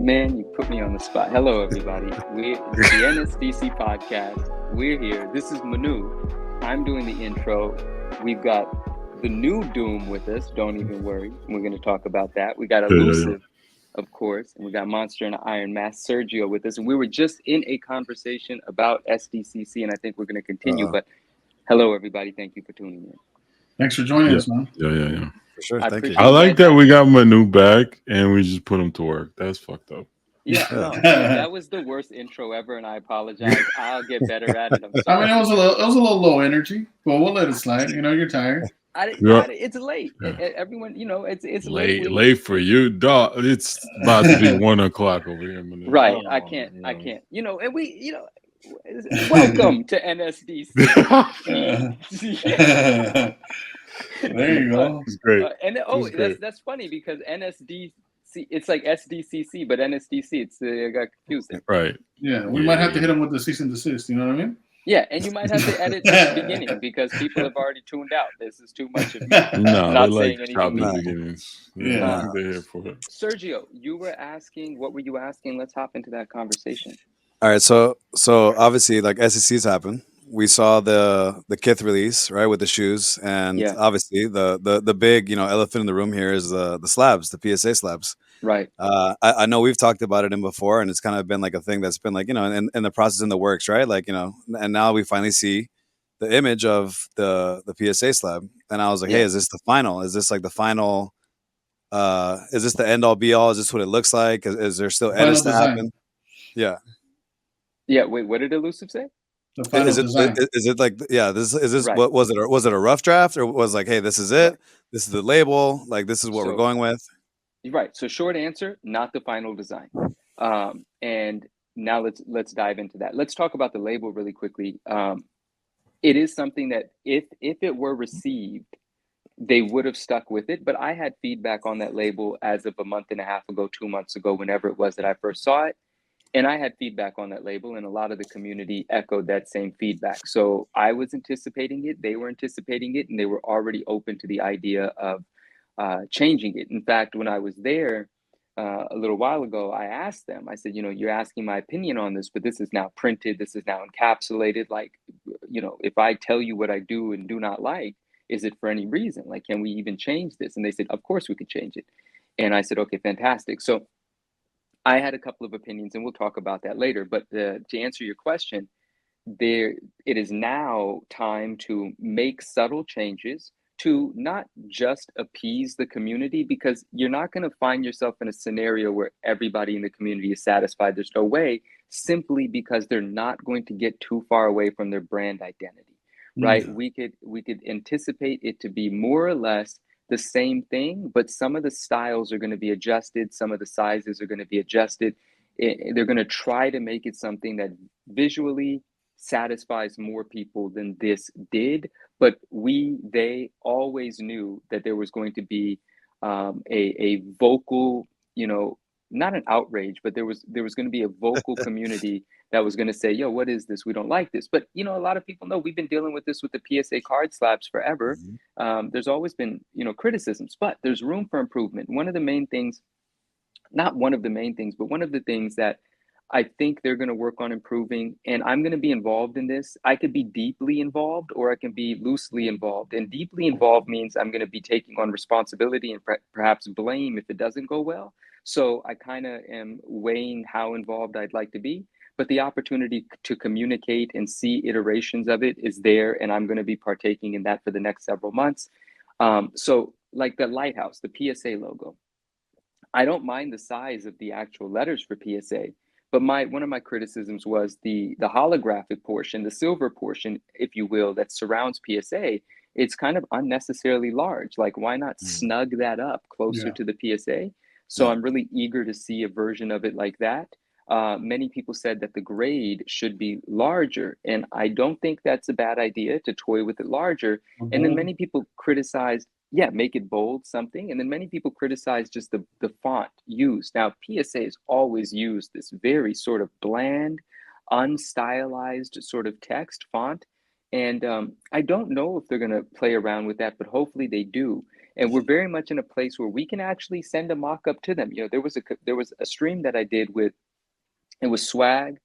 Man, you put me on the spot. Hello, everybody. It's the NSDC Podcast. We're here. This is Manu. I'm doing the intro. We've got the new Doom with us. Don't even worry. We're going to talk about that. We got Elusive, of course, and we got Monster and Iron Mask Sergio with us. And we were just in a conversation about SDCC, and I think we're going to continue. But hello, everybody. Thank you for tuning in. Thanks for joining us, man. Yeah. For sure. Thank you. I like that we got Manu back and we just put him to work. That's fucked up. Yeah, no, that was the worst intro ever, and I apologize. I'll get better at it. I'm sorry. I mean, it was a little low energy, but we'll let it slide. You know, you're tired. It's late. Yeah. Everyone, it's late for you, dog. It's about to be 1 o'clock over here, Manu. Right? I can't. And we, welcome to NSDC. There you go. It's great. That's funny because NSDC, it's like SDCC, but NSDC, I got confused there. Right. Yeah, we might have to hit them with the cease and desist. You know what I mean? Yeah, and you might have to edit at the beginning because people have already tuned out. This is too much of me. No, not they saying like choppy anything. beginnings. Yeah. They're here for it. Sergio, you were asking, what were you asking? Let's hop into that conversation. All right, so obviously, like SECs happen. We saw the kith release, right, with the shoes, and obviously the big elephant in the room here is the slabs, the PSA slabs. Right. I know we've talked about it before, and it's kind of been like a thing that's been like in the process, in the works, right? Like and now we finally see the image of the PSA slab, and I was like, hey, is this the final? Is this like the final? Is this the end all be all? Is this what it looks like? Is there still edits to happen? Yeah. Yeah. Wait, what did Elusive say? The final design. Is it like is this right. what was it? Or was it a rough draft, or was like, hey, this is it? This is the label. Like this is what we're going with. Right. So short answer, not the final design. And now let's dive into that. Let's talk about the label really quickly. It is something that if it were received, they would have stuck with it. But I had feedback on that label as of a month and a half ago, 2 months ago, whenever it was that I first saw it. And I had feedback on that label, and a lot of the community echoed that same feedback. So I was anticipating it, they were anticipating it, and they were already open to the idea of changing it. In fact, when I was there a little while ago, I asked them, I said, you're asking my opinion on this, but this is now printed, this is now encapsulated. Like, if I tell you what I do and do not like, is it for any reason? Like, can we even change this? And they said, of course we could change it. And I said, okay, fantastic. So I had a couple of opinions, and we'll talk about that later. But to answer your question, it is now time to make subtle changes to not just appease the community, because you're not going to find yourself in a scenario where everybody in the community is satisfied. There's no way, simply because they're not going to get too far away from their brand identity, right? We could anticipate it to be more or less the same thing, but some of the styles are going to be adjusted. Some of the sizes are going to be adjusted. They're going to try to make it something that visually satisfies more people than this did. But they always knew that there was going to be a vocal, not an outrage, but there was going to be a vocal community that was going to say, yo, what is this? We don't like this. But, a lot of people know we've been dealing with this with the PSA card slabs forever. There's always been, criticisms, but there's room for improvement. One of the things that I think they're going to work on improving, and I'm going to be involved in this. I could be deeply involved, or I can be loosely involved. And deeply involved means I'm going to be taking on responsibility and perhaps blame if it doesn't go well. So I kind of am weighing how involved I'd like to be. But the opportunity to communicate and see iterations of it is there, and I'm going to be partaking in that for the next several months. So like the lighthouse, the PSA logo, I don't mind the size of the actual letters for PSA, but one of my criticisms was the holographic portion, the silver portion, if you will, that surrounds PSA. It's kind of unnecessarily large. Like, why not snug that up closer to the PSA? So I'm really eager to see a version of it like that. Many people said that the grade should be larger, and I don't think that's a bad idea to toy with it larger. And then many people criticized, make it bold, something. And then many people criticized just the font used. Now, PSA has always used this very sort of bland, unstylized sort of text font. And I don't know if they're going to play around with that, but hopefully they do. And we're very much in a place where we can actually send a mock-up to them. There was a stream that I did with, it was Swag,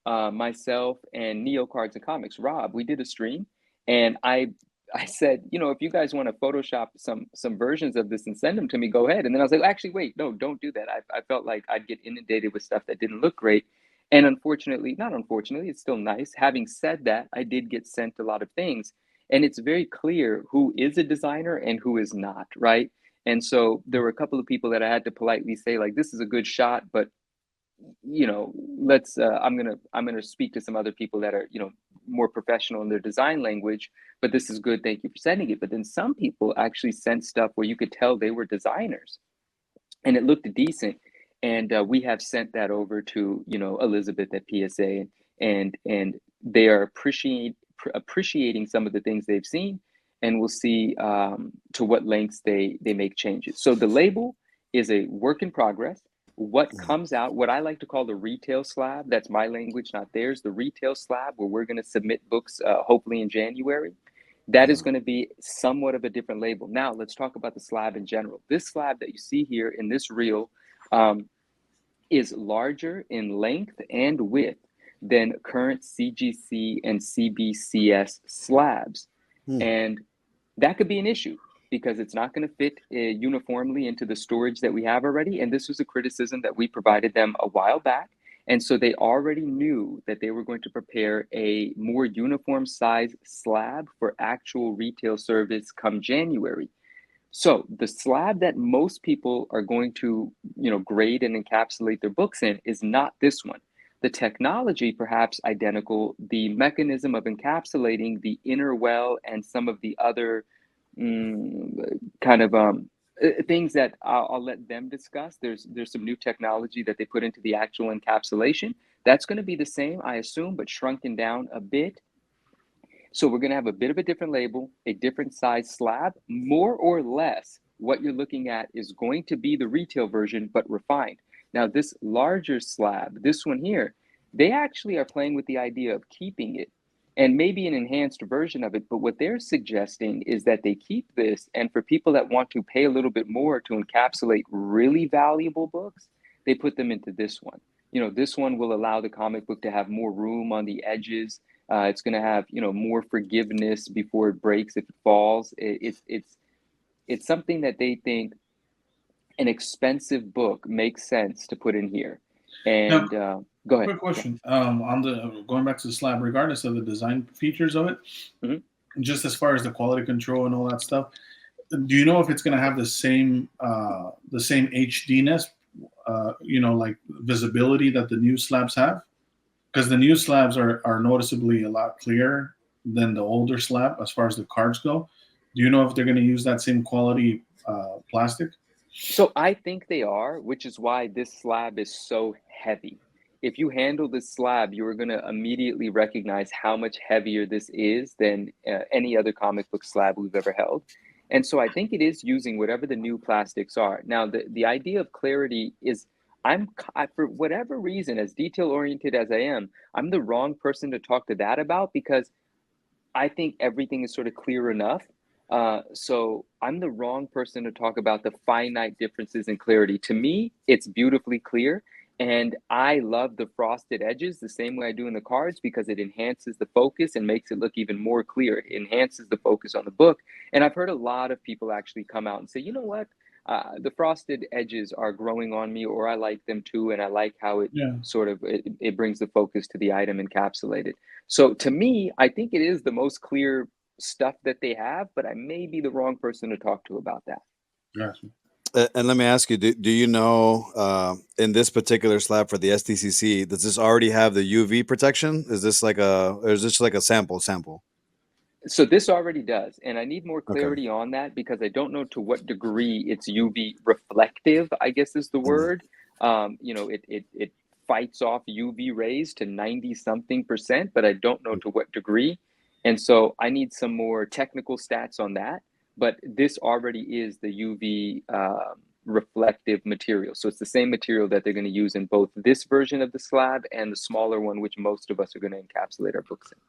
myself, and Neo Cards and Comics, Rob. We did a stream, and I said, if you guys want to Photoshop some versions of this and send them to me, go ahead. And then I was like, actually, wait, no, don't do that. I felt like I'd get inundated with stuff that didn't look great. And not unfortunately, it's still nice. Having said that, I did get sent a lot of things. And it's very clear who is a designer and who is not, right? And so there were a couple of people that I had to politely say, like, this is a good shot, but let's I'm gonna speak to some other people that are more professional in their design language, but this is good, thank you for sending it. But then some people actually sent stuff where you could tell they were designers and it looked decent, and we have sent that over to Elizabeth at PSA, and they are appreciating some of the things they've seen, and we'll see to what lengths they make changes. So the label is a work in progress. What comes out, what I like to call the retail slab, that's my language, not theirs, the retail slab, where we're going to submit books hopefully in January, that is going to be somewhat of a different label. Now, let's talk about the slab in general. This slab that you see here in this reel is larger in length and width than current CGC and CBCS slabs. And that could be an issue, because it's not going to fit uniformly into the storage that we have already. And this was a criticism that we provided them a while back. And so they already knew that they were going to prepare a more uniform size slab for actual retail service come January. So the slab that most people are going to, grade and encapsulate their books in is not this one. The technology, perhaps identical, the mechanism of encapsulating the inner well and some of the other things that I'll let them discuss. There's some new technology that they put into the actual encapsulation. That's going to be the same, I assume, but shrunken down a bit. So we're going to have a bit of a different label, a different size slab. More or less, what you're looking at is going to be the retail version, but refined. Now, this larger slab, this one here, they actually are playing with the idea of keeping it and maybe an enhanced version of it. But what they're suggesting is that they keep this, and for people that want to pay a little bit more to encapsulate really valuable books, they put them into this one. This one will allow the comic book to have more room on the edges. It's going to have, more forgiveness before it breaks if it falls. It's something that they think an expensive book makes sense to put in here. And go ahead. Quick question. On going back to the slab, regardless of the design features of it, just as far as the quality control and all that stuff, do you know if it's going to have the same HDness, like visibility that the new slabs have? Because the new slabs are noticeably a lot clearer than the older slab as far as the cards go. Do you know if they're going to use that same quality plastic? So I think they are, which is why this slab is so heavy. If you handle this slab, you are going to immediately recognize how much heavier this is than any other comic book slab we've ever held. And so I think it is using whatever the new plastics are. Now, the idea of clarity is, for whatever reason, as detail-oriented as I am, I'm the wrong person to talk to that about, because I think everything is sort of clear enough. So I'm the wrong person to talk about the finite differences in clarity. To me, it's beautifully clear. And I love the frosted edges the same way I do in the cards, because it enhances the focus and makes it look even more clear. It enhances the focus on the book. And I've heard a lot of people actually come out and say, you know what? The frosted edges are growing on me, or I like them too. And I like how it it brings the focus to the item encapsulated. So to me, I think it is the most clear stuff that they have, but I may be the wrong person to talk to about that. Gotcha. And let me ask you, do you know, in this particular slab for the SDCC, does this already have the UV protection? Is this like a sample? So this already does. And I need more clarity on that, because I don't know to what degree it's UV reflective, I guess is the word. It fights off UV rays to 90-something%, but I don't know to what degree. And so I need some more technical stats on that. But this already is the UV reflective material. So it's the same material that they're going to use in both this version of the slab and the smaller one, which most of us are going to encapsulate our books in.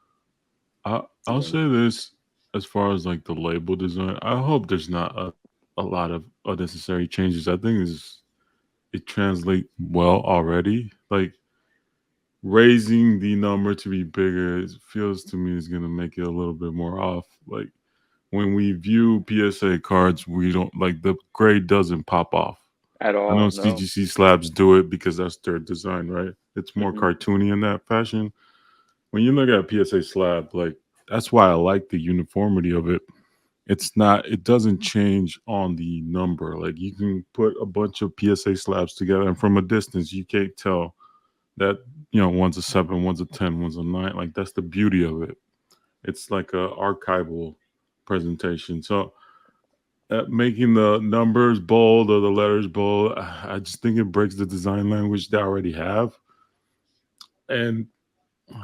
I'll say this as far as like the label design. I hope there's not a a lot of unnecessary changes. I think it translates well already. Like raising the number to be bigger, it feels to me is gonna make it a little bit more off. Like when we view PSA cards, we don't like the grade doesn't pop off. At I know all. No. CGC slabs do it because that's their design, right? It's more Mhm. cartoony in that fashion. When you look at PSA slab, like that's why I like the uniformity of it. It's not, it doesn't change on the number. Like you can put a bunch of PSA slabs together, and from a distance, you can't tell that, one's a 7, one's a 10, one's a 9. Like that's the beauty of it. It's like a archival presentation. So making the numbers bold or the letters bold, I just think it breaks the design language they already have. And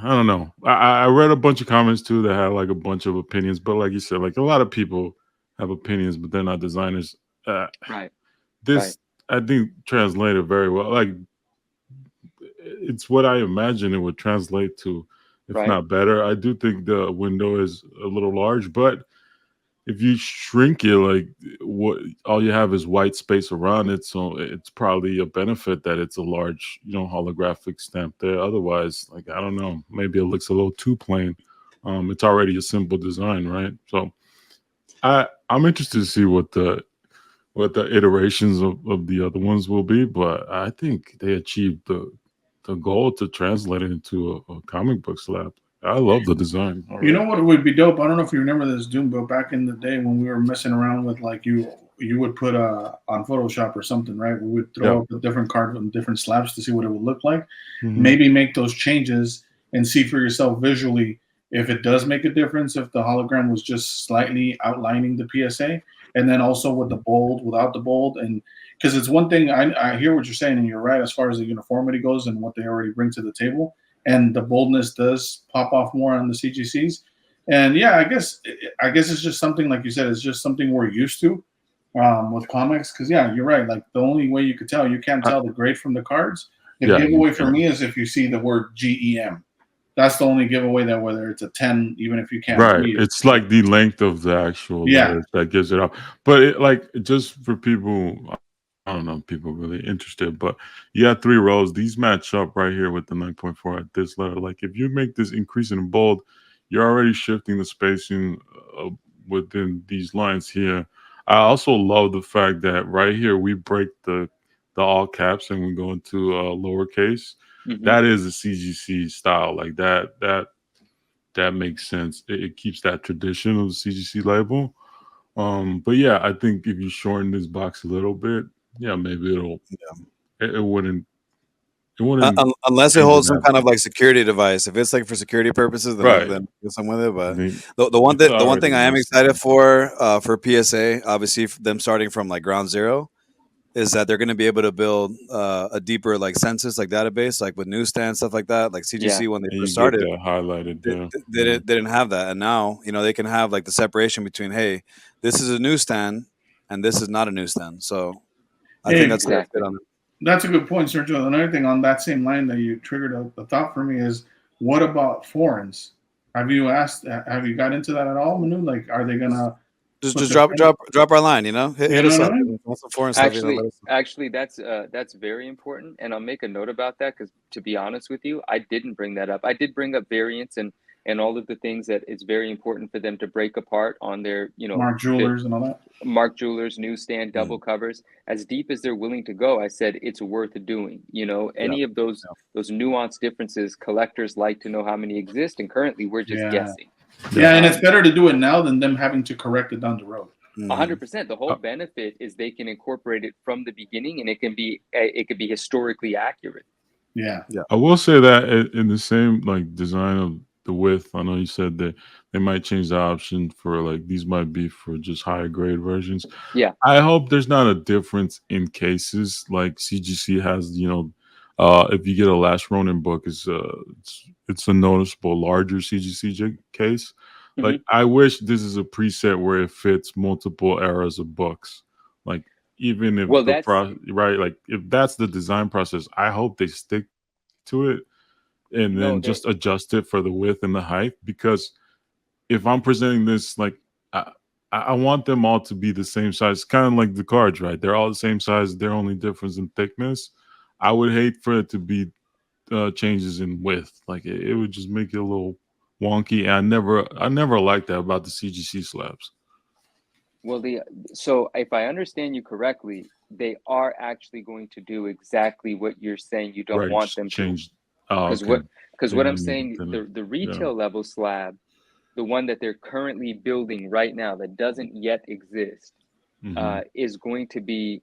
I don't know. I read a bunch of comments too that had like a bunch of opinions, but like you said, like a lot of people have opinions, but they're not designers. Right. This I think translated very well. Like it's what I imagine it would translate to, if Right. not better. I do think the window is a little large, but if you shrink it, like what all you have is white space around it, so it's probably a benefit that it's a large, holographic stamp there. Otherwise, like I don't know, maybe it looks a little too plain. It's already a simple design, right? So I'm interested to see what the iterations of the other ones will be, but I think they achieved the goal to translate it into a comic book slab. I love the design. You know what would be dope? I don't know if you remember this, Doom, but back in the day when we were messing around with like you would put on Photoshop or something, right? We would throw up a different card on different slabs to see what it would look like. Mhm. Maybe make those changes and see for yourself visually if it does make a difference, if the hologram was just slightly outlining the PSA, and then also with the bold, without the bold. And because it's one thing, I hear what you're saying, and you're right as far as the uniformity goes and what they already bring to the table. And the boldness does pop off more on the CGCs. And yeah, I guess it's just something, like you said, it's just something we're used to with comics. Because yeah, you're right. Like the only way you can't tell the grade from the cards. The giveaway for me is if you see the word GEM. That's the only giveaway, that whether it's a 10, even if you can't read it. It's like the length of the actual letters that gives it up. But just for people, I don't know, people really interested, but you have 3 rows. These match up right here with the 9.4 at this letter. Like if you make this increase in bold, you're already shifting the spacing within these lines here. I also love the fact that right here we break the all caps and we go into lowercase. Mhm. That is a CGC style. Like that makes sense. It keeps that tradition of the CGC label. But yeah, I think if you shorten this box a little bit, yeah, maybe it wouldn't unless it change holds some that kind of much. like security device. If it's like for security purposes, then Right. then do some with it. I But mean, the one it's thing I am already excited for PSA, obviously them starting from like ground zero, is that they're going to be able to build a deeper like census, like database, like with newsstand stuff like that. Like CGC Yeah. when they and first you get started, that highlighted there. they didn't have that, and now they can have like the separation between, hey, this is a newsstand and this is not a newsstand. So I think Hey, that's going to fit Exactly. on it. that's a good point, Sergio. Another thing on that same line that you triggered a thought for me is, what about foreigns? Have you got into that at all, Manu? Like, are they gonna Just put just the drop our line, hit you know us what I up. mean? If you want some foreign stuff, let us know. Actually, that's very important, and I'll make a note about that because, to be honest with you, I didn't bring that up. I did bring up variants and all of the things that it's very important for them to break apart on their, Mark Jewelers and all that. Mark Jewelers, newsstand, double covers, as deep as they're willing to go. I said it's worth doing. Any of those nuanced differences, collectors like to know how many exist, and currently we're just Yeah. guessing. Yeah, and it's better to do it now than them having to correct it down the road. 100%. The whole benefit is they can incorporate it from the beginning, and it can be historically accurate. Yeah. I will say that in the same like design of the width, I know you said that they might change the option for like these might be for just higher grade versions. Yeah. I hope there's not a difference in cases like CGC has. If you get a Last Ronin book, it's a noticeable larger CGC case. Like I wish this is a preset where it fits multiple eras of books. Like even if like if that's the design process, I hope they stick to it and then just adjust it for the width and the height. Because if I'm presenting this, like I want them all to be the same size, kind of like the cards, right? They're all the same size. They're only difference in thickness. I would hate for it to be changes in width. Like it would just make it a little wonky. And I never liked that about the CGC slabs. Well, so if I understand you correctly, they are actually going to do exactly what you're saying you don't want them change. to. Oh, Because what I'm saying, the retail level slab, the one that they're currently building right now that doesn't yet exist, is going to be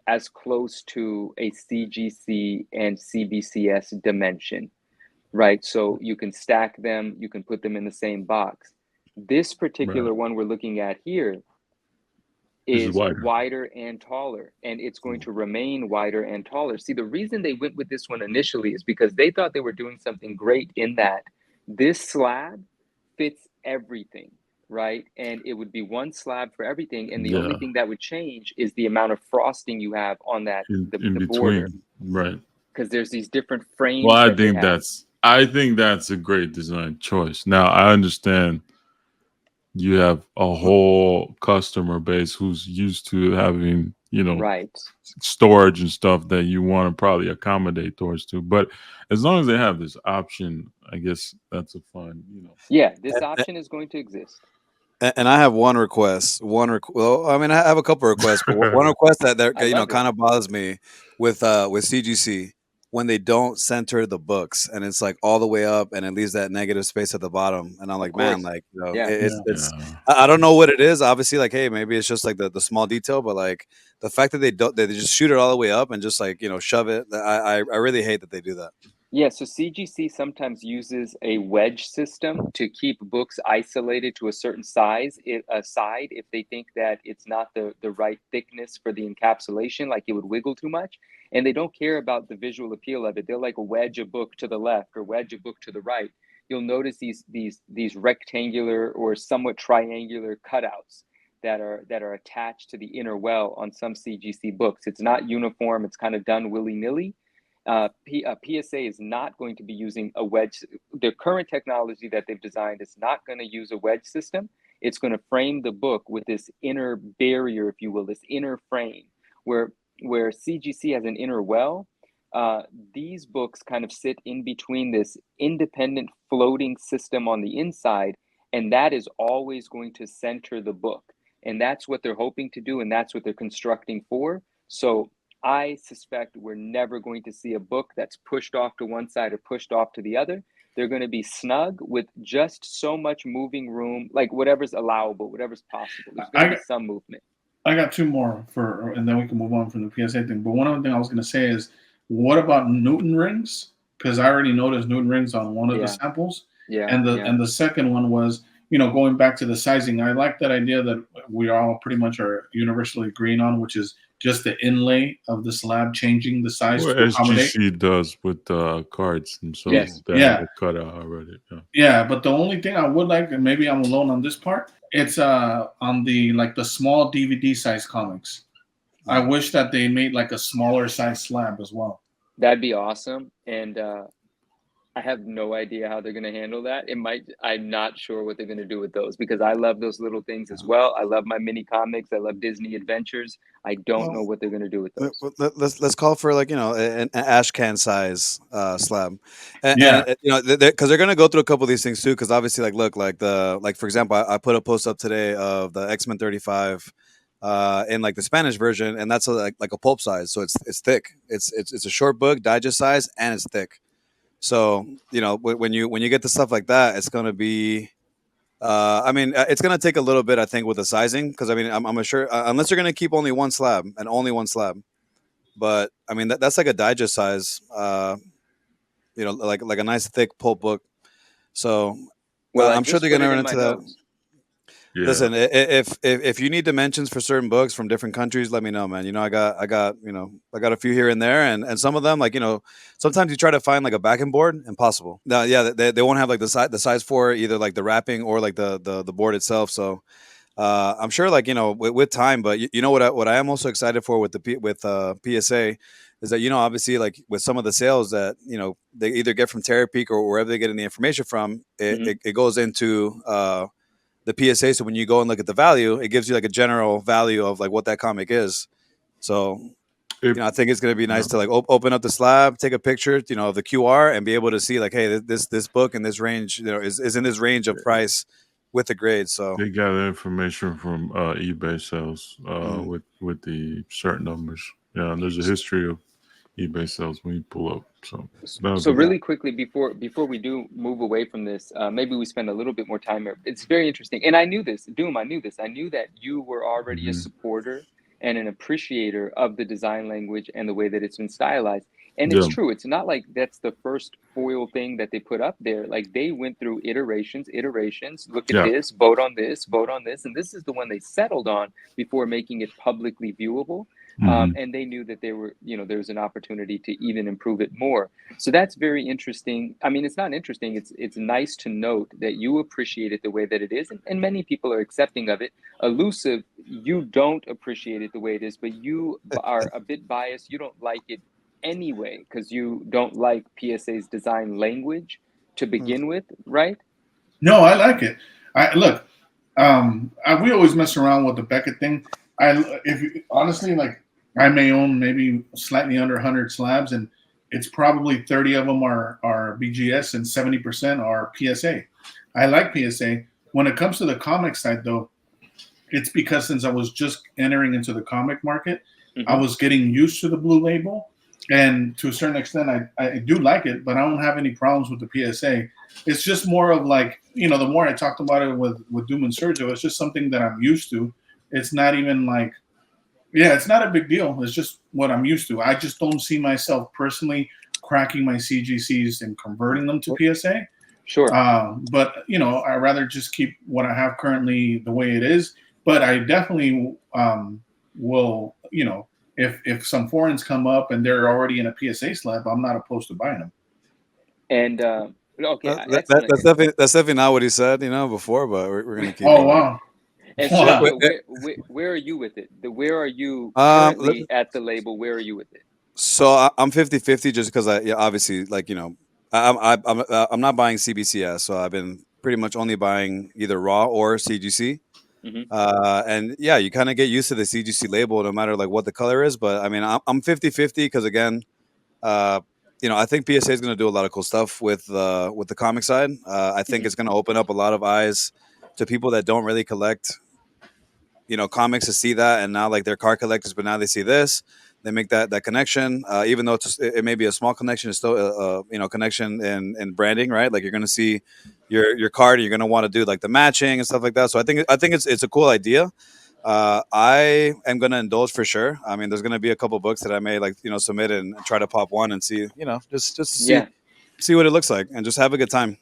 as close to a CGC and CBCS dimension, right? So you can stack them, you can put them in the same box. This particular one we're looking at here is wider and taller, and it's going to remain wider and taller. See, the reason they went with this one initially is because they thought they were doing something great in that this slab fits everything, right? And it would be one slab for everything, and the only thing that would change is the amount of frosting you have on that the border, right? Because there's these different frames. Well, I think that's a great design choice. Now I understand you have a whole customer base who's used to having, storage and stuff that you want to probably accommodate towards too. But as long as they have this option, I guess that's a fun, Yeah, this option is going to exist. And I have one request. Well, I mean, I have a couple of requests, but one request that kind of bothers me with CGC when they don't center the books and it's like all the way up and it leaves that negative space at the bottom. And I'm like, man, like, it's I don't know what it is. Obviously, like, hey, maybe it's just like the small detail, but like the fact that they just shoot it all the way up and just like, shove it. I really hate that they do that. Yeah, so CGC sometimes uses a wedge system to keep books isolated to a certain side if they think that it's not the right thickness for the encapsulation, like it would wiggle too much. And they don't care about the visual appeal of it. They'll like wedge a book to the left or wedge a book to the right. You'll notice these rectangular or somewhat triangular cutouts that are attached to the inner well on some CGC books. It's not uniform. It's kind of done willy-nilly. PSA is not going to be using a wedge. The current technology that they've designed is not going to use a wedge system. It's going to frame the book with this inner barrier, if you will, this inner frame where CGC has an inner well. These books kind of sit in between this independent floating system on the inside, and that is always going to center the book. And that's what they're hoping to do, and that's what they're constructing for. So I suspect we're never going to see a book that's pushed off to one side or pushed off to the other. They're going to be snug with just so much moving room, like whatever's allowable, whatever's possible. There's going to be some movement. I got two more and then we can move on from the PSA thing. But one other thing I was going to say is, what about Newton rings? Because I already noticed Newton rings on one of the samples. Yeah. And the second one was, going back to the sizing. I like that idea that we all pretty much are universally agreeing on, which is just the inlay of the slab changing the size to accommodate. SGC does with cards themselves. Yes. They cut out already. Yeah, but the only thing I would like, and maybe I'm alone on this part, it's on the small DVD size comics. I wish that they made like a smaller size slab as well. That'd be awesome. And I have no idea how they're going to handle that. I'm not sure what they're going to do with those, because I love those little things as well. I love my mini comics. I love Disney Adventures. I don't know what they're going to do with those. Let's call for an ash can size slab, because they're going to go through a couple of these things too. Because obviously, for example, I put a post up today of the X-Men 35 in like the Spanish version, and that's like a pulp size, so it's thick. It's a short book, digest size, and it's thick. So when you get to stuff like that, it's going to be. It's going to take a little bit, I think, with the sizing, because I'm sure unless you're going to keep only one slab and only one slab, but that's like a digest size, like a nice thick pulp book. So, I'm sure they're going to run into that. Yeah. Listen, if you need dimensions for certain books from different countries, let me know, man. I got a few here and there, and some of them, sometimes you try to find like a backing board, impossible. No, they won't have like the size for either like the wrapping or like the board itself. So I'm sure with time, but what I am also excited for with PSA is that obviously like with some of the sales that they either get from Terra Peak or wherever they get the information from, it goes into the PSA. So when you go and look at the value, it gives you like a general value of like what that comic is. So If, I think it's going to be nice yeah, to like open up the slab, take a picture, of the QR, and be able to see like, hey, this book in this range, is in this range of price with the grade. So they gather information from eBay sales mm. with the certain numbers. Yeah, and there's a history of eBay sales when you pull up. So that would So be really quickly before we do move away from this, maybe we spend a little bit more time here. It's very interesting, and I knew this, Doom. I knew this. I knew that you were already a Mhm. supporter and an appreciator of the design language and the way that it's been stylized. And it's Yeah, true. It's not like that's the first foil thing that they put up there. Like they went through iterations. Look at yeah. this, vote on this, and this is the one they settled on before making it publicly viewable. Hmm. And they knew that there was an opportunity to even improve it more. So that's very interesting. I mean, it's not interesting. It's nice to note that you appreciate it the way that it is, and many people are accepting of it. Elusive, you don't appreciate it the way it is, but you are a bit biased. You don't like it anyway because you don't like PSA's design language to begin with, right? No, I like it. I look. We always mess around with the Beckett thing. Honestly, like I may own maybe slightly under 100 slabs, and it's probably 30 of them are BGS and 70% are PSA. I like PSA. When it comes to the comic side, though, it's because since I was just entering into the comic market, I was getting used to the blue label, and to a certain extent, I do like it, but I don't have any problems with the PSA. It's just more of like, the more I talked about it with Doom and Sergio, it's just something that I'm used to. It's not even like, yeah, it's not a big deal. It's just what I'm used to. I just don't see myself personally cracking my CGCs and converting them to PSA. Sure. But I rather just keep what I have currently the way it is. But I definitely will, if some foreigns come up and they're already in a PSA slab, I'm not opposed to buying them. And okay, excellent. That's definitely not what he said, before. But we're gonna keep. Oh wow! And Wow. Sergio, where are you with it? Where are you Let- currently at the label? Where are you with it? So I'm 50-50 just because obviously like I'm not buying CBCS, so I've been pretty much only buying either raw or CGC. And yeah, you kind of get used to the CGC label no matter like what the color is. But I mean, I'm 50-50 because again, I think PSA is going to do a lot of cool stuff with the comic side. I think it's going to open up a lot of eyes to people that don't really collect, comics, to see that, and now like they're card collectors, but now they see this, they make that connection. Even though it may be a small connection, it's still connection in branding, right? Like you're going to see your card, and you're going to want to do like the matching and stuff like that. So I think it's a cool idea. I am going to indulge for sure. I mean, there's going to be a couple books that I may like, submit and try to pop one and see, just to see what it looks like and just have a good time.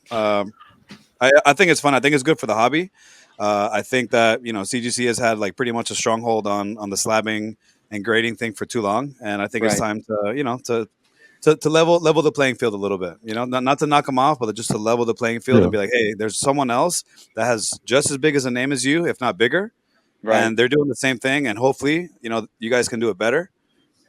I think it's fun. I think it's good for the hobby. I think that CGC has had like pretty much a stronghold on the slabbing and grading thing for too long, and I think it's time to to level the playing field a little bit. Not to knock them off, but just to level the playing field and be like, hey, there's someone else that has just as big as a name as you, if not bigger, and they're doing the same thing, and hopefully you guys can do it better.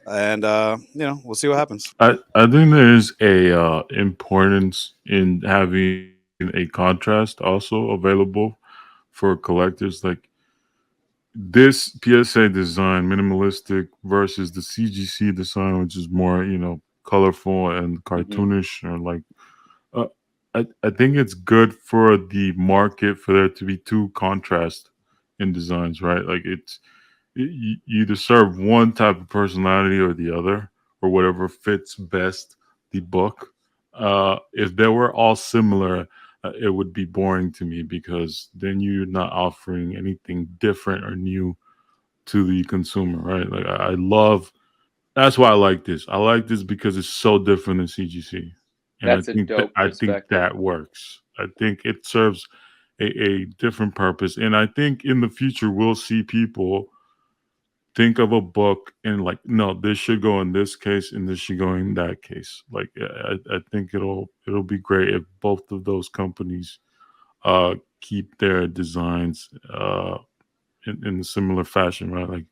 And we'll see what happens. I think there's a importance in having a contrast also available for collectors. Like this PSA design, minimalistic, versus the CGC design, which is more colorful and cartoonish, or like I think it's good for the market for there to be two contrast in designs, right? Like you either serve one type of personality or the other, or whatever fits best the book. If they were all similar, it would be boring to me, because then you're not offering anything different or new to the consumer, right? Like I love. That's why I like this. I like this because it's so different than CGC, and That's a dope I think perspective. that works. I think it serves a different purpose, and I think in the future we'll see people think of a book and like, no, this should go in this case and this should go in that case. Like I think it'll be great if both of those companies keep their designs in a similar fashion, right? Like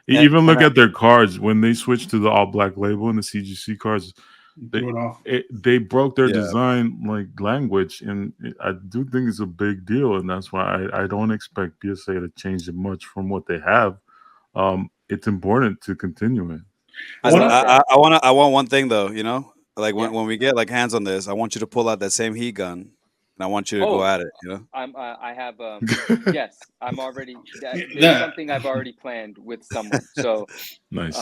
even look at their cards when they switch to the all black label and the CGC cards. they broke their Yeah. design like language, and I do think it's a big deal, and that's why I don't expect PSA to change it much from what they have. It's important to continue it. I want one thing though, you know, like Yeah. when we get like hands on this, I want you to pull out that same heat gun, and I want you to go at it. You know, I have yes, I'm already there's something I've already planned with someone. So Nice.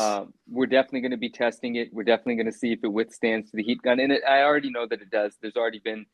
we're definitely going to be testing it. We're definitely going to see if it withstands the heat gun, and I already know that it does. There's already been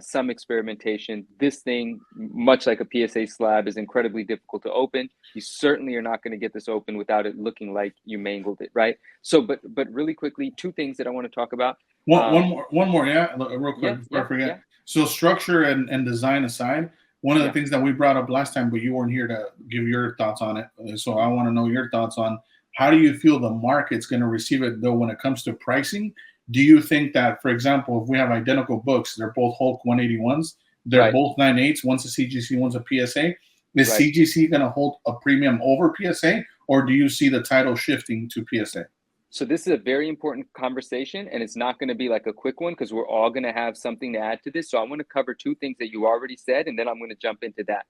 some experimentation. This thing, much like a PSA slab, is incredibly difficult to open. You certainly are not going to get this open without it looking like you mangled it, right? So, but really quickly, two things that I want to talk about. One more, yeah, real quick before I forget. Yeah. So structure and design aside, one of the things that we brought up last time, but you weren't here to give your thoughts on it. So I want to know your thoughts on how do you feel the market's going to receive it, though, when it comes to pricing? Do you think that, for example, if we have identical books, they're both Hulk 181s, they're both 9.8s, one's a CGC, one's a PSA, is CGC going to hold a premium over PSA, or do you see the title shifting to PSA? So this is a very important conversation, and it's not going to be like a quick one because we're all going to have something to add to this. So I'm going to cover two things that you already said, and then I'm going to jump into that.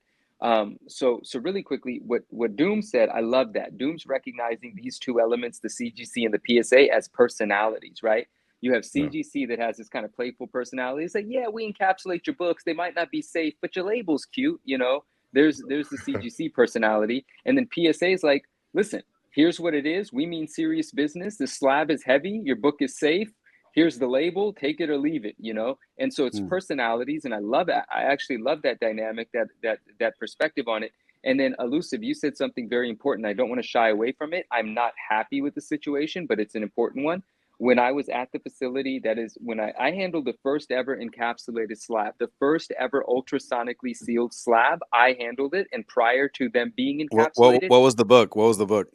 So really quickly, what Doom said, I love that. Doom's recognizing these two elements, the CGC and the PSA, as personalities, right? You have CGC that has this kind of playful personality. It's like, yeah, we encapsulate your books. They might not be safe, but your label's cute, you know? There's the CGC personality. And then PSA is like, listen, here's what it is. We mean serious business. The slab is heavy. Your book is safe. Here's the label. Take it or leave it, you know? And so it's personalities, and I love it. I actually love that dynamic, that perspective on it. And then Elusive, you said something very important. I don't want to shy away from it. I'm not happy with the situation, but it's an important one. When I was at the facility, that is when I handled the first ever encapsulated slab, the first ever ultrasonically sealed slab, I handled it. And prior to them being encapsulated. What was the book? What was the book?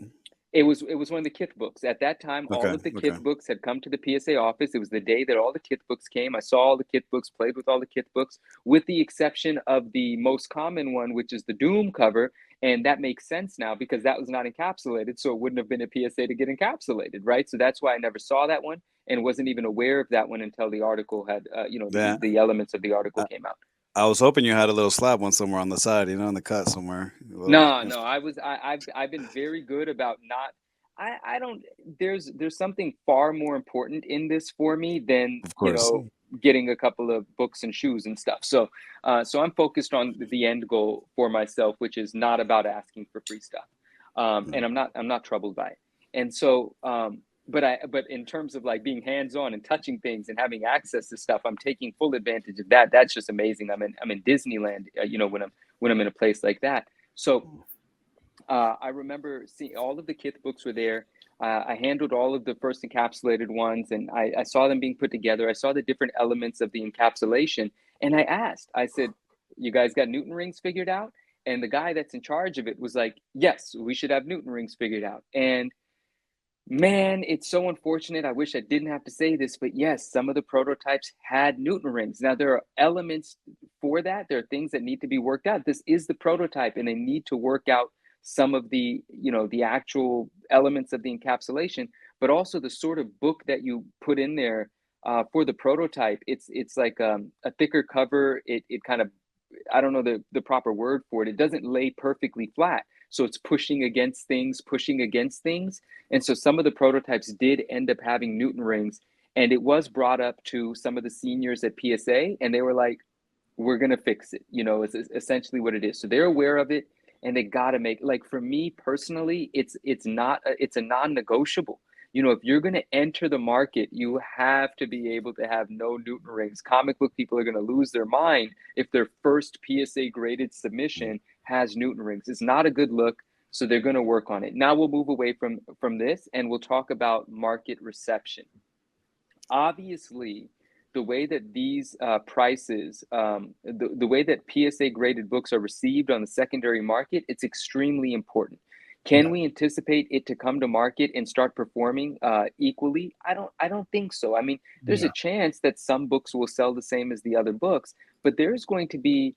It was one of the kit books. At that time, all of the kit books had come to the PSA office. It was the day that all the kit books came. I saw all the kit books, played with all the kit books, with the exception of the most common one, which is the Doom cover. And that makes sense now because that was not encapsulated. So it wouldn't have been a PSA to get encapsulated, right? So that's why I never saw that one and wasn't even aware of that one until the article had, the elements of the article came out. I was hoping you had a little slab one somewhere on the side, you know, in the cut somewhere. No, I've been very good about not. I don't. There's something far more important in this for me than getting a couple of books and shoes and stuff. So I'm focused on the end goal for myself, which is not about asking for free stuff, and I'm not troubled by it. And so, but in terms of like being hands-on and touching things and having access to stuff, I'm taking full advantage of that. That's just amazing. I'm in Disneyland, when I'm in a place like that. So I remember seeing all of the kit books were there. I handled all of the first encapsulated ones, and I saw them being put together. I saw the different elements of the encapsulation, and I said, you guys got Newton rings figured out? And the guy that's in charge of it was like, yes, we should have Newton rings figured out. And man, it's so unfortunate. I wish I didn't have to say this, but yes, some of the prototypes had Newton rings. Now, there are elements for that. There are things that need to be worked out. This is the prototype, and they need to work out some of the, the actual elements of the encapsulation, but also the sort of book that you put in there for the prototype. It's like a thicker cover. It kind of, I don't know the proper word for it. It doesn't lay perfectly flat. So it's pushing against things. And so some of the prototypes did end up having Newton rings, and it was brought up to some of the seniors at PSA, and they were like, we're going to fix it. It's essentially what it is. So they're aware of it, and they got to make, like, for me personally, it's a non-negotiable. If you're going to enter the market, you have to be able to have no Newton rings. Comic book people are going to lose their mind if their first PSA graded submission has Newton rings. It's not a good look, so they're going to work on it. Now we'll move away from this, and we'll talk about market reception. Obviously, the way that these prices, the way that PSA graded books are received on the secondary market, it's extremely important. Can we anticipate it to come to market and start performing equally? I don't think so. I mean, there's a chance that some books will sell the same as the other books, but there's going to be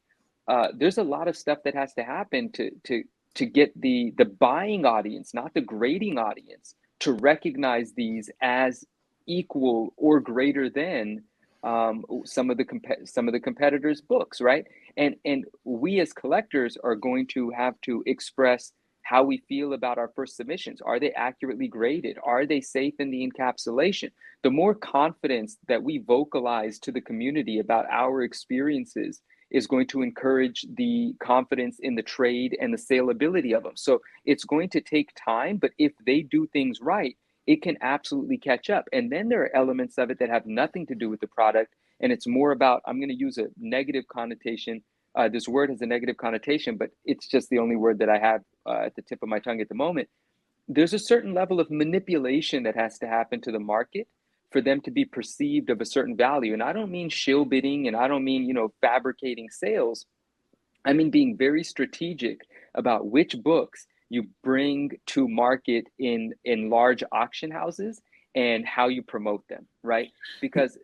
there's a lot of stuff that has to happen to get the buying audience, not the grading audience, to recognize these as equal or greater than some of the competitors' books, right? And we as collectors are going to have to express how we feel about our first submissions. Are they accurately graded? Are they safe in the encapsulation? The more confidence that we vocalize to the community about our experiences is going to encourage the confidence in the trade and the saleability of them. So it's going to take time, but if they do things right, it can absolutely catch up. And then there are elements of it that have nothing to do with the product. And it's more about, I'm going to use a negative connotation. This word has a negative connotation, but it's just the only word that I have at the tip of my tongue at the moment. There's a certain level of manipulation that has to happen to the market for them to be perceived of a certain value. And I don't mean shill bidding, and I don't mean, fabricating sales. I mean being very strategic about which books you bring to market in large auction houses and how you promote them, right? Because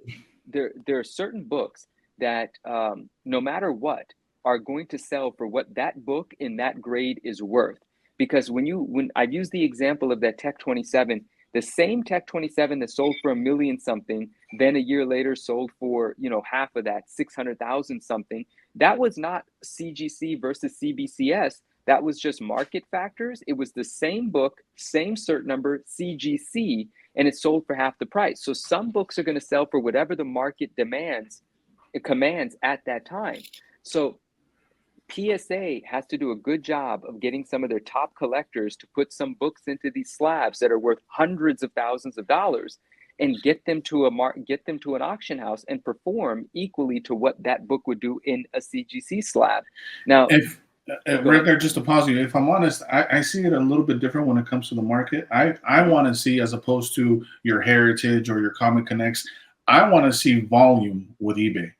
there are certain books that no matter what are going to sell for what that book in that grade is worth. Because when I've used the example of that Tech 27, the same Tech 27 that sold for $1 million something, then a year later sold for half of that, 600,000 something. That was not CGC versus CBCS. That was just market factors. It was the same book, same cert number, CGC, and it sold for half the price. So some books are going to sell for whatever the market commands at that time. So PSA has to do a good job of getting some of their top collectors to put some books into these slabs that are worth hundreds of thousands of dollars and get them to an auction house and perform equally to what that book would do in a CGC slab. Now, right there, just to pause you, if I'm honest, I see it a little bit different when it comes to the market. I want to see, as opposed to your Heritage or your Comic Connects, I want to see volume with eBay.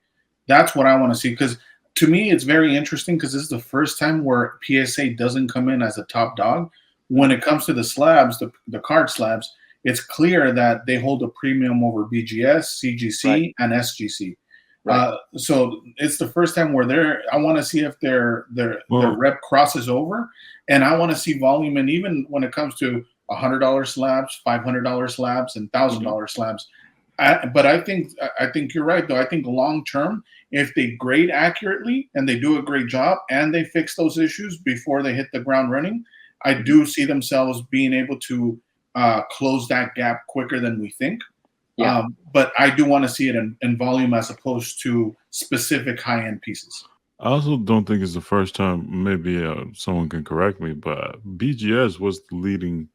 That's what I want to see, because to me, it's very interesting, because this is the first time where PSA doesn't come in as a top dog. When it comes to the slabs, the card slabs, it's clear that they hold a premium over BGS, CGC, right, and SGC. Right. So it's the first time where I want to see if their rep crosses over, and I want to see volume. And even when it comes to $100 slabs, $500 slabs, and $1,000 slabs. But I think you're right, though. I think long term, if they grade accurately and they do a great job and they fix those issues before they hit the ground running, I do see themselves being able to close that gap quicker than we think. Yeah. But I do want to see it in volume as opposed to specific high-end pieces. I also don't think it's the first time. Maybe someone can correct me, but BGS was the leading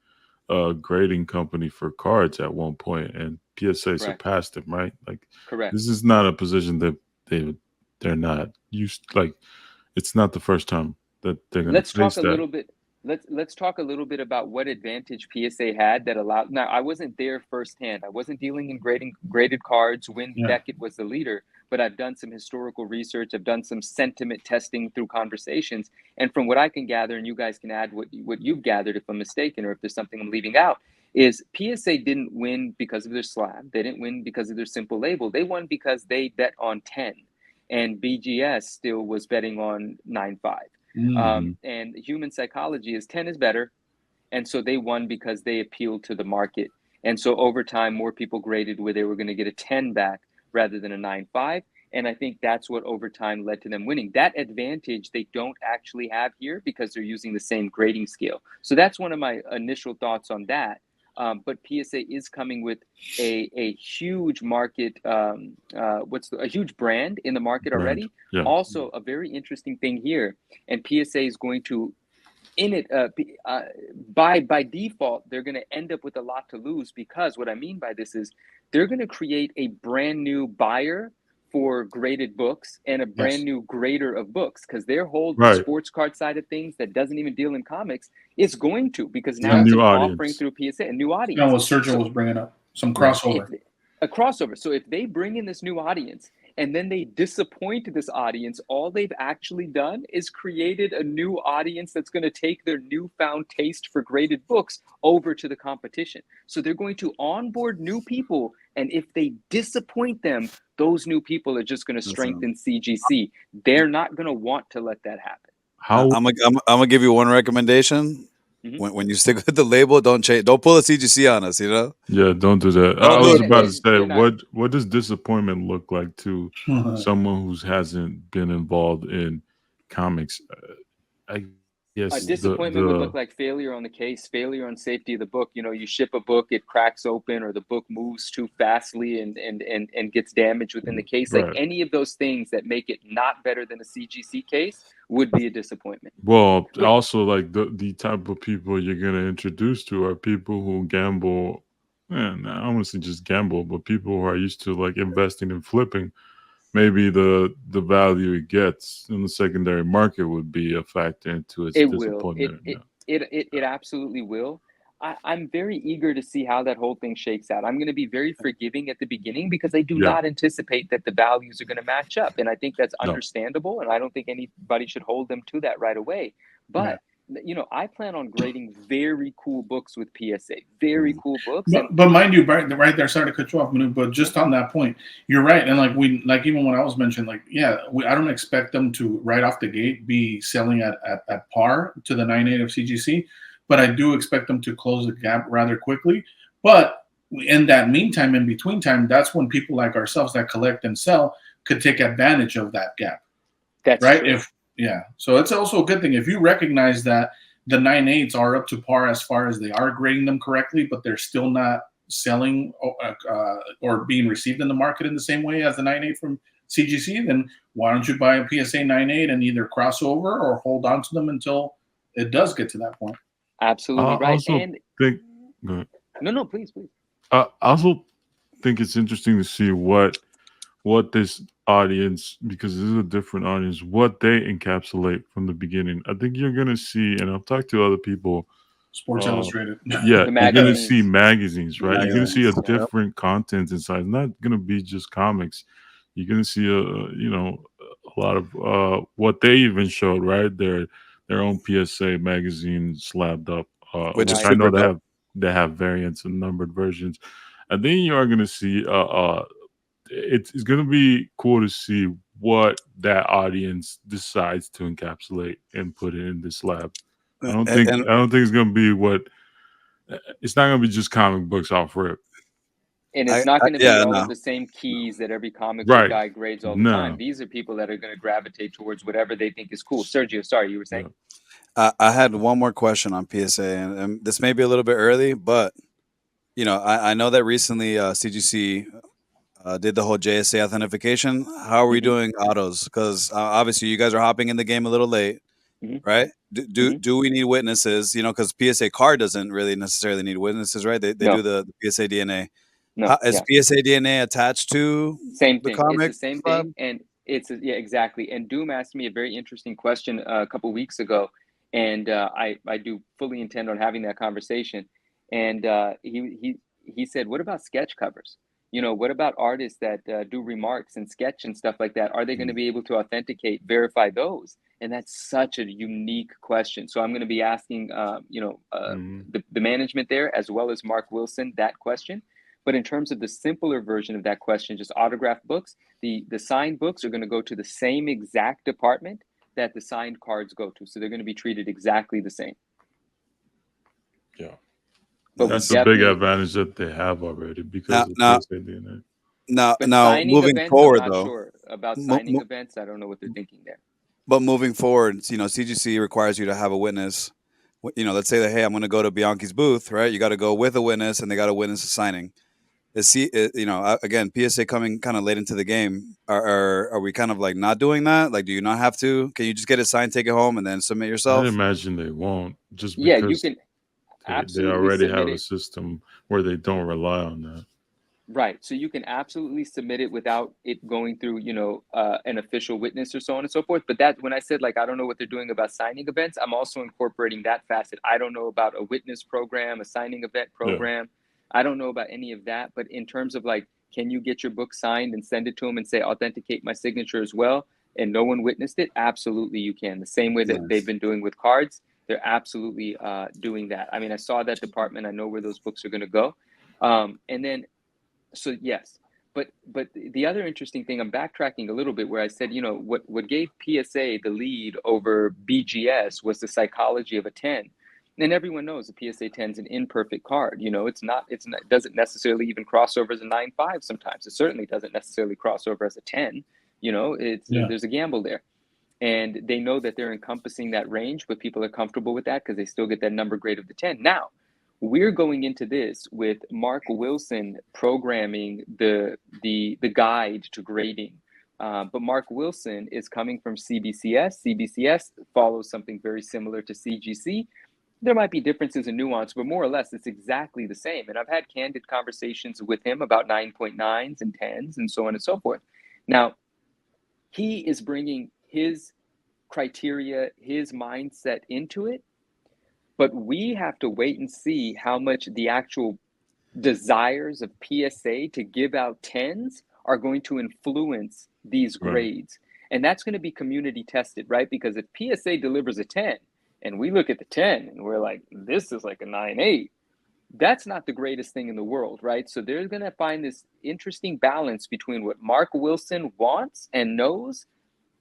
grading company for cards at one point, and PSA surpassed them, right? Like, correct. This is not a position that they're not used. Like, it's not the first time that they're going to face that. Let's talk a little bit. Let's talk a little bit about what advantage PSA had that allowed. Now, I wasn't there firsthand. I wasn't dealing in graded cards when Beckett was the leader, but I've done some historical research. I've done some sentiment testing through conversations. And from what I can gather, and you guys can add what you've gathered if I'm mistaken or if there's something I'm leaving out, is PSA didn't win because of their slab. They didn't win because of their simple label. They won because they bet on 10. And BGS still was betting on 9.5. And human psychology is 10 is better. And so they won because they appealed to the market. And so over time, more people graded where they were going to get a 10 back rather than a 9.5. And I think that's what over time led to them winning. That advantage they don't actually have here because they're using the same grading scale. So that's one of my initial thoughts on that. But PSA is coming with a huge market, a huge brand in the market already. Yeah. Also, a very interesting thing here, and PSA is going to, by default, they're going to end up with a lot to lose, because what I mean by this is they're going to create a brand new buyer for graded books and a brand new grader of books, because their whole sports card side of things that doesn't even deal in comics is going to, because now it's offering through PSA a new audience. That's what Sergio was bringing up, some crossover. A crossover. So if they bring in this new audience and then they disappoint this audience, all they've actually done is created a new audience that's going to take their newfound taste for graded books over to the competition. So they're going to onboard new people, and if they disappoint them, those new people are just going to strengthen CGC. They're not going to want to let that happen. I'm gonna give you one recommendation. When you stick with the label, don't change. Don't pull a CGC on us. You know. Yeah, don't do that. Oh, I was no, about to say, they're not. what does disappointment look like to someone who hasn't been involved in comics? I A guess disappointment would look like failure on the case, failure on safety of the book. You know, you ship a book, it cracks open, or the book moves too fastly and gets damaged within the case. Like right. any of those things that make it not better than a CGC case would be a disappointment. Well, But also like the type of people you're gonna introduce to are people who gamble. And I don't want to say just gamble, but people who are used to like investing and flipping. Maybe the value it gets in the secondary market would be a factor into its it will. disappointment. It absolutely will. I'm very eager to see how that whole thing shakes out. I'm going to be very forgiving at the beginning because I do Yeah. not anticipate that the values are going to match up. And I think that's No. understandable. And I don't think anybody should hold them to that right away. But, you know, I plan on grading very cool books with PSA, very cool books. But mind you, right there, sorry to cut you off, Manu, but just on that point, you're right. And like even when I was mentioned, like, I don't expect them to right off the gate be selling at par to the 9.8 of CGC, but I do expect them to close the gap rather quickly. But in that meantime, in between time, that's when people like ourselves that collect and sell could take advantage of that gap. That's right. True. So it's also a good thing if you recognize that the 9.8s are up to par as far as they are grading them correctly, but they're still not selling or being received in the market in the same way as the 9.8 from CGC. Then why don't you buy a PSA 9.8 and either cross over or hold on to them until it does get to that point? Absolutely right. Also And think, no, please. I also think it's interesting to see what this audience, because this is a different audience, what they encapsulate from the beginning. I think you're gonna see, and I've talked to other people. Sports Illustrated. Yeah, you're gonna see magazines, right? You're gonna see a Magazines, yep. different content inside. It's not gonna be just comics. You're gonna see a lot of what they even showed, right? Their own PSA magazine slabbed up, Which is I know super dope. they have variants and numbered versions. And then you are gonna see it's going to be cool to see what that audience decides to encapsulate and put in the slab. I don't think it's going to be it's not going to be just comic books off rip. And it's not going to be all no. of the same keys that every comic book guy grades all the No. time. These are people that are going to gravitate towards whatever they think is cool. Sergio, sorry, you were saying? I had one more question on PSA, and this may be a little bit early, but you know, I know that recently CGC did the whole JSA authentication. How are we doing autos? Because obviously you guys are hopping in the game a little late, right? Do we need witnesses? You know, because PSA card doesn't really necessarily need witnesses, right? They do the PSA DNA. No, Is PSA DNA attached to same the thing? comic? It's the same thing, and exactly. And Doom asked me a very interesting question a couple weeks ago, and I do fully intend on having that conversation. And he said, "What about sketch covers? You know, what about artists that do remarks and sketch and stuff like that? Are they going to be able to authenticate, verify those?" And that's such a unique question. So I'm going to be asking, the management there as well as Mark Wilson that question. But in terms of the simpler version of that question, just autographed books, the signed books are going to go to the same exact department that the signed cards go to. So they're going to be treated exactly the same. Yeah. But that's a big advantage that they have already because of PSA DNA. Now moving forward, I'm not though, sure about signing events. I don't know what they're thinking there. But moving forward, you know, CGC requires you to have a witness. You know, let's say that, hey, I'm going to go to Bianchi's booth, right? You got to go with a witness, and they got to witness a signing. Again, PSA coming kind of late into the game. Are we kind of like not doing that? Like, do you not have to? Can you just get it signed, take it home, and then submit yourself? I imagine they won't. Just because you can absolutely they already have a system where they don't rely on that. Right. So you can absolutely submit it without it going through, an official witness or so on and so forth. But that, when I said, like, I don't know what they're doing about signing events, I'm also incorporating that facet. I don't know about a witness program, a signing event program. Yeah. I don't know about any of that. But in terms of, like, can you get your book signed and send it to them and say, authenticate my signature as well, and no one witnessed it? Absolutely, you can. The same way that they've been doing with cards, they're absolutely doing that. I mean, I saw that department. I know where those books are going to go. And then, so yes, but the other interesting thing, I'm backtracking a little bit where I said, what gave PSA the lead over BGS was the psychology of a 10. And everyone knows the PSA 10 is an imperfect card. You know, it doesn't necessarily even cross over as a 9.5 sometimes. It certainly doesn't necessarily cross over as a 10. You know, there's a gamble there. And they know that they're encompassing that range, but people are comfortable with that because they still get that number grade of the 10. Now, we're going into this with Mark Wilson programming the guide to grading. But Mark Wilson is coming from CBCS. CBCS follows something very similar to CGC. There might be differences in nuance, but more or less it's exactly the same. And I've had candid conversations with him about 9.9s and 10s and so on and so forth. Now, he is bringing his criteria, his mindset into it, but we have to wait and see how much the actual desires of PSA to give out 10s are going to influence these grades. And that's going to be community tested, right? Because if PSA delivers a 10 and we look at the 10 and we're like, this is like a 9.8, that's not the greatest thing in the world, right? So they're going to find this interesting balance between what Mark Wilson wants and knows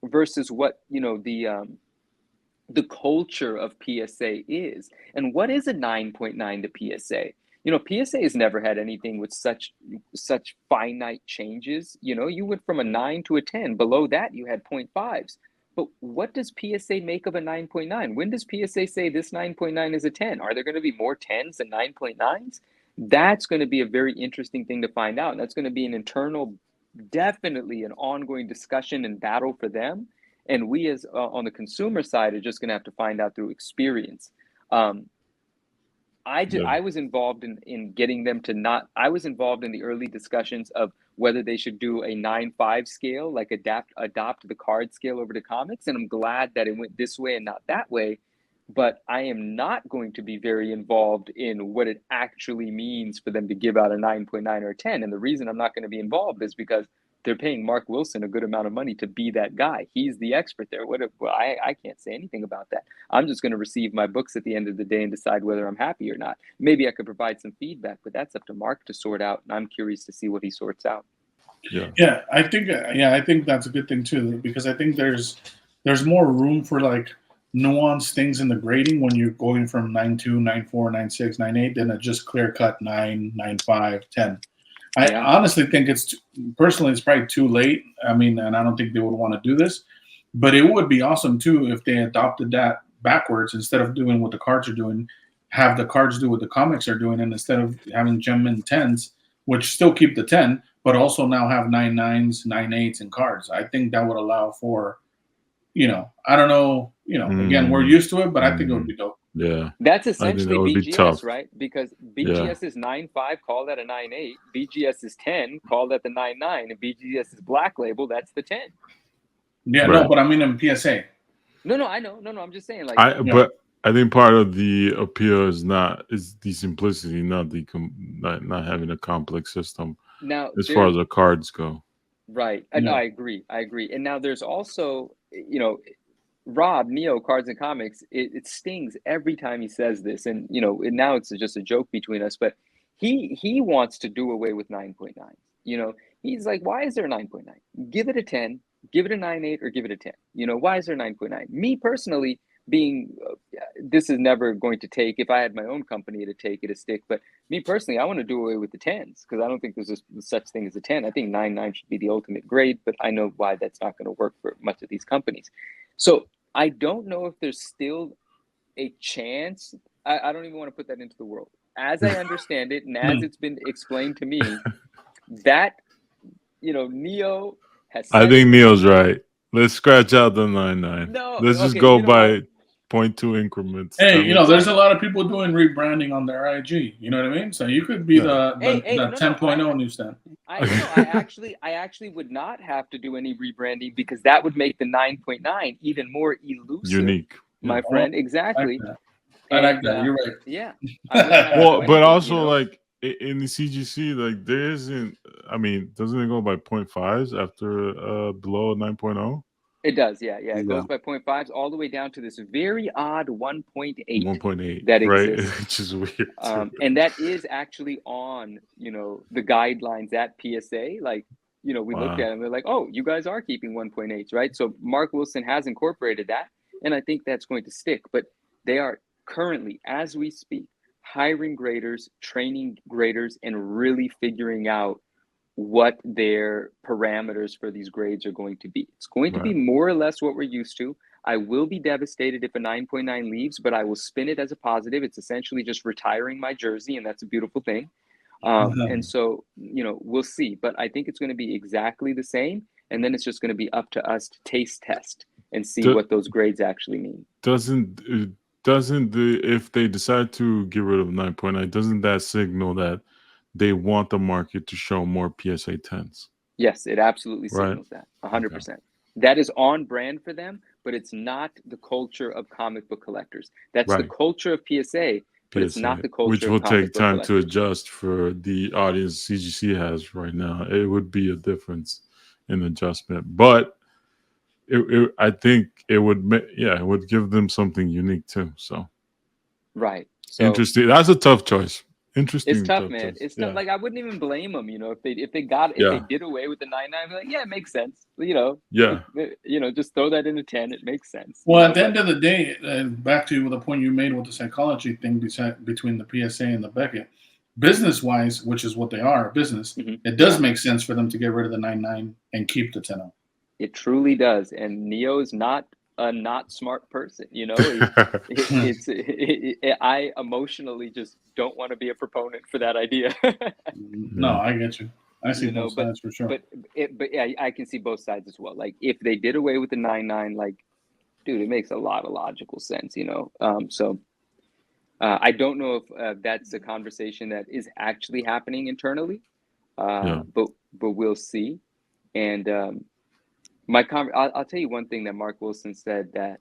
versus what, you know, the culture of PSA is. And what is a 9.9 to PSA? You know, PSA has never had anything with such finite changes. You know, you went from a 9 to a 10. Below that, you had 0.5s. But what does PSA make of a 9.9? When does PSA say this 9.9 is a 10? Are there going to be more 10s than 9.9s? That's going to be a very interesting thing to find out. And that's going to be an internal, definitely an ongoing discussion and battle for them. And we as on the consumer side are just going to have to find out through experience. I was involved in getting them to not, I was involved in the early discussions of whether they should do a 9.5 scale, like adopt the card scale over to comics. And I'm glad that it went this way and not that way. But I am not going to be very involved in what it actually means for them to give out a 9.9 or a 10. And the reason I'm not going to be involved is because they're paying Mark Wilson a good amount of money to be that guy. He's the expert there. I can't say anything about that. I'm just going to receive my books at the end of the day and decide whether I'm happy or not. Maybe I could provide some feedback, but that's up to Mark to sort out. And I'm curious to see what he sorts out. Yeah, I think that's a good thing too, because I think there's more room for like nuanced things in the grading when you're going from 9.2, 9.4, 9.6, 9.8 than a just clear cut 9, 9.5, 10. I honestly think it's probably too late. I mean, and I don't think they would want to do this, but it would be awesome too if they adopted that backwards. Instead of doing what the cards are doing, have the cards do what the comics are doing, and instead of having gem in 10s, which still keep the 10, but also now have 9.9s, 9.8s in cards. I think that would allow for, you know, I don't know, you know, again, we're used to it, but I think it would be dope. Yeah. That's essentially BGS, right? Because BGS is 9.5, call that a 9.8. BGS is 10, call that the 9.9. And BGS is Black Label, that's the 10. Yeah, right. No, but I mean in PSA. No, I know. No, I'm just saying, like. But I think part of the appeal is the simplicity, not having a complex system. Now, as far as the cards go. Right. No, I agree. And now there's also, you know, Rob, Neo, Cards and Comics, it stings every time he says this. And, you know, now it's just a joke between us, but he wants to do away with 9.9. You know, he's like, why is there a 9.9? Give it a 10, give it a 9.8, or give it a 10. You know, why is there 9.9? Me personally, this is never going to take, if I had my own company to take it a stick, but me personally, I want to do away with the 10s because I don't think there's such thing as a 10. I think 9.9 should be the ultimate grade, but I know why that's not going to work for much of these companies. So I don't know if there's still a chance. I don't even want to put that into the world. As I understand it, and as it's been explained to me, that, you know, Neo has. I think Neo's right. Let's scratch out the 9.9. No, let's just go by 0.2 increments. Hey, you know, there's a lot of people doing rebranding on their IG. You know what I mean? So you could be the 10.0 newsstand. I actually would not have to do any rebranding because that would make the 9.9 even more elusive, unique, my friend. Exactly. I like that. You're right. Yeah. Well, but also, you know, like in the CGC, like there isn't. I mean, doesn't it go by 0.5s after below 9.0? It does, yeah. It goes by 0.5s all the way down to this very odd 1.8. 1.8 that right? exists, Which is weird. And that is actually on, you know, the guidelines at PSA. Like, you know, we looked at them, we're like, oh, you guys are keeping 1.8s, right? So Mark Wilson has incorporated that, and I think that's going to stick. But they are currently, as we speak, hiring graders, training graders, and really figuring out what their parameters for these grades are going to be. It's going to be more or less what we're used to. I will be devastated if a 9.9 leaves, but I will spin it as a positive. It's essentially just retiring my jersey, and that's a beautiful thing. And so, we'll see. But I think it's going to be exactly the same. And then it's just going to be up to us to taste test and see what those grades actually mean. Doesn't if they decide to get rid of 9.9, doesn't that signal that they want the market to show more PSA 10s? Yes, it absolutely signals that 100%. Okay. That is on brand for them, but it's not the culture of comic book collectors. That's the culture of PSA, but it's not the culture which will take time to adjust for the audience CGC has right now. It would be a difference in adjustment, but I think it would give them something unique too. So interesting. That's a tough choice. Interesting. It's tough, man. It's tough. Like, I wouldn't even blame them, if they did away with the 9.9, I'd be like, yeah, it makes sense. Just throw that in a 10. It makes sense. Well, at the end of the day, back to the point you made with the psychology thing between the PSA and the Beckett, business wise, which is what they are, business, it does make sense for them to get rid of the 9.9 and keep the 10.0. It truly does. And Neo is not a not smart person, I emotionally just don't want to be a proponent for that idea. No, I get you. I see both sides for sure. But I can see both sides as well. Like, if they did away with the 9.9, like, dude, it makes a lot of logical sense, So I don't know if that's a conversation that is actually happening internally, but we'll see. And I'll tell you one thing that Mark Wilson said that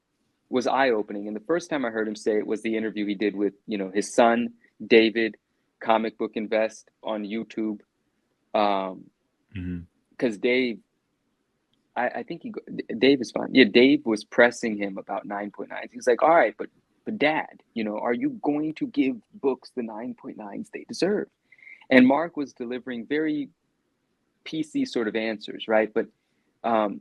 was eye-opening. And the first time I heard him say it was the interview he did with, his son, David, Comic Book Invest on YouTube. Because Dave, I think Dave is fine. Yeah, Dave was pressing him about 9.9s. He's like, all right, but Dad, are you going to give books the 9.9s they deserve? And Mark was delivering very PC sort of answers, right? But the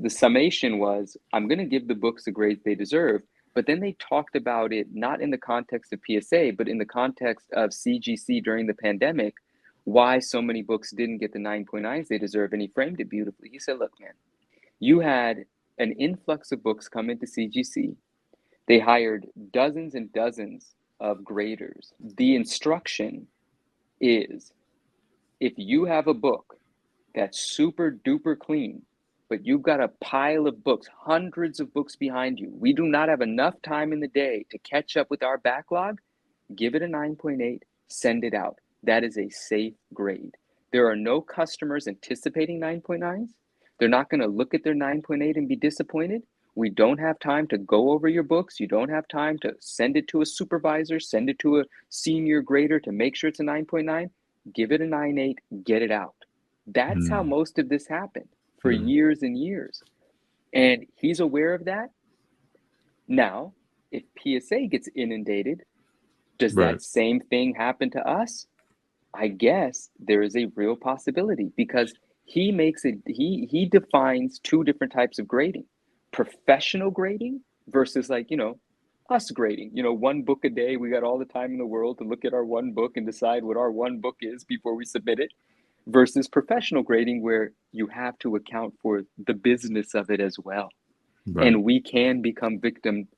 summation was, I'm going to give the books the grades they deserve. But then they talked about it not in the context of PSA, but in the context of CGC during the pandemic, why so many books didn't get the 9.9s they deserve. And he framed it beautifully. He said, look, man, you had an influx of books come into CGC. They hired dozens and dozens of graders. The instruction is, if you have a book that's super duper clean, but you've got a pile of books, hundreds of books behind you, we do not have enough time in the day to catch up with our backlog, give it a 9.8, send it out. That is a safe grade. There are no customers anticipating 9.9s. They're not going to look at their 9.8 and be disappointed. We don't have time to go over your books. You don't have time to send it to a supervisor, send it to a senior grader to make sure it's a 9.9. Give it a 9.8, get it out. That's how most of this happened for years and years. And he's aware of that. Now, if PSA gets inundated, does that same thing happen to us? I guess there is a real possibility, because he makes it, he defines two different types of grading: professional grading versus, like, us grading. One book a day. We got all the time in the world to look at our one book and decide what our one book is before we submit it, versus professional grading, where you have to account for the business of it as well. And we can become victim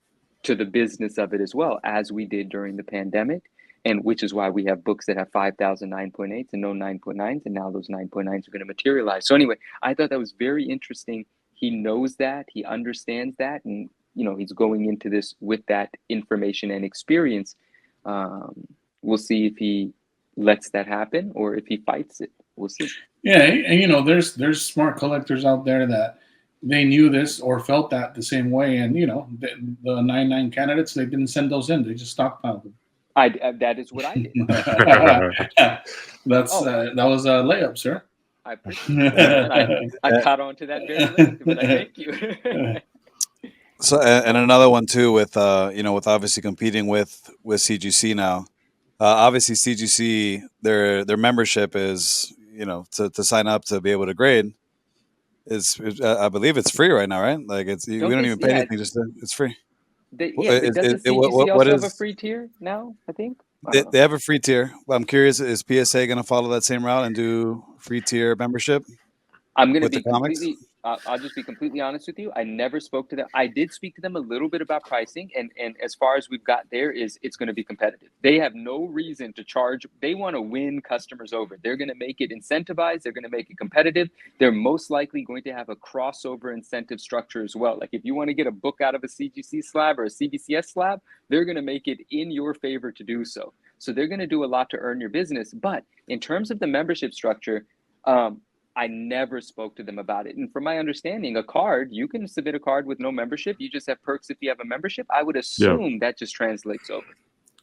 to the business of it as well, as we did during the pandemic, and which is why we have books that have 5,000 9.8s and no 9.9s, and now those 9.9s are going to materialize. So anyway, I thought that was very interesting. He knows that, he understands that, and he's going into this with that information and experience. We'll see if he lets that happen or if he fights it. We'll see. Yeah, and there's smart collectors out there that they knew this or felt that the same way, and the 9.9 candidates, they didn't send those in; they just stockpiled them. That is what I did. That was a layup, sir. I appreciate it. I caught on to that very late, but I thank you. So, and another one too, with with obviously competing with CGC now. Obviously, CGC, their membership is, to sign up to be able to grade is, I believe it's free right now, right? Like, we don't even pay anything, just it's free. Does the CGC also have a free tier now? I think they have a free tier. I'm curious, is PSA going to follow that same route and do free tier membership? I'm going to be completely. I'll just be completely honest with you. I never spoke to them. I did speak to them a little bit about pricing, and as far as we've got there is it's going to be competitive. They have no reason to charge. They want to win customers over. They're going to make it incentivized. They're going to make it competitive. They're most likely going to have a crossover incentive structure as well. Like if you want to get a book out of a CGC slab or a CBCS slab, they're going to make it in your favor to do so. So they're going to do a lot to earn your business. But in terms of the membership structure, I never spoke to them about it. And from my understanding, a card, you can submit a card with no membership. You just have perks if you have a membership. I would assume that just translates over.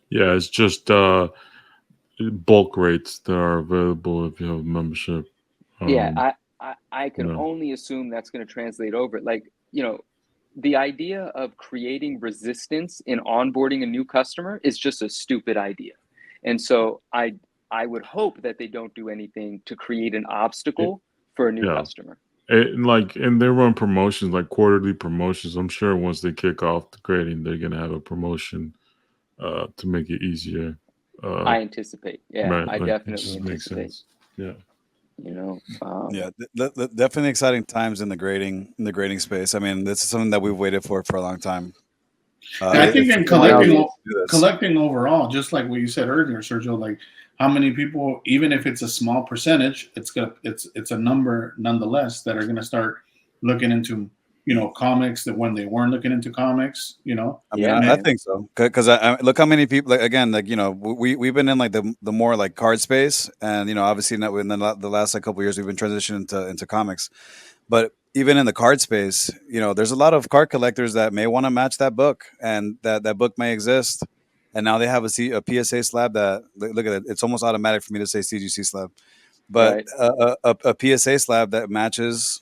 Yeah, it's just bulk rates that are available if you have a membership. I can only assume that's going to translate over. Like, the idea of creating resistance in onboarding a new customer is just a stupid idea. And so I would hope that they don't do anything to create an obstacle for a new customer. And they run promotions, like quarterly promotions. I'm sure once they kick off the grading, they're going to have a promotion to make it easier. I anticipate. Yeah, right, I definitely anticipate. Yeah. Definitely exciting times in the grading space. I mean, this is something that we've waited for a long time. I think in collecting overall, just like what you said earlier, Sergio, like how many people, even if it's a small percentage, it's a number nonetheless that are going to start looking into comics that when they weren't looking into comics. I think so, because I look how many people, we've been in like the more like card space, and obviously not within the last couple of years we've been transitioning into comics, but even in the card space, there's a lot of card collectors that may want to match that book, and that book may exist. And now they have a PSA slab that, look at it, it's almost automatic for me to say CGC slab. But a PSA slab that matches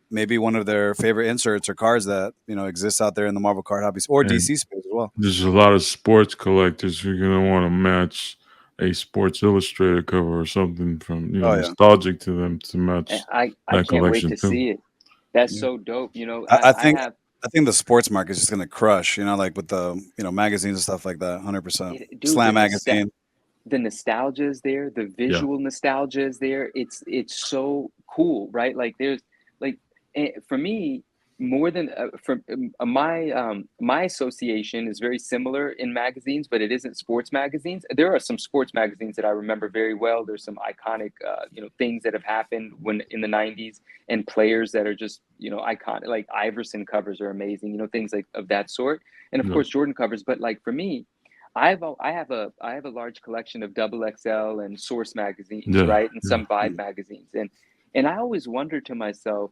maybe one of their favorite inserts or cards that, exists out there in the Marvel card hobbies or DC space as well. There's a lot of sports collectors who are going to want to match a Sports Illustrated cover or something from, nostalgic to them to match I that can't wait to see it. That's so dope. I think the sports market is just going to crush, like with the, magazines and stuff like that. 100%. Slam magazine. The nostalgia is there. The visual nostalgia is there. It's so cool, right? Like there's like, for me, more than my association is very similar in magazines, but it isn't sports magazines. There are some sports magazines that I remember very well. There's some iconic, things that have happened when in the 90s, and players that are just, iconic, like Iverson covers are amazing, things like of that sort. And of course, Jordan covers. But like for me, I have a large collection of XXL and Source magazines, right, and some Vibe magazines, and I always wonder to myself,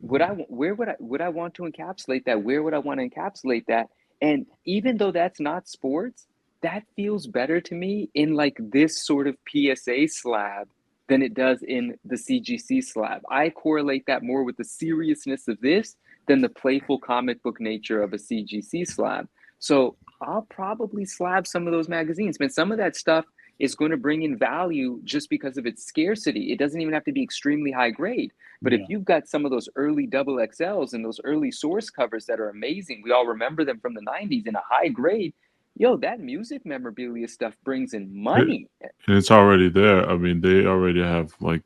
would I want to encapsulate that? Where would I want to encapsulate that? And even though that's not sports, that feels better to me in like this sort of PSA slab than it does in the CGC slab. I correlate that more with the seriousness of this than the playful comic book nature of a CGC slab. So I'll probably slab some of those magazines. Man, some of that stuff is going to bring in value just because of its scarcity. It doesn't even have to be extremely high grade. But if you've got some of those early XXLs and those early Source covers that are amazing, we all remember them from the 90s in a high grade, that music memorabilia stuff brings in money. And it's already there. I mean, they already have like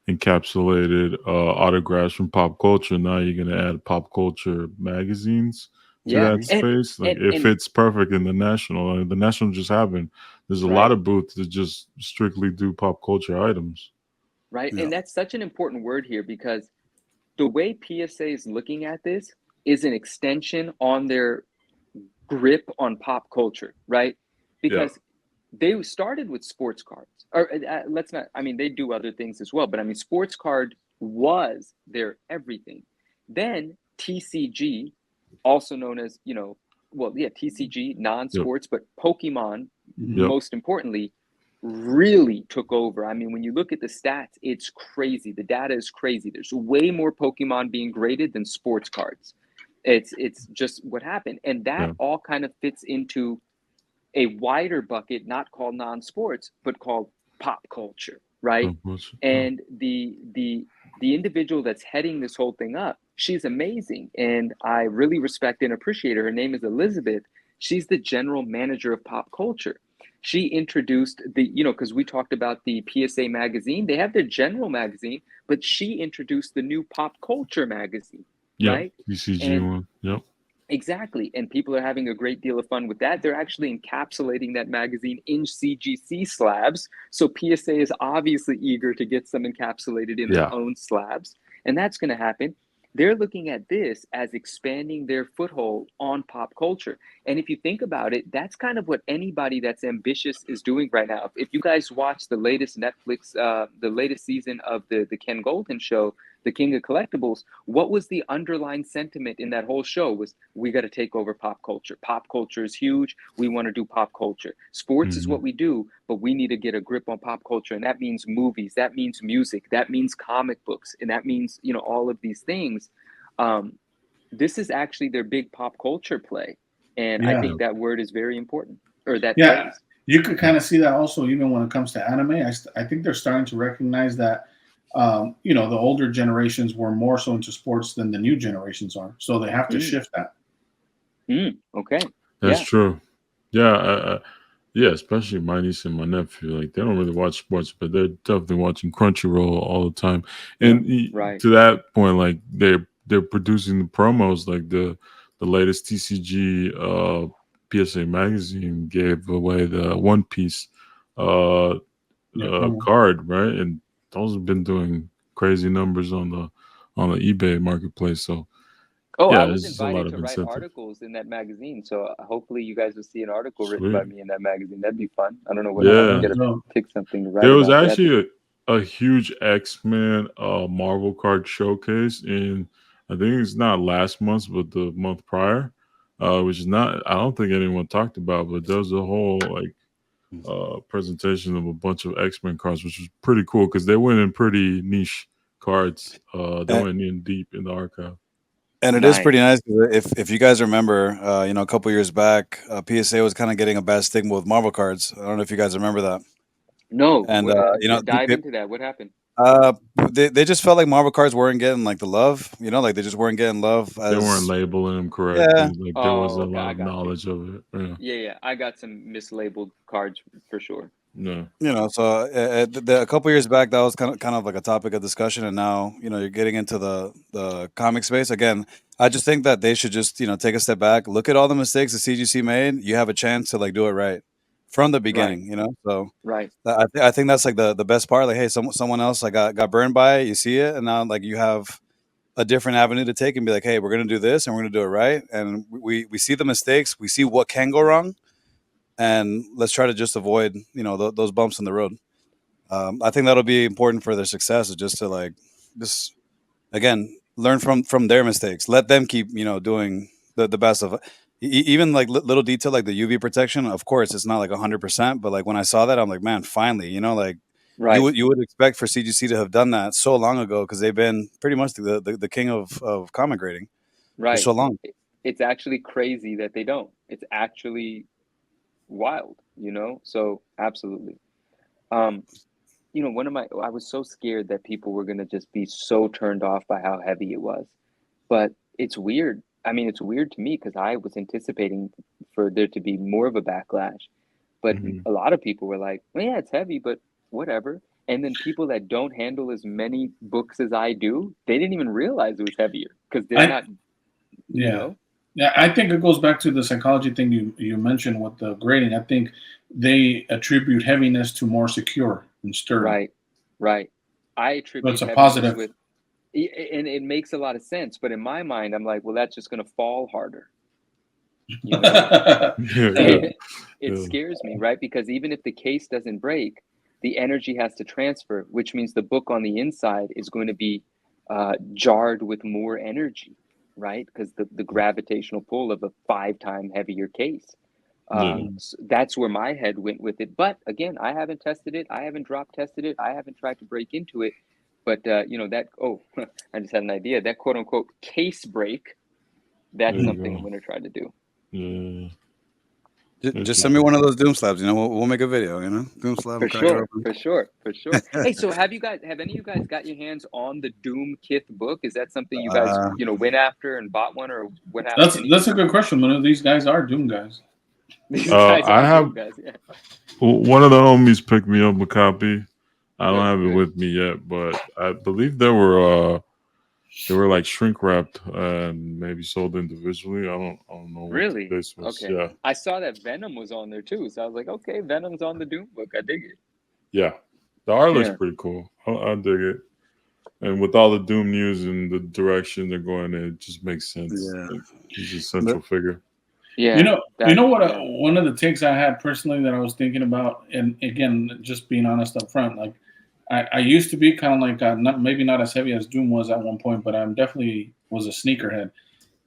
encapsulated autographs from pop culture. Now you're going to add pop culture magazines to that space. Like it fits perfect in the National. The National just happened. There's a lot of booths that just strictly do pop culture items. Right. Yeah. And that's such an important word here, because the way PSA is looking at this is an extension on their grip on pop culture, right? Because they started with sports cards, or they do other things as well, but I mean, sports card was their everything. Then TCG, also known as, TCG, non-sports, but Pokemon, most importantly, really took over. I mean, when you look at the stats, it's crazy. The data is crazy. There's way more Pokemon being graded than sports cards. It's just what happened. And that all kind of fits into a wider bucket, not called non-sports, but called pop culture, right? And the individual that's heading this whole thing up she's amazing, and I really respect and appreciate her. Her name is Elizabeth. She's the general manager of pop culture. She introduced the, because we talked about the PSA magazine. They have their general magazine, but she introduced the new pop culture magazine, right? BCG one. Yep. Exactly. And people are having a great deal of fun with that. They're actually encapsulating that magazine in CGC slabs. So PSA is obviously eager to get some encapsulated in their own slabs. And that's going to happen. They're looking at this as expanding their foothold on pop culture. And if you think about it, that's kind of what anybody that's ambitious is doing right now. If you guys watch the latest Netflix, the latest season of the Ken Golden show, The King of Collectibles, what was the underlying sentiment in that whole show was, we got to take over pop culture. Pop culture is huge. We want to do pop culture. Sports is what we do, but we need to get a grip on pop culture. And that means movies, that means music, that means comic books, and that means, all of these things. This is actually their big pop culture play. And I think that word is very important, or that phrase. You could kind of see that also even when it comes to anime. I think they're starting to recognize that the older generations were more so into sports than the new generations are. So they have to shift that. Okay. That's true. Yeah. Especially my niece and my nephew. Like, they don't really watch sports, but they're definitely watching Crunchyroll all the time. And to that point, like, they're producing the promos. Like the latest TCG PSA magazine gave away the One Piece card, right? And those have been doing crazy numbers on the eBay marketplace. So I was invited to write articles in that magazine. So hopefully you guys will see an article written by me in that magazine. that'd be fun. I don't know what I'm gonna pick something to write. There was actually a huge X-Men Marvel card showcase in, I think it's not last month, but the month prior, which is not, I don't think anyone talked about, but there was a whole presentation of a bunch of X-Men cards, which was pretty cool because they went in pretty niche cards. They went in deep in the archive. And it is pretty nice. If you guys remember, a couple years back, PSA was kind of getting a bad stigma with Marvel cards. I don't know if you guys remember that. No. And dive into that. What happened? They just felt like Marvel cards weren't getting like the love. Like they just weren't getting love. They weren't labeling them correctly. Yeah. Like there wasn't a lot of knowledge of it. Yeah. I got some mislabeled cards for sure. No. So a couple years back, that was kind of like a topic of discussion, and now you're getting into the comic space again. I just think that they should just take a step back, look at all the mistakes the CGC made. You have a chance to like do it right from the beginning, So I think that's like the best part. Like, hey, someone else like got burned by it. You see it, and now like you have a different avenue to take and be like, hey, we're gonna do this and we're gonna do it right, and we see the mistakes, we see what can go wrong. And let's try to just avoid, those bumps in the road. I think that'll be important for their success, is just to just again learn from their mistakes. Let them keep, doing the best of it. Even like little detail like the UV protection. Of course, it's not like 100%, but like when I saw that, I'm like, man, finally, you would expect for CGC to have done that so long ago, because they've been pretty much the king of comic grading for so long. It's actually crazy that they don't. It's actually wild, so absolutely. I was so scared that people were going to just be so turned off by how heavy it was, but it's weird. I mean, it's weird to me because I was anticipating for there to be more of a backlash, but a lot of people were like, well, yeah, it's heavy, but whatever. And then people that don't handle as many books as I do, they didn't even realize it was heavier because they're not, Yeah, I think it goes back to the psychology thing you mentioned with the grading. I think they attribute heaviness to more secure and sturdy. Right. I attribute it's a positive. And it makes a lot of sense. But in my mind, I'm like, well, that's just going to fall harder. It scares me, right? Because even if the case doesn't break, the energy has to transfer, which means the book on the inside is going to be jarred with more energy. Right, because the gravitational pull of a 5-time heavier case. So that's where my head went with it. But again, I haven't tested it. I haven't drop tested it. I haven't tried to break into it. But I just had an idea. That quote unquote case break. That's something I'm going to try to do. Just send me one of those Doom slabs. You know, we'll make a video. You know, Doom slab. For sure. Hey, so have any of you guys got your hands on the Doom Kith book? Is that something you guys went after and bought one, or what happened? That's a good question. One of these guys are Doom guys. I have Doom guys, one of the homies picked me up a copy. I don't have it with me yet, but I believe they were like shrink wrapped and maybe sold individually. I don't know. Really? This was. Okay. Yeah. I saw that Venom was on there too, so I was like, okay, Venom's on the Doom book. I dig it. Yeah, the art looks pretty cool. I dig it, and with all the Doom news and the direction they're going in, it just makes sense. Yeah, like, he's a central figure. Yeah, you know what? One of the takes I had personally that I was thinking about, and again, just being honest up front, like. I used to be kind of like maybe not as heavy as Doom was at one point, but I'm definitely was a sneakerhead.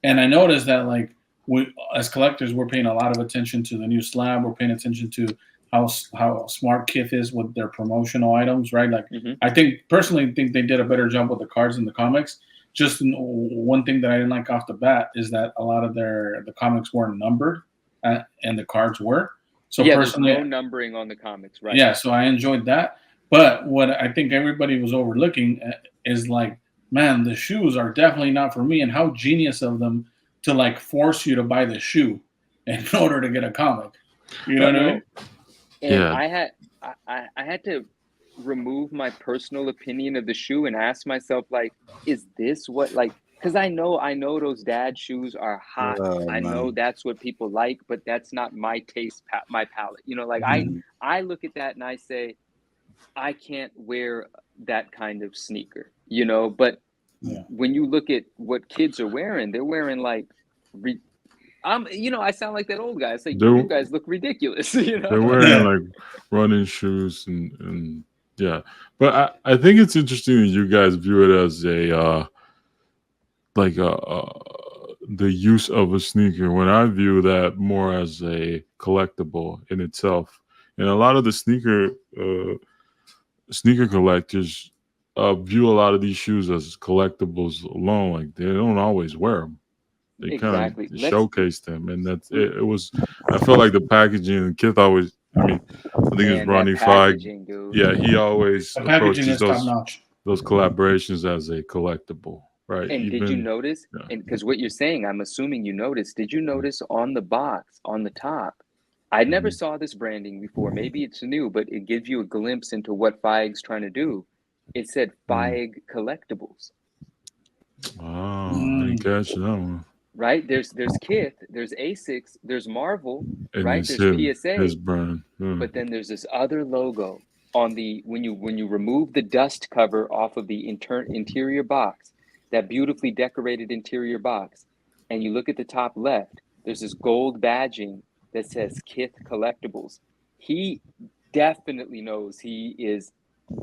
And I noticed that like we as collectors, we're paying a lot of attention to the new slab. We're paying attention to how smart Kith is with their promotional items, right? Like I personally think they did a better job with the cards in the comics. Just one thing that I didn't like off the bat is that a lot of the comics weren't numbered and the cards were. So personally, there's no numbering on the comics, right? Yeah, so I enjoyed that. But what I think everybody was overlooking is like, man, the shoes are definitely not for me. And how genius of them to like force you to buy the shoe in order to get a comic. You know what I mean? And I had to remove my personal opinion of the shoe and ask myself, like, is this what like? Because I know those dad shoes are hot. I know that's what people like, but that's not my taste, my palate. You know, like I look at that and I say, I can't wear that kind of sneaker, you know, but when you look at what kids are wearing, they're wearing like, I sound like that old guy. It's like, you guys look ridiculous, you know? They're wearing like running shoes and yeah. But I think it's interesting that you guys view it as the use of a sneaker, when I view that more as a collectible in itself. And a lot of the sneaker collectors view a lot of these shoes as collectibles alone. Like they don't always wear them. They kind of showcase them, and that's it. It was. I felt like the packaging and Kith always. I think it's Ronnie Feig. Yeah, he always approaches those collaborations as a collectible, right? And did you notice? And because what you're saying, I'm assuming you noticed. Did you notice on the box on the top? I never saw this branding before. Maybe it's new, but it gives you a glimpse into what Feig's trying to do. It said Feig Collectibles. Oh, I didn't catch that one. Right? There's Kith, there's Asics, there's Marvel, and right? There's PSA. His brand. But then there's this other logo on the when you remove the dust cover off of the interior box, that beautifully decorated interior box, and you look at the top left, there's this gold badging that says Kith Collectibles. He definitely knows he is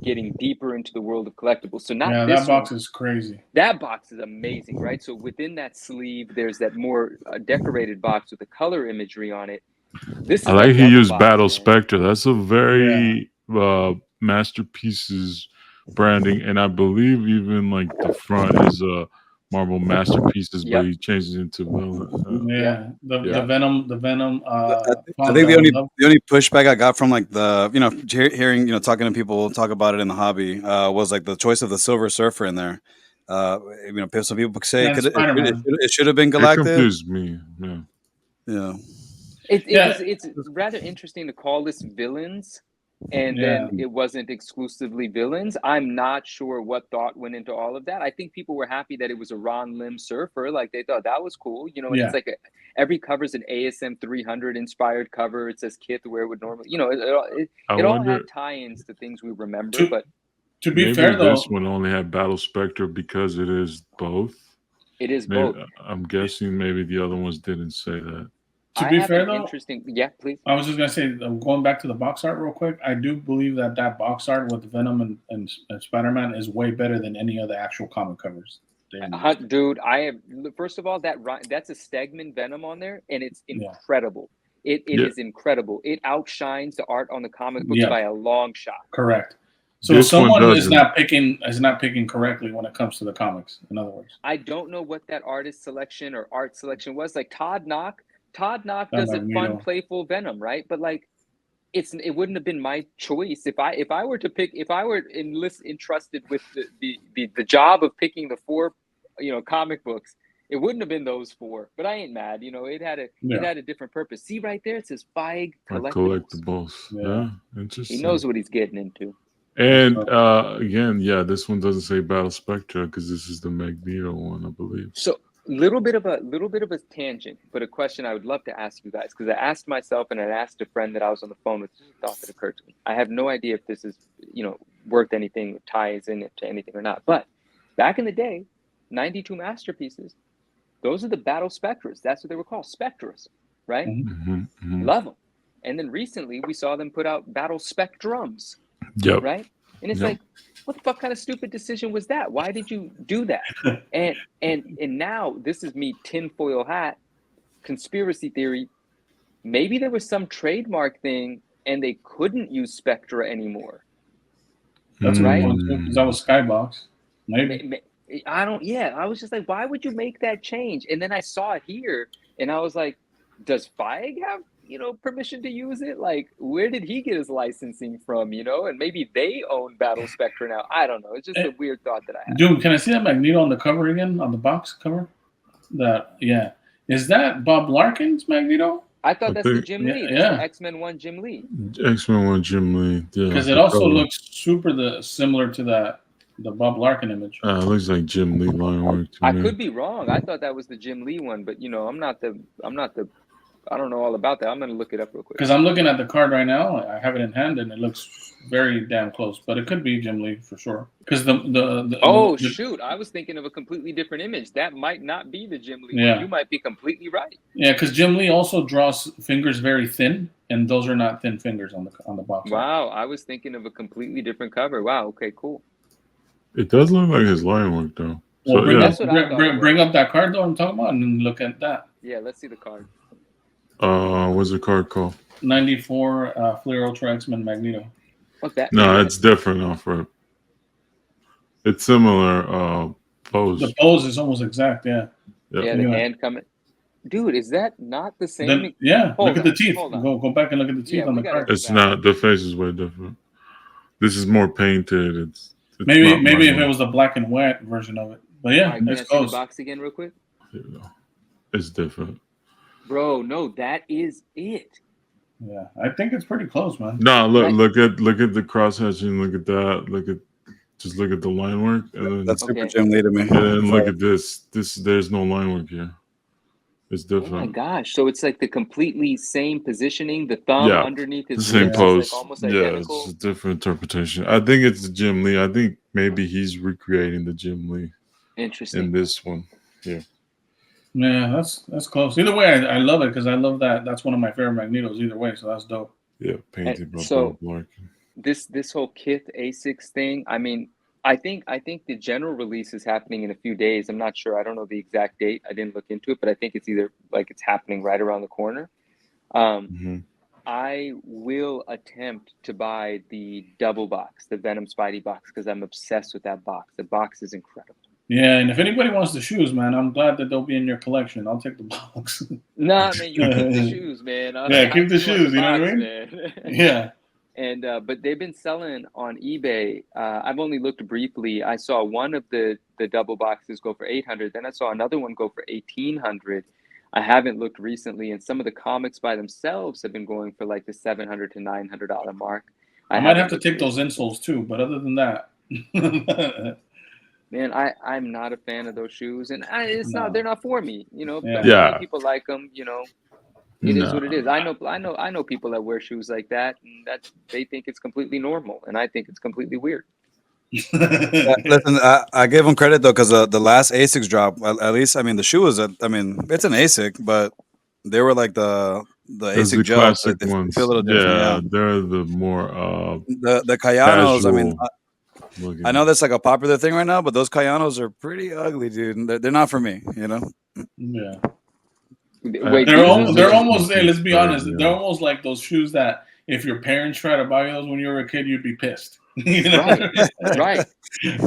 getting deeper into the world of collectibles. So that box is crazy. That box is amazing, right? So within that sleeve, there's that more decorated box with the color imagery on it. I like he used Battle Spectre. That's a very Masterpieces branding, and I believe even like the front is a Marvel Masterpieces, but he changes it into the Venom. I think the only pushback I got from like the hearing talking to people talk about it in the hobby was like the choice of the Silver Surfer in there. Some people say it should have been Galactic. It confused me. Yeah. It's rather interesting to call this villains. And then it wasn't exclusively villains. I'm not sure what thought went into all of that. I think people were happy that it was a Ron Lim surfer. Like they thought that was cool. And it's like every cover's an ASM 300 inspired cover. It says Kith where it would normally, it all had tie-ins to things we remember. But to be fair, though, this one only had Battle Spectre because it is both. It is both. I'm guessing maybe the other ones didn't say that. To be fair, though, please. I was just gonna say, going back to the box art real quick. I do believe that box art with Venom and Spider-Man is way better than any of the actual comic covers. Dude, first of all, that's a Stegman Venom on there, and it's incredible. It is incredible. It outshines the art on the comic books by a long shot. Correct. So someone is not picking correctly when it comes to the comics. In other words, I don't know what that artist selection or art selection was. Like Todd Knock Todd Knock That does it fun, Magneto. playful Venom, right? But like, it wouldn't have been my choice if I were to pick, if I were entrusted with the job of picking the 4, comic books. It wouldn't have been those 4, but I ain't mad. It had a different purpose. See right there, it says Feig Collectibles. Yeah, interesting. He knows what he's getting into. And again, this one doesn't say Battle Spectra because this is the Magneto one, I believe. So little bit of a tangent, but a question I would love to ask you guys, because I asked myself and I asked a friend that I was on the phone with. Just a thought that occurred to me. I have no idea if this is worth anything, ties in it to anything or not. But back in the day, 92 masterpieces. Those are the Battle Spectras. That's what they were called, Spectras, right? Love them. And then recently we saw them put out Battle Spectrums. Yep. Right? And it's like, what the fuck kind of stupid decision was that? Why did you do that? And now this is me tinfoil hat, conspiracy theory. Maybe there was some trademark thing and they couldn't use Spectra anymore. That's right. Because that was Skybox. Maybe. I was just like, why would you make that change? And then I saw it here and I was like, does Feig have permission to use it? Like, where did he get his licensing from? And maybe they own Battle Spectra now. I don't know. It's just a weird thought that I have. Dude, can I see that Magneto on the cover again, on the box cover? Is that Bob Larkin's Magneto? I thought that's the Jim Lee. Yeah. X-Men 1 Jim Lee. X-Men 1 Jim Lee. Yeah. Because it also looks super similar to the Bob Larkin image. It looks like Jim Lee line work to I me. could be wrong. I thought that was the Jim Lee one, but I don't know all about that. I'm gonna look it up real quick. Because I'm looking at the card right now. I have it in hand, and it looks very damn close. But it could be Jim Lee for sure. Because shoot! I was thinking of a completely different image. That might not be the Jim Lee Yeah. one. You might be completely right. Yeah, because Jim Lee also draws fingers very thin, and those are not thin fingers on the box. Wow, I was thinking of a completely different cover. Wow. Okay. Cool. It does look like his line work though. Well, So bring up that card though I'm talking about, and then look at that. Yeah. Let's see the card. What's the card called? 94 Fleer Ultra X-Men Magneto. What's that? No, it's different off rip. It's similar pose. The pose is almost exact, yeah. Yep. Yeah, the hand coming. Dude, is that not the same? Look at the teeth. Go back and look at the teeth on the card. It's not. The face is way different. This is more painted. It's maybe if it was a black and white version of it. But yeah, right, it's see close. the box again real quick? It's different. Bro, no, that is it. Yeah, I think it's pretty close, man. No, look at the cross hatching. Look at that. Just look at the line work. And then, That's super Jim Lee to me. And then look at this. There's no line work here. It's different. Oh my gosh! So it's like the completely same positioning. The thumb underneath his the same wrist pose. is like almost identical. It's a different interpretation. I think it's the Jim Lee. I think maybe he's recreating the Jim Lee. Interesting. In this one, yeah. Yeah, that's close. Either way, I love it because I love that. That's one of my favorite Magnetos. Either way, so that's dope. Yeah, painted by so Bob Larkin. This whole Kith A6 thing. I mean, I think the general release is happening in a few days. I'm not sure. I don't know the exact date. I didn't look into it, but I think it's either like it's happening right around the corner. I will attempt to buy the double box, the Venom Spidey box, because I'm obsessed with that box. The box is incredible. Yeah, and if anybody wants the shoes, man, I'm glad that they'll be in your collection. I'll take the box. Nah, man, you keep the shoes, man. Keep the shoes. You know what I mean? Yeah. And but they've been selling on eBay. I've only looked briefly. I saw one of the double boxes go for $800. Then I saw another one go for $1,800. I haven't looked recently, and some of the comics by themselves have been going for like the $700 to $900 mark. I might have to take those insoles too, but other than that, man, I'm not a fan of those shoes, and they're not for me. People like them. It is what it is. I know people that wear shoes like that, and that they think it's completely normal, and I think it's completely weird. Listen, I gave them credit though because the last ASICs drop, at least, I mean, the shoe was it's an ASIC, but they were like the ASIC gels. Like, they feel a little different. Yeah, they're the more the Cayanos. I mean, I know that's like a popular thing right now, but those Cayanos are pretty ugly, dude. They're not for me, Yeah. Wait, they're almost there. Let's be honest. They're almost like those shoes that if your parents try to buy those when you were a kid, you'd be pissed. Right.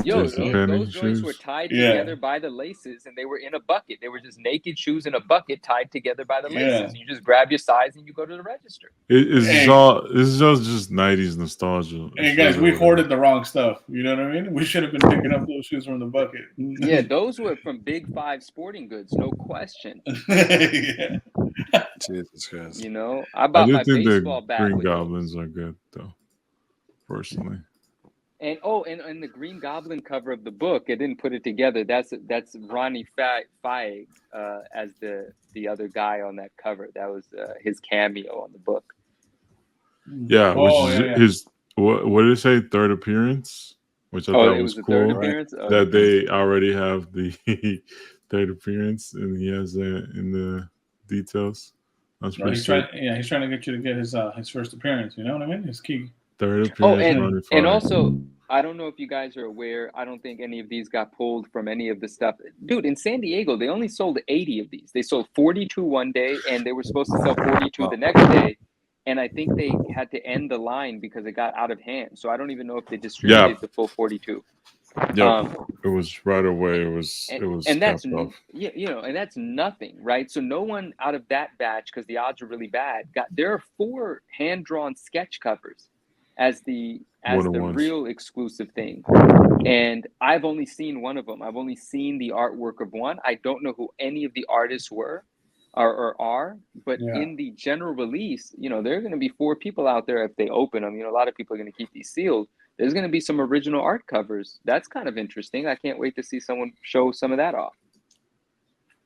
Yo, Just those depending joints were shoes. tied together by the laces, and they were in a bucket. They were just naked shoes in a bucket tied together by the laces. You just grab your size and you go to the register. This is all just 90s nostalgia. Hey guys, we hoarded the wrong stuff. You know what I mean? We should have been picking up those shoes from the bucket. Yeah, those were from Big Five Sporting Goods, no question. Yeah. Jesus Christ. You know, I bought my baseball bat. Green with Goblins those. are good though, personally. And and the Green Goblin cover of the book, I didn't put it together. That's Ronnie Feig as the other guy on that cover. That was his cameo on the book. Yeah, his what did it say? Third appearance, which I thought was cool. Third appearance? Oh, that they already have the third appearance, and he has that in the details. That's pretty he's trying to get you to get his first appearance. You know what I mean? His key. Third appearance. And also, I don't know if you guys are aware. I don't think any of these got pulled from any of the stuff. Dude, in San Diego, they only sold 80 of these. They sold 42 one day, and they were supposed to sell 42 the next day. And I think they had to end the line because it got out of hand. So I don't even know if they distributed the full 42. Yeah, it was right away. It was, and that's and that's nothing, right? So no one out of that batch, because the odds are really bad. There are 4 hand-drawn sketch covers as the real exclusive thing, and I've only seen one of them. I've only seen the artwork of one. I don't know who any of the artists were or are, but in the general release, there are going to be 4 people out there if they open them. A lot of people are going to keep these sealed. There's going to be some original art covers. That's kind of interesting. I can't wait to see someone show some of that off.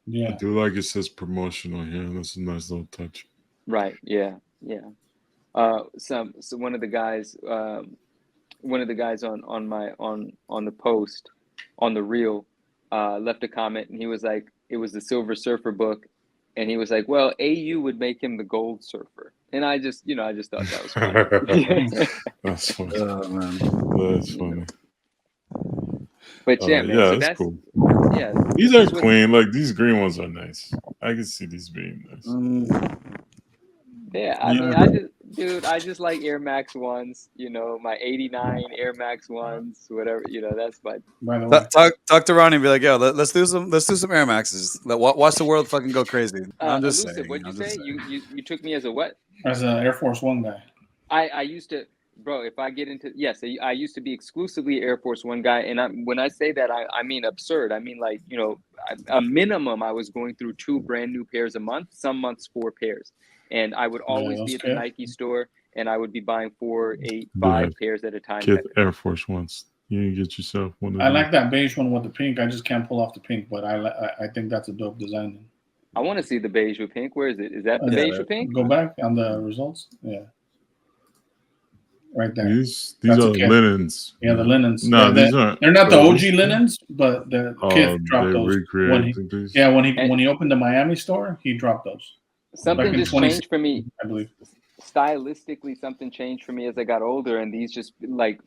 Yeah, I do like it says promotional here. That's a nice little touch. Right. Yeah. So one of the guys on the post on the reel left a comment, and he was like, it was the Silver Surfer book, and he was like, well, AU would make him the Gold Surfer, and I just thought that was funny. That's funny. Oh, man. That's funny. But yeah, man. Yeah, so that's cool. Yeah, these are clean. Like these green ones are nice. I can see these being nice. Yeah, I mean, I just like Air Max 1s, my 89 Air Max 1s, whatever, that's my. By the way, talk to Ronnie and be like, yo, let's do some Air Maxes. Watch the world fucking go crazy. I'm just saying. What'd you say? You took me as a what? As an Air Force One guy. I used to, bro. If I get into I used to be exclusively Air Force One guy, and when I say that, I mean absurd. I mean like a minimum. I was going through 2 brand new pairs a month. Some months 4 pairs. And I would always be at the Nike store, and I would be buying 4, 8, 5 pairs at a time. Get Air Force Ones. You get yourself one. I like that beige one with the pink. I just can't pull off the pink, but I think that's a dope design. I want to see the beige with pink. Where is it? Is that the beige with pink? Go back on the results. Yeah. Right there. These are linens. Yeah, the linens. No, these aren't. They're not the OG linens, but the kid dropped those. When he opened the Miami store, he dropped those. Something just changed for me. I believe stylistically, something changed for me as I got older, and these just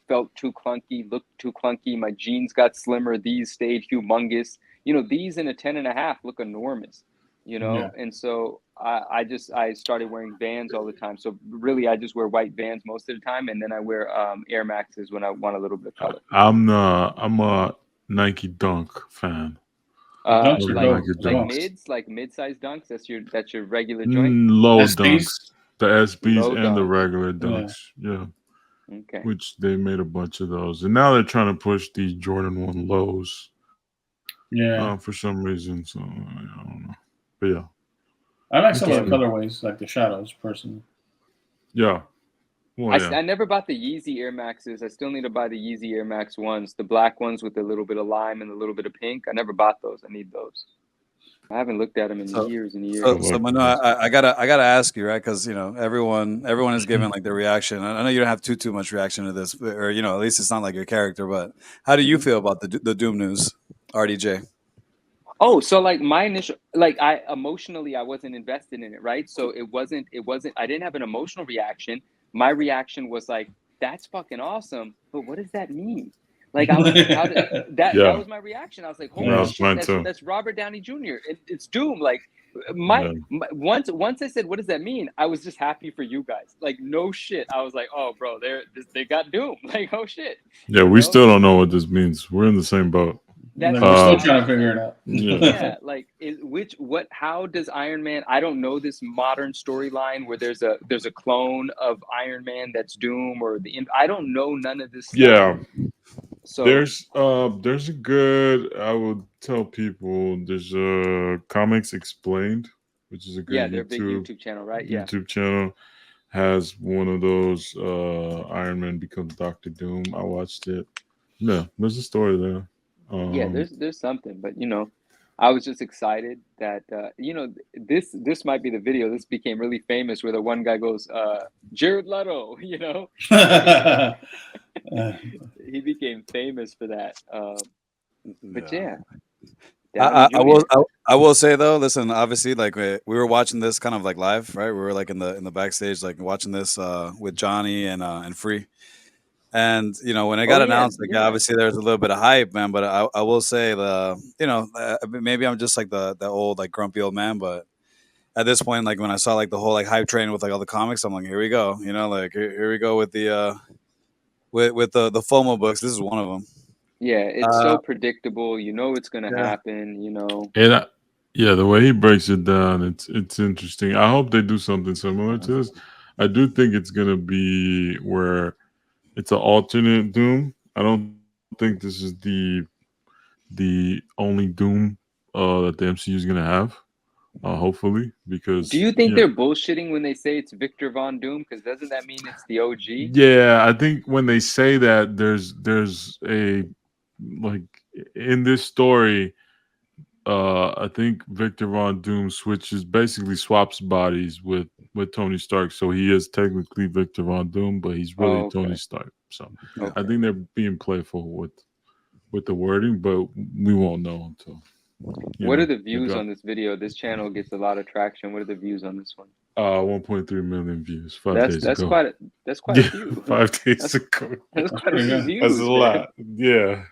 felt too clunky, looked too clunky. My jeans got slimmer. These stayed humongous. These in a 10.5 look enormous. And so I started wearing Vans all the time. So really, I just wear white Vans most of the time, and then I wear Air Maxes when I want a little bit of color. I'm a Nike Dunk fan. Like mid-size dunks. That's your regular joint. Low dunks, the SBs and the regular dunks. Yeah. Okay. Which they made a bunch of those, and now they're trying to push these Jordan 1 lows. Yeah. For some reason, so I don't know, but yeah. I like some of the colorways, like the shadows, personally. Yeah. Well, I never bought the Yeezy Air Maxes. I still need to buy the Yeezy Air Max 1s, the black ones with a little bit of lime and a little bit of pink. I never bought those. I need those. I haven't looked at them in years and years. So Manu, I gotta ask you, right? Because everyone is giving their reaction. I know you don't have too much reaction to this, or at least it's not like your character. But how do you feel about the Doom news, RDJ? Oh, so my initial, I emotionally, I wasn't invested in it, right? So it wasn't. I didn't have an emotional reaction. My reaction was that's fucking awesome, but what does that mean? I was that was my reaction. I was like, holy shit, that's Robert Downey Jr. It's Doom. Once I said, what does that mean? I was just happy for you guys. Like, no shit. I was like, oh, bro, they got Doom. Like, oh shit. Yeah, we still don't know what this means. We're in the same boat. We're still trying to figure it out. Yeah, like how does Iron Man? I don't know this modern storyline where there's a clone of Iron Man that's Doom I don't know none of this stuff. Yeah. So there's a good, I would tell people, there's a Comics Explained, which is a good their big YouTube channel, right? YouTube channel has one of those Iron Man becomes Doctor Doom. I watched it. Yeah, there's a story there. There's something, but I was just excited that this might be the video. This became really famous where the one guy goes, Jared Leto, he became famous for that. But yeah. I will say though, listen, obviously, like we were watching this kind of like live, right? We were like in the backstage, like watching this with Johnny and Free. And when it got announced, obviously there's a little bit of hype, man. But I will say maybe I'm just like the old like grumpy old man, but at this point, like when I saw like the whole like hype train with like all the comics, I'm like, here we go, like here we go with the with the FOMO books. This is one of them. Yeah, it's so predictable. It's gonna happen. And the way he breaks it down, it's interesting. I hope they do something similar to this. I do think it's gonna be where it's an alternate Doom. I don't think this is the only Doom that the MCU is gonna have. Hopefully, because do you think they're bullshitting when they say it's Victor Von Doom? Because doesn't that mean it's the OG? Yeah, I think when they say that, there's a like in this story. I think Victor Von Doom basically swaps bodies with Tony Stark, so he is technically Victor Von Doom, but he's really Tony Stark. So I think they're being playful with the wording, but we won't know until. What are the views on this video? This channel gets a lot of traction. What are the views on this one? 1.3 million views. That's quite a few. 5 days ago. That's quite a few views. That's a lot. Yeah.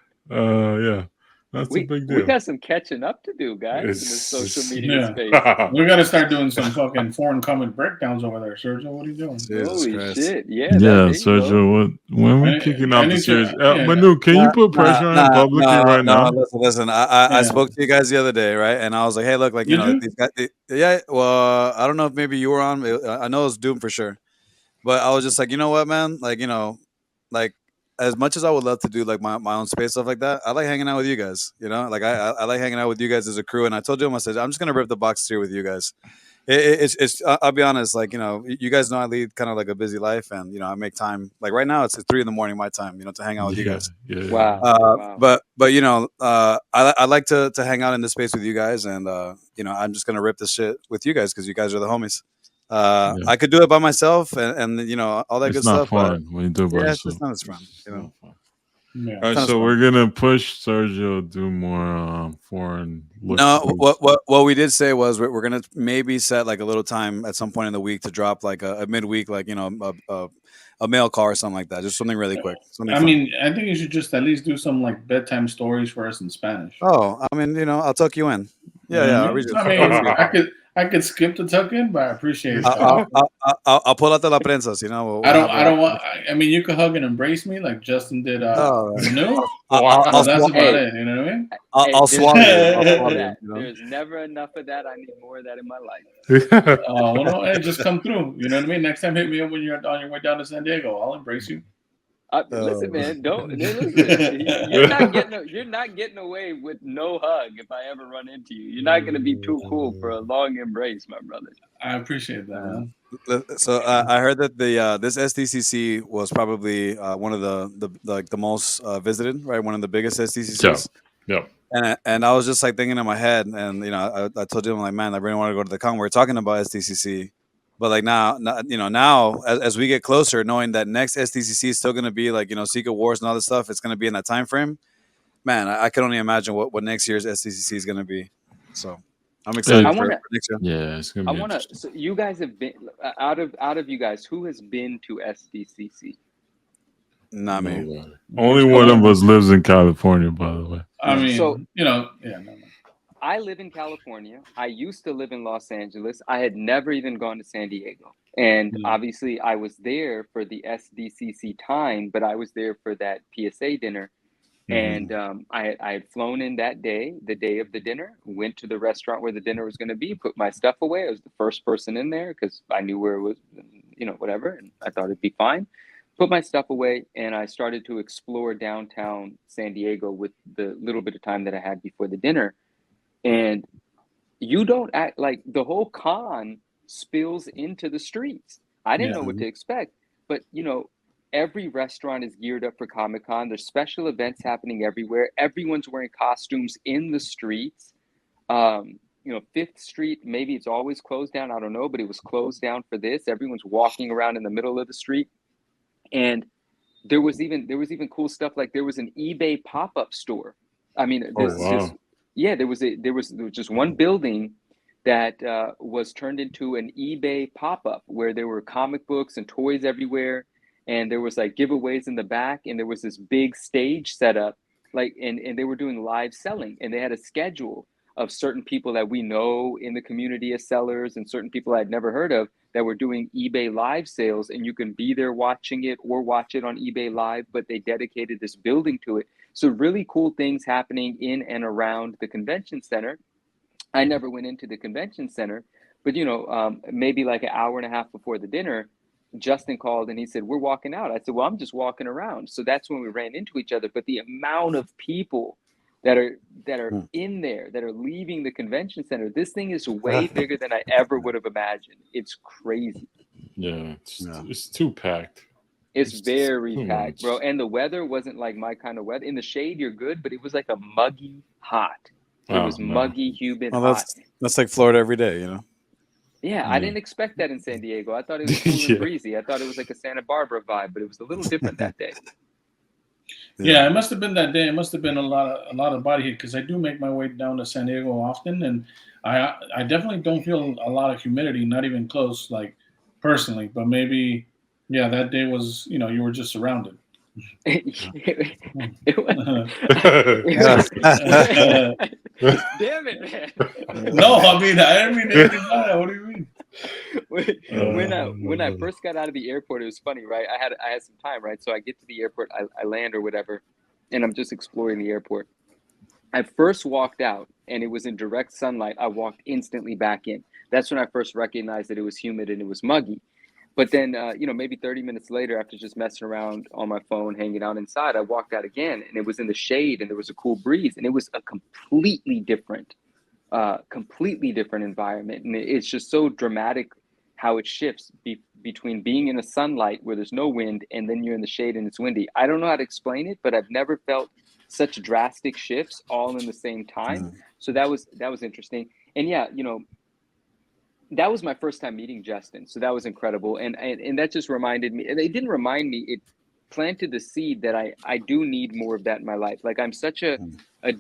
That's a big deal. We got some catching up to do, guys, in the social media space. We got to start doing some fucking foreign comic breakdowns over there, Sergio. What are you doing? Holy shit! Yeah, Sergio. When we kicking off the series, Manu, can you put pressure on publicly right now? Listen. I spoke to you guys the other day, right? And I was like, hey, look, like these guys. Well, I don't know if maybe you were on. I know it's Doom for sure, but I was just like, you know what, man? Like, like. As much as I would love to do like my own space stuff like that, I like hanging out with you guys. Like I like hanging out with you guys as a crew. And I told you, I said, I'm just gonna rip the box here with you guys. It's I'll be honest, like you guys know I lead kind of like a busy life, and I make time. Like right now, it's at 3 a.m. my time, to hang out with you guys. Yeah. Wow. But I like to hang out in this space with you guys, and I'm just gonna rip this shit with you guys because you guys are the homies. I could do it by myself and all that good stuff. It's not fun when you do it by yourself. It's just not as fun. All right, so we're gonna push Sergio to do more foreign. No, what we did say was we're gonna maybe set like a little time at some point in the week to drop like a midweek, like a mail call or something like that. Just something really quick. I think you should just at least do some like bedtime stories for us in Spanish. Oh, I'll tuck you in. Yeah. I could skip the tuck in, but I appreciate it. I'll pull out the la prensas, I don't want. You could hug and embrace me like Justin did. Wow. That's about it. You know what I mean? I'll swallow it. There's never enough of that. I need more of that in my life. Hey, just come through. You know what I mean? Next time, hit me up when you're on your way down to San Diego. I'll embrace you. Listen, man, you're not getting away with no hug if I ever run into you. You're not going to be too cool for a long embrace, my brother. I appreciate that, man. So I heard that this SDCC was probably one of the most visited, right? One of the biggest SDCCs. Yeah. And I was just like thinking in my head, and I told you, I'm like, man, I really want to go to the con. We're talking about SDCC. But like now, as we get closer, knowing that next SDCC is still going to be like, Secret Wars and all this stuff, it's going to be in that time frame. Man, I can only imagine what next year's SDCC is going to be. So I'm excited for next year. Yeah, it's going to be So you guys have been, out of you guys, who has been to SDCC? Not me. Only one of us lives in California, by the way. No. I live in California. I used to live in Los Angeles. I had never even gone to San Diego. And obviously I was there for the SDCC time, but I was there for that PSA dinner. And I had flown in that day, the day of the dinner, went to the restaurant where the dinner was going to be, put my stuff away. I was the first person in there because I knew where it was, whatever. And I thought it'd be fine. Put my stuff away, and I started to explore downtown San Diego with the little bit of time that I had before the dinner. And you don't act like the whole con spills into the streets. I didn't know what to expect, but every restaurant is geared up for Comic-Con. There's special events happening everywhere. Everyone's wearing costumes in the streets. Fifth Street, maybe it's always closed down. I don't know, but it was closed down for this. Everyone's walking around in the middle of the street. And there was even cool stuff, like there was an eBay pop-up store. I mean, there was just one building that was turned into an eBay pop-up where there were comic books and toys everywhere, and there was like giveaways in the back, and there was this big stage set up, like, and they were doing live selling, and they had a schedule of certain people that we know in the community as sellers and certain people I'd never heard of that were doing eBay live sales, and you can be there watching it or watch it on eBay Live, but they dedicated this building to it. So really cool things happening in and around the convention center. I never went into the convention center, but maybe like an hour and a half before the dinner, Justin called and he said, "We're walking out." I said, "Well, I'm just walking around." So that's when we ran into each other. But the amount of people that are in there, that are leaving the convention center, this thing is way bigger than I ever would have imagined. It's crazy. Yeah, it's too packed. It's very packed, bro. And the weather wasn't like my kind of weather. In the shade, you're good, but it was like a muggy hot. It was muggy, humid, hot. That's like Florida every day, Yeah, I didn't expect that in San Diego. I thought it was cool and breezy. I thought it was like a Santa Barbara vibe, but it was a little different that day. Yeah, it must have been that day. It must have been a lot of body heat, because I do make my way down to San Diego often, and I definitely don't feel a lot of humidity, not even close, like personally. But maybe, that day was, you were just surrounded. Damn it, man. No, I mean, I didn't mean anything by that. What do you mean? When I first got out of the airport, it was funny, right? I had some time, right? So I get to the airport, I land or whatever, and I'm just exploring the airport. I first walked out, and it was in direct sunlight. I walked instantly back in. That's when I first recognized that it was humid and it was muggy. But then, maybe 30 minutes later, after just messing around on my phone, hanging out inside, I walked out again, and it was in the shade, and there was a cool breeze, and it was a completely different environment. And it's just so dramatic how it shifts between being in the sunlight where there's no wind, and then you're in the shade and it's windy. I don't know how to explain it, but I've never felt such drastic shifts all in the same time. So that was interesting. And that was my first time meeting Justin. So that was incredible. And that just reminded me, and it didn't remind me, it planted the seed that I do need more of that in my life. Like, I'm such a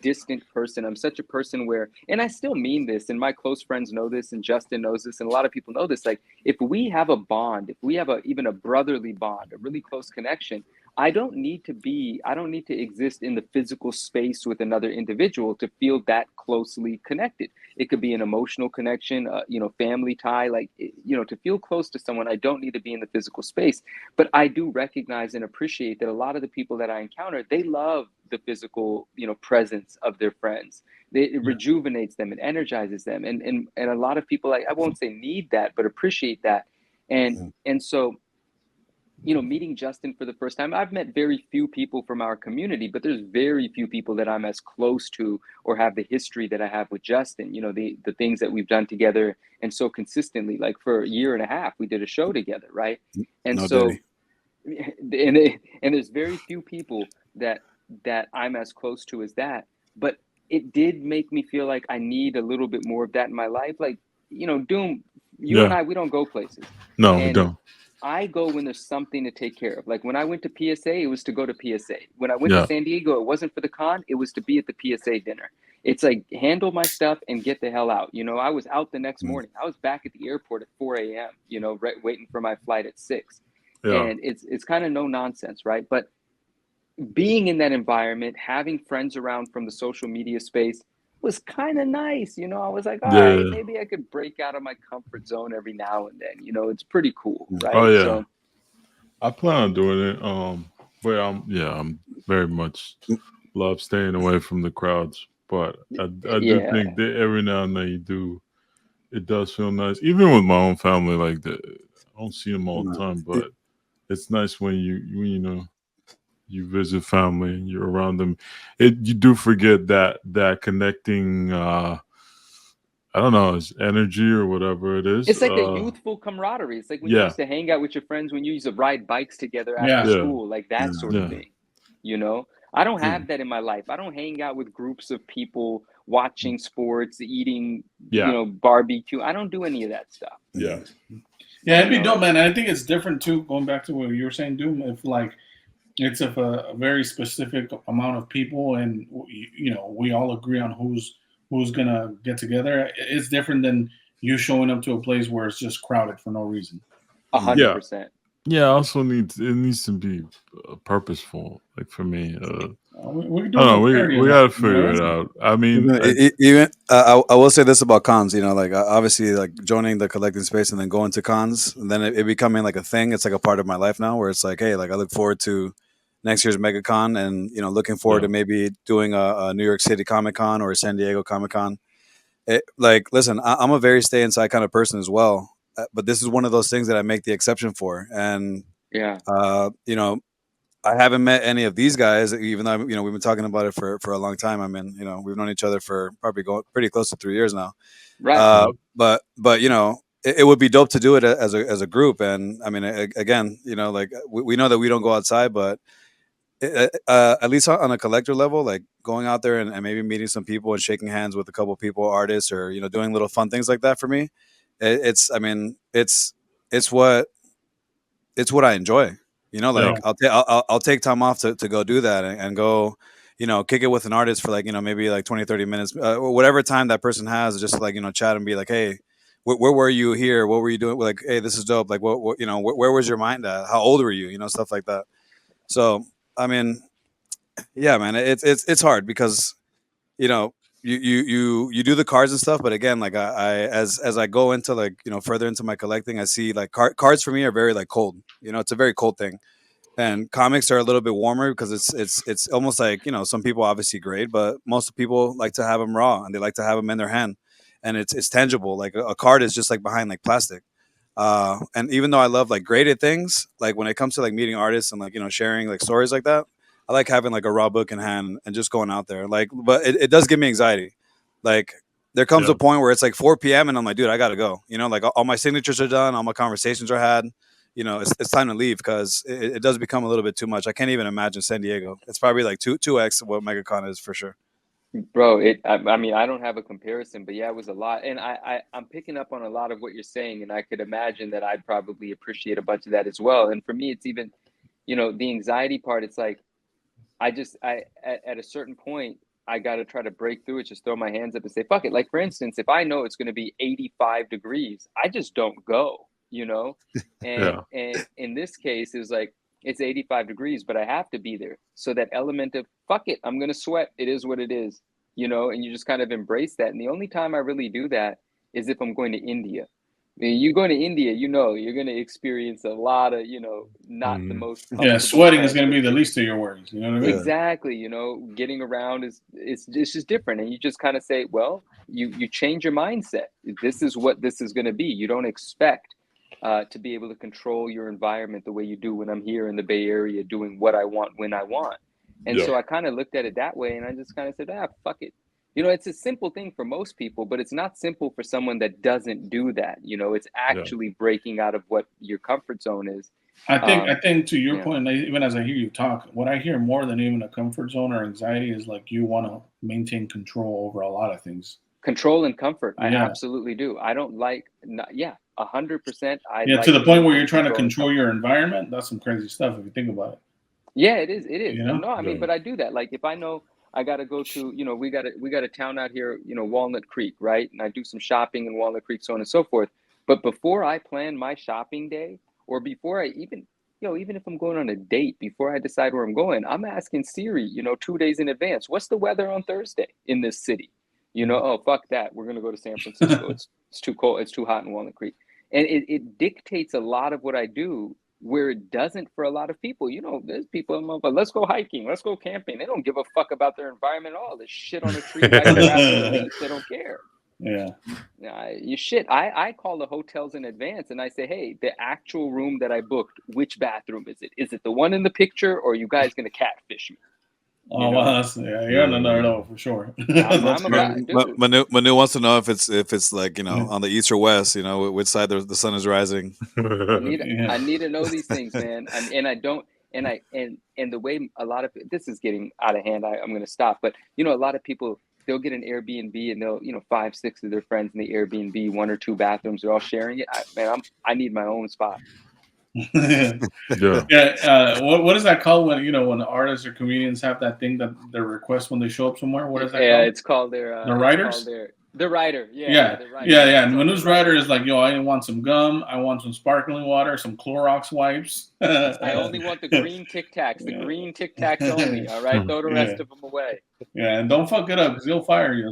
distant person. I'm such a person where, and I still mean this, and my close friends know this, and Justin knows this, and a lot of people know this. Like, if we have a bond, if we have even a brotherly bond, a really close connection, I don't need to exist in the physical space with another individual to feel that closely connected. It could be an emotional connection, family tie, to feel close to someone, I don't need to be in the physical space. But I do recognize and appreciate that a lot of the people that I encounter, they love the physical, presence of their friends. It rejuvenates them, it energizes them. And a lot of people, I won't say need that, but appreciate that. And so, meeting Justin for the first time, I've met very few people from our community, but there's very few people that I'm as close to or have the history that I have with Justin. The things that we've done together, and so consistently, like for a year and a half, we did a show together, right? And and there's very few people that I'm as close to as that. But it did make me feel like I need a little bit more of that in my life. Like, Doom, you and I, we don't go places. No, we don't. I go when there's something to take care of. Like when I went to PSA, it was to go to PSA. When I went to San Diego, it wasn't for the con, it was to be at the PSA dinner. It's like, handle my stuff and get the hell out. I was out the next morning. I was back at the airport at 4 a.m., waiting for my flight at 6. Yeah. And it's kind of no nonsense, right? But being in that environment, having friends around from the social media space, was kind of nice. You know, I was like, all Yeah. right, maybe I could break out of my comfort zone every now and then. You know, it's pretty cool, right? Oh yeah. So I plan on doing it. But I'm very much love staying away from the crowds. But I do yeah, think that every now and then it does feel nice. Even with my own family, like I don't see them all the time, but it's nice when you know you visit family and you're around them. You do forget that connecting I don't know, it's energy or whatever it is. it's like a youthful camaraderie. It's like when you Yeah. used to hang out with your friends, when you used to ride bikes together Yeah. after Yeah. school, like that sort of Yeah. thing. You know, I don't have that in my life. I don't hang out with groups of people watching sports, eating, Yeah. barbecue. I don't do any of that stuff. Yeah. Yeah, it'd be dope, man. And I think it's different too. Going back to what you were saying, Doom. If like it's of a very specific amount of people, and we all agree on who's gonna get together. It's different than you showing up to a place where it's just crowded for no reason. 100%. Yeah, also needs to be purposeful. Like for me, We can do I don't know. We gotta that, figure it out. I mean, Even I will say this about cons. You know, like obviously, like joining the collecting space and then going to cons, and then it becoming like a thing. It's like a part of my life now, where it's like, hey, like I look forward to next year's MegaCon, and looking forward to maybe doing a New York City Comic Con or a San Diego Comic Con. Like, listen, I'm a very stay inside kind of person as well, but this is one of those things that I make the exception for, and Yeah. I haven't met any of these guys, even though we've been talking about it for a long time. I mean, we've known each other for probably going pretty close to 3 years now. Right. But it would be dope to do it as a group. And I mean, again, like we know that we don't go outside, but at least on a collector level, like going out there and maybe meeting some people and shaking hands with a couple of people, artists, or doing little fun things like that for me, it's what I enjoy. Like I'll take time off to go do that and go, kick it with an artist for like, maybe like 20, 30 minutes, whatever time that person has, just like, chat and be like, hey, where were you here? What were you doing? Like, hey, this is dope. Like, what where was your mind at? How old were you? Stuff like that. So, I mean, yeah, man, it's hard because, you do the cards and stuff, but again, like as I go into like further into my collecting, I see like cards for me are very like cold. It's a very cold thing, and comics are a little bit warmer because it's almost like some people obviously grade, but most people like to have them raw and they like to have them in their hand, and it's tangible. Like a card is just like behind like plastic. And even though I love like graded things, like when it comes to like meeting artists and like sharing like stories like that, I like having like a raw book in hand and just going out there. Like, but it does give me anxiety. Like there comes a point where it's like 4 p.m. and I'm like, dude, I gotta go. Like all my signatures are done, all my conversations are had. It's time to leave because it does become a little bit too much. I can't even imagine San Diego. It's probably like 2x what MegaCon is for sure. Bro, I mean, I don't have a comparison, but yeah, it was a lot. And I'm picking up on a lot of what you're saying, and I could imagine that I'd probably appreciate a bunch of that as well. And for me, it's even, the anxiety part, it's like, at a certain point, I got to try to break through it, just throw my hands up and say, fuck it. Like, for instance, if I know it's going to be 85 degrees, I just don't go, And in this case, it was like, it's 85 degrees, but I have to be there. So that element of, fuck it, I'm going to sweat. It is what it is, and you just kind of embrace that. And the only time I really do that is if I'm going to India. I mean, you going to India, you're going to experience a lot of, not the most. Yeah, sweating is going to be the least of your worries. You know what I mean? Exactly. Getting around it's just different, and you just kind of say, well, you change your mindset. This is what this is going to be. You don't expect to be able to control your environment the way you do when I'm here in the Bay Area doing what I want when I want. And so I kind of looked at it that way, and I just kind of said, fuck it. It's a simple thing for most people, but it's not simple for someone that doesn't do that. It's actually breaking out of what your comfort zone is. I think to your point, even as I hear you talk, what I hear more than even a comfort zone or anxiety is like you want to maintain control over a lot of things. Control and comfort. I absolutely do. I don't like, 100%. To the point where you're trying to control your environment. That's some crazy stuff if you think about it. Yeah, it is. No, I mean, but I do that. Like if I know I got to go to, we got a town out here, Walnut Creek, right? And I do some shopping in Walnut Creek, so on and so forth. But before I plan my shopping day, or before I even if I'm going on a date, before I decide where I'm going, I'm asking Siri, 2 days in advance, what's the weather on Thursday in this city? You know, oh, fuck that. We're going to go to San Francisco. It's too cold. It's too hot in Walnut Creek. And it dictates a lot of what I do where it doesn't for a lot of people. You know, there's people, but let's go hiking. Let's go camping. They don't give a fuck about their environment at all. There's shit on a tree right there after the leaf. They don't care. Yeah. You shit. I call the hotels in advance and I say, hey, the actual room that I booked, which bathroom is it? Is it the one in the picture or are you guys going to catfish me? Oh, well, that's, you're on another level for sure. Manu wants to know if it's like, you know, on the east or west, you know, which side the sun is rising. I need to know these things, man. And the way a lot of this is getting out of hand, I'm going to stop. But you know, a lot of people, they'll get an Airbnb and they'll, you know, 5-6 of their friends in the Airbnb, 1 or 2 bathrooms, they're all sharing it. I need my own spot. Yeah. What is that called when, you know, when artists or comedians have that thing that their request when they show up somewhere? What is that called? Yeah, it's called their the writers. The writer. Yeah. And Manu's writer is like, yo, I want some gum, I want some sparkling water, some Clorox wipes. I only want the green Tic Tacs, the green Tic Tacs only. All right, throw the rest of them away. Yeah, and don't fuck it up because he'll fire you.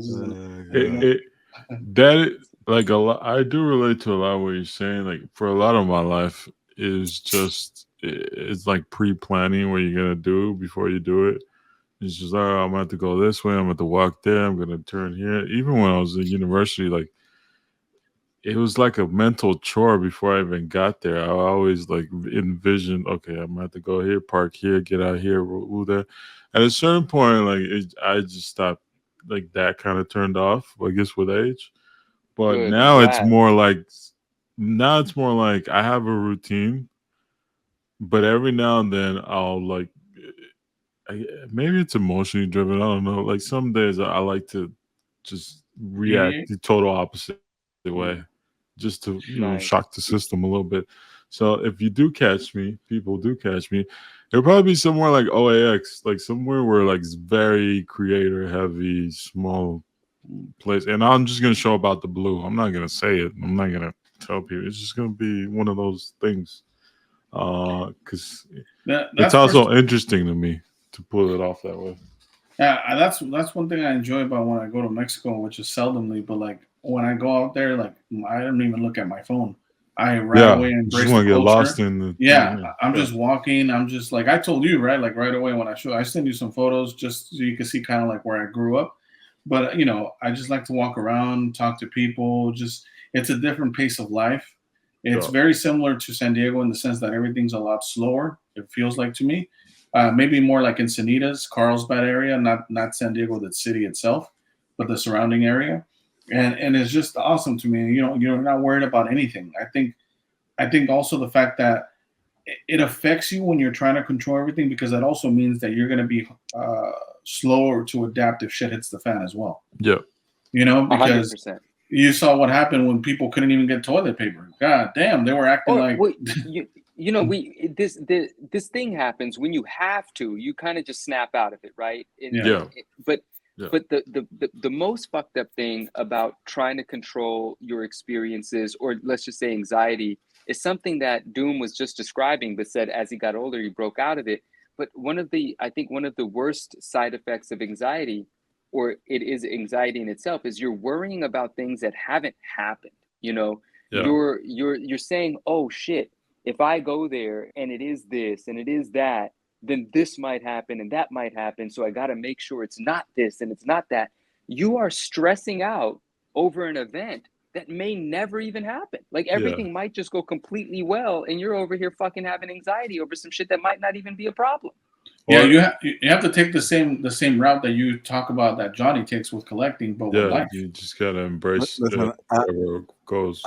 Like a lot, I do relate to a lot of what you're saying. Like for a lot of my life, is just it's like pre-planning what you're gonna do before you do it. It's just like, oh, I'm gonna have to go this way, I'm gonna have to walk there, I'm gonna turn here. Even when I was in university, like it was like a mental chore before I even got there. I always like envisioned, okay, I'm gonna have to go here, park here, get out here, there. At a certain point, like I just stopped, like that kind of turned off, I guess, with age. But now it's more like I have a routine, but every now and then I'll like, maybe it's emotionally driven. I don't know. Like some days I like to just react the total opposite way, just to shock the system a little bit. So if you do catch me, people do catch me, it'll probably be somewhere like OAX, like somewhere where like it's very creator heavy, small place, and I'm just gonna show about the blue. I'm not gonna say it. I'm not gonna tell people. It's just gonna be one of those things. Because it's also interesting to me to pull it off that way. Yeah, that's one thing I enjoy about when I go to Mexico, which is seldomly. But like when I go out there, like I don't even look at my phone. I away embrace just want to get lost in the. I'm just walking. I'm just like I told you, right? Like right away when I send you some photos just so you can see kind of like where I grew up. But you know, I just like to walk around, talk to people. Just it's a different pace of life. It's very similar to San Diego in the sense that everything's a lot slower. It feels like to me, maybe more like Encinitas, Carlsbad area, not San Diego, the city itself, but the surrounding area. And it's just awesome to me. You know, you're not worried about anything. I think also the fact that it affects you when you're trying to control everything, because that also means that you're going to be slower to adapt if shit hits the fan as well. Yeah. You know, because 100%. You saw what happened when people couldn't even get toilet paper. God damn, they were acting like. You know, this thing happens when you have to. You kind of just snap out of it, right? But the most fucked up thing about trying to control your experiences, or let's just say anxiety, is something that Doom was just describing, but said as he got older, he broke out of it. But I think one of the worst side effects of anxiety, or it is anxiety in itself, is you're worrying about things that haven't happened. You know, you're saying, oh shit, if I go there and it is this and it is that, then this might happen and that might happen. So I got to make sure it's not this and it's not that. You are stressing out over an event that may never even happen. Like everything might just go completely well, and you're over here fucking having anxiety over some shit that might not even be a problem. Yeah, you have to take the same route that you talk about that Johnny takes with collecting, but with life. You just gotta embrace whatever goes.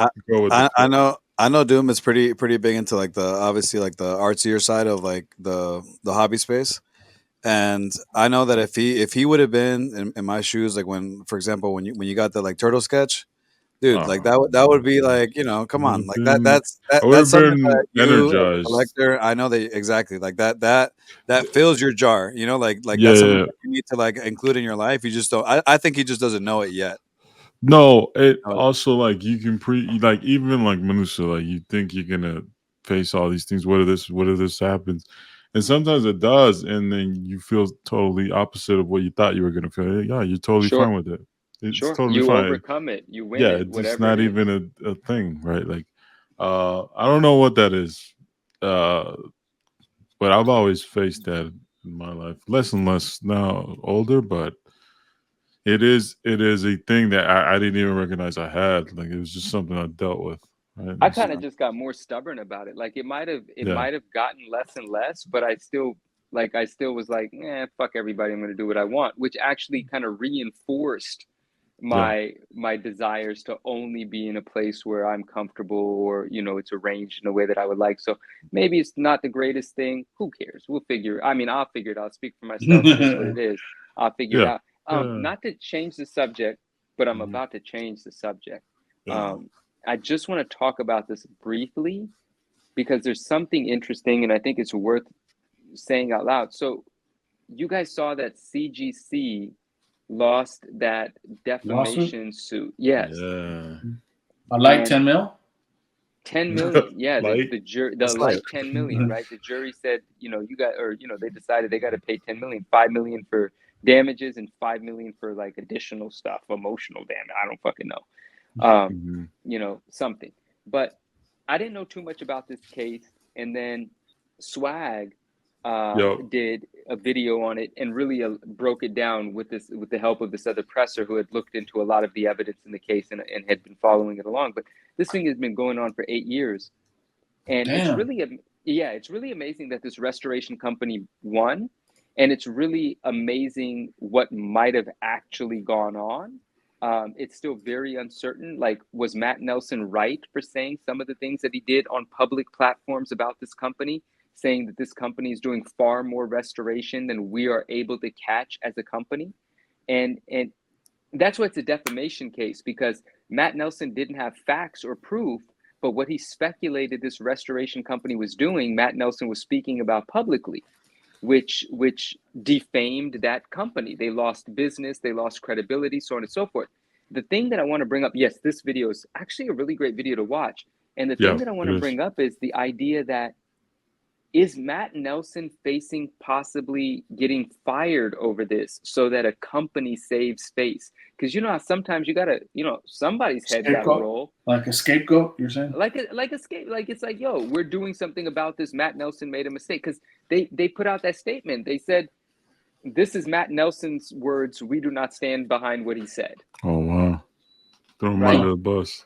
I know Doom is pretty big into like the artsier side of like the hobby space. And I know that if he would have been in my shoes, like when, for example, when you got the like turtle sketch, dude, like that would be like, you know, come on, like that's something that you, collector, I know that exactly, like that fills your jar, you know, like that's something that you need to like include in your life. You just don't. I think he just doesn't know it yet. No, it also like you can like even like Manusa, like you think you're gonna face all these things. What if this happens? And sometimes it does, and then you feel totally opposite of what you thought you were gonna feel. Yeah, you're totally fine with it. It's Sure. totally You fine. overcome it. You win Yeah, it. it's Whatever not it is. even a thing, right? Like, I don't know what that is, but I've always faced that in my life. Less and less now, older, but it is a thing that I didn't even recognize I had. Like, it was just something I dealt with. Right? I It's- kind of just got more stubborn about it. Like it yeah, might have gotten less and less, but I still was like, fuck everybody. I'm going to do what I want, which actually kind of reinforced yeah, my desires to only be in a place where I'm comfortable, or it's arranged in a way that I would like. So maybe it's not the greatest thing. Who cares? I'll figure it out. I'll speak for myself. It is what it is. I'll figure it yeah, out. yeah, Not to change the subject, but I'm mhm, about to change the subject. yeah. I just want to talk about this briefly because there's something interesting and I think it's worth saying out loud. So you guys saw that CGC lost that Lawsuit? defamation suit. Yes. Yeah. A light And 10 mil? 10 million. Yeah, Like, the jury, the That's light. light 10 million, right? The jury said, they decided they got to pay 10 million, 5 million for damages and 5 million for like additional stuff, emotional damage. I don't fucking know. mhm. Something. But I didn't know too much about this case. And then Swag Yo, did a video on it and really broke it down with the help of this other presser who had looked into a lot of the evidence in the case and had been following it along. But this thing has been going on for 8 years. And Damn. it's really amazing that this restoration company won. And it's really amazing what might have actually gone on. It's still very uncertain. Like, was Matt Nelson right for saying some of the things that he did on public platforms about this company, saying that this company is doing far more restoration than we are able to catch as a company? And that's why it's a defamation case, because Matt Nelson didn't have facts or proof, but what he speculated this restoration company was doing, Matt Nelson was speaking about publicly, which defamed that company. They lost business, they lost credibility, so on and so forth. The thing that I want to bring up, yes, this video is actually a really great video to watch. And the thing yeah, that I want it to is. bring up is the idea that, is Matt Nelson facing possibly getting fired over this so that a company saves face? Because how sometimes you gotta, somebody's head gotta Scapegoat? roll. Like a scapegoat, you're saying? Like it's like, yo, we're doing something about this. Matt Nelson made a mistake, because they put out that statement. They said, this is Matt Nelson's words. We do not stand behind what he said. Oh wow, throw him Right? under the bus.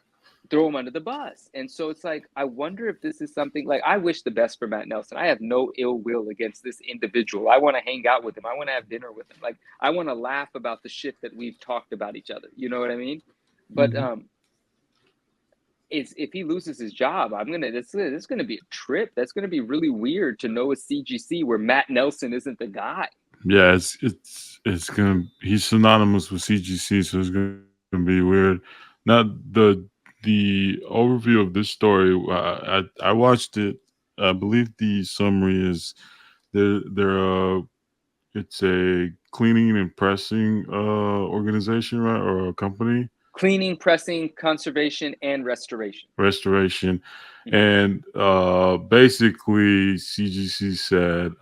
Throw him under the bus. And so it's like, I wonder if this is something like, I wish the best for Matt Nelson. I have no ill will against this individual. I want to hang out with him. I want to have dinner with him. Like, I want to laugh about the shit that we've talked about each other. You know what I mean? But if he loses his job, it's gonna be a trip. That's gonna be really weird to know a CGC where Matt Nelson isn't the guy. Yeah, it's gonna. He's synonymous with CGC, so it's gonna be weird. Now the overview of this story, I watched it. I believe the summary is they're it's a cleaning and pressing organization, right, or a company. Cleaning, pressing, conservation, and restoration. Restoration. And basically CGC said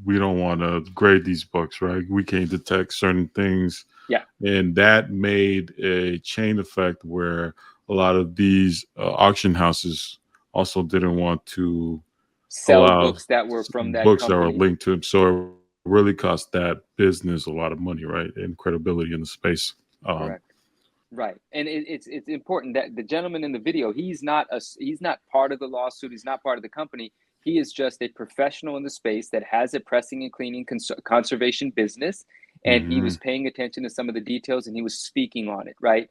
we don't want to grade these books, right? We can't detect certain things. Yeah. And that made a chain effect where a lot of these auction houses also didn't want to Sell allow books that were from that books company. that were linked to them. So it really cost that business a lot of money, right? And credibility in the space. Correct. Right. And it's important that the gentleman in the video, he's not part of the lawsuit. He's not part of the company. He is just a professional in the space that has a pressing and cleaning conservation business. And he was paying attention to some of the details and he was speaking on it. Right.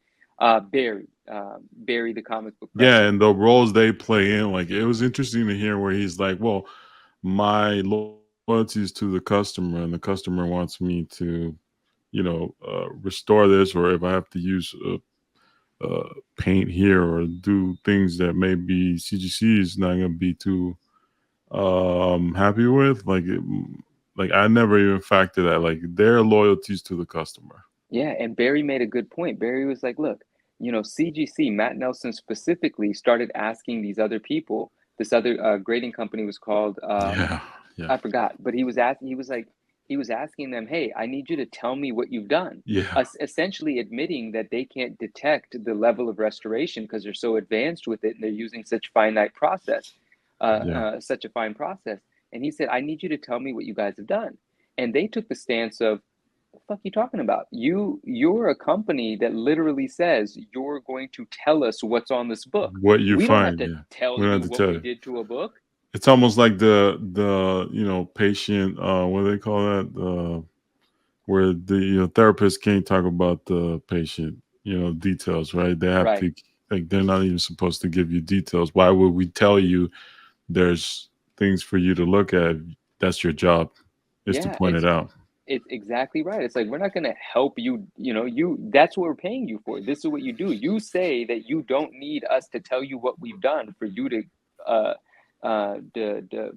Barry, the comic book presser. Yeah, and the roles they play in, like, it was interesting to hear where he's like, well, my loyalty is to the customer, and the customer wants me to, restore this, or if I have to use paint here or do things that maybe CGC is not going to be too happy with, like I never even factored that, like, their loyalties to the customer. Yeah, and Barry made a good point. Barry was like, look, CGC, Matt Nelson specifically started asking these other people, this other grading company was called, Yeah. I forgot, but he was asking, he was like, he was asking them, hey, I need you to tell me what you've done. Yeah. Essentially admitting that they can't detect the level of restoration because they're so advanced with it and they're using such such a fine process. And he said, I need you to tell me what you guys have done. And they took the stance of, what the fuck are you talking about? You're a company that literally says you're going to tell us what's on this book. What you We find. don't have to tell We don't you have to what tell we you. did to a book. It's almost like the patient, what do they call that? Where the therapist can't talk about the patient, details, right? They have to, like, they're not even supposed to give you details. Why would we tell you there's things for you to look at? That's your job, is to point it out. It's exactly right. It's like, we're not going to help you. That's what we're paying you for. This is what you do. You say that you don't need us to tell you what we've done for you to,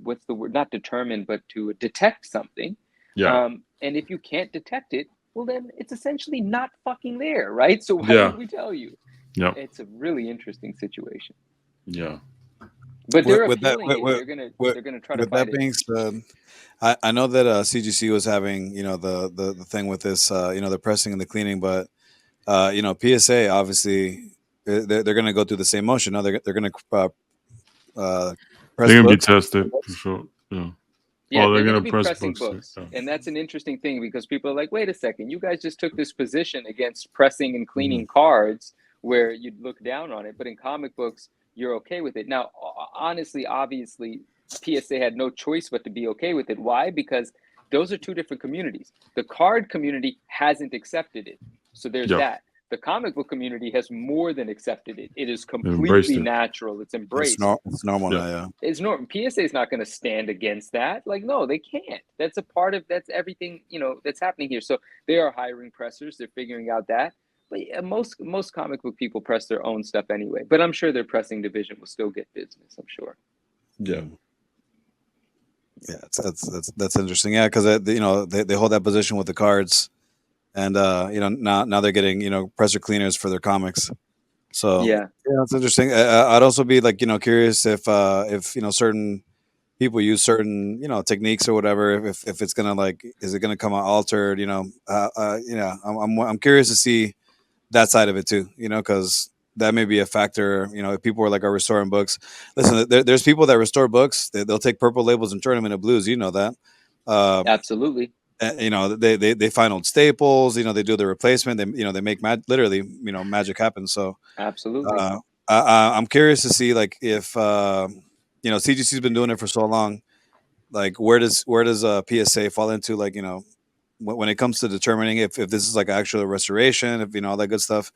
what's the word? Not determine, but to detect something. Yeah. And if you can't detect it, well, then it's essentially not fucking there, right? So why would we tell you? Yeah. It's a really interesting situation. Yeah. But they're appealing it. They're gonna try to with fight that being said, I know that CGC was having the thing with this the pressing and the cleaning, but PSA obviously they're going to go through the same motion. No, they're going to press. They're going to be tested for sure. Yeah. Yeah, they're going to be pressing books. Yeah. And that's an interesting thing because people are like, wait a second, you guys just took this position against pressing and cleaning cards where you'd look down on it. But in comic books, you're okay with it. Now, honestly, obviously, PSA had no choice but to be okay with it. Why? Because those are two different communities. The card community hasn't accepted it. So there's that. The comic book community has more than accepted it. It is completely natural. It's embraced. It's normal now, yeah. It's normal. PSA is not going to stand against that. Like, no, they can't. That's a part of, that's everything, that's happening here. So they are hiring pressers. They're figuring out that. But most comic book people press their own stuff anyway. But I'm sure their pressing division will still get business, I'm sure. Yeah. Yeah, that's interesting. Yeah, because they hold that position with the cards. And now they're getting presser cleaners for their comics, so yeah, that's interesting. I'd also be like curious if certain people use certain techniques or whatever. If it's gonna is it gonna come out altered? I'm curious to see that side of it too. Because that may be a factor. If people are restoring books. Listen, there's people that restore books. They'll take purple labels and turn them into blues. You know that. Absolutely. They find old staples. They do the replacement. They make literally magic happen. So absolutely, I'm curious to see if CGC's been doing it for so long. Where does PSA fall into when it comes to determining if this is actual restoration, if all that good stuff.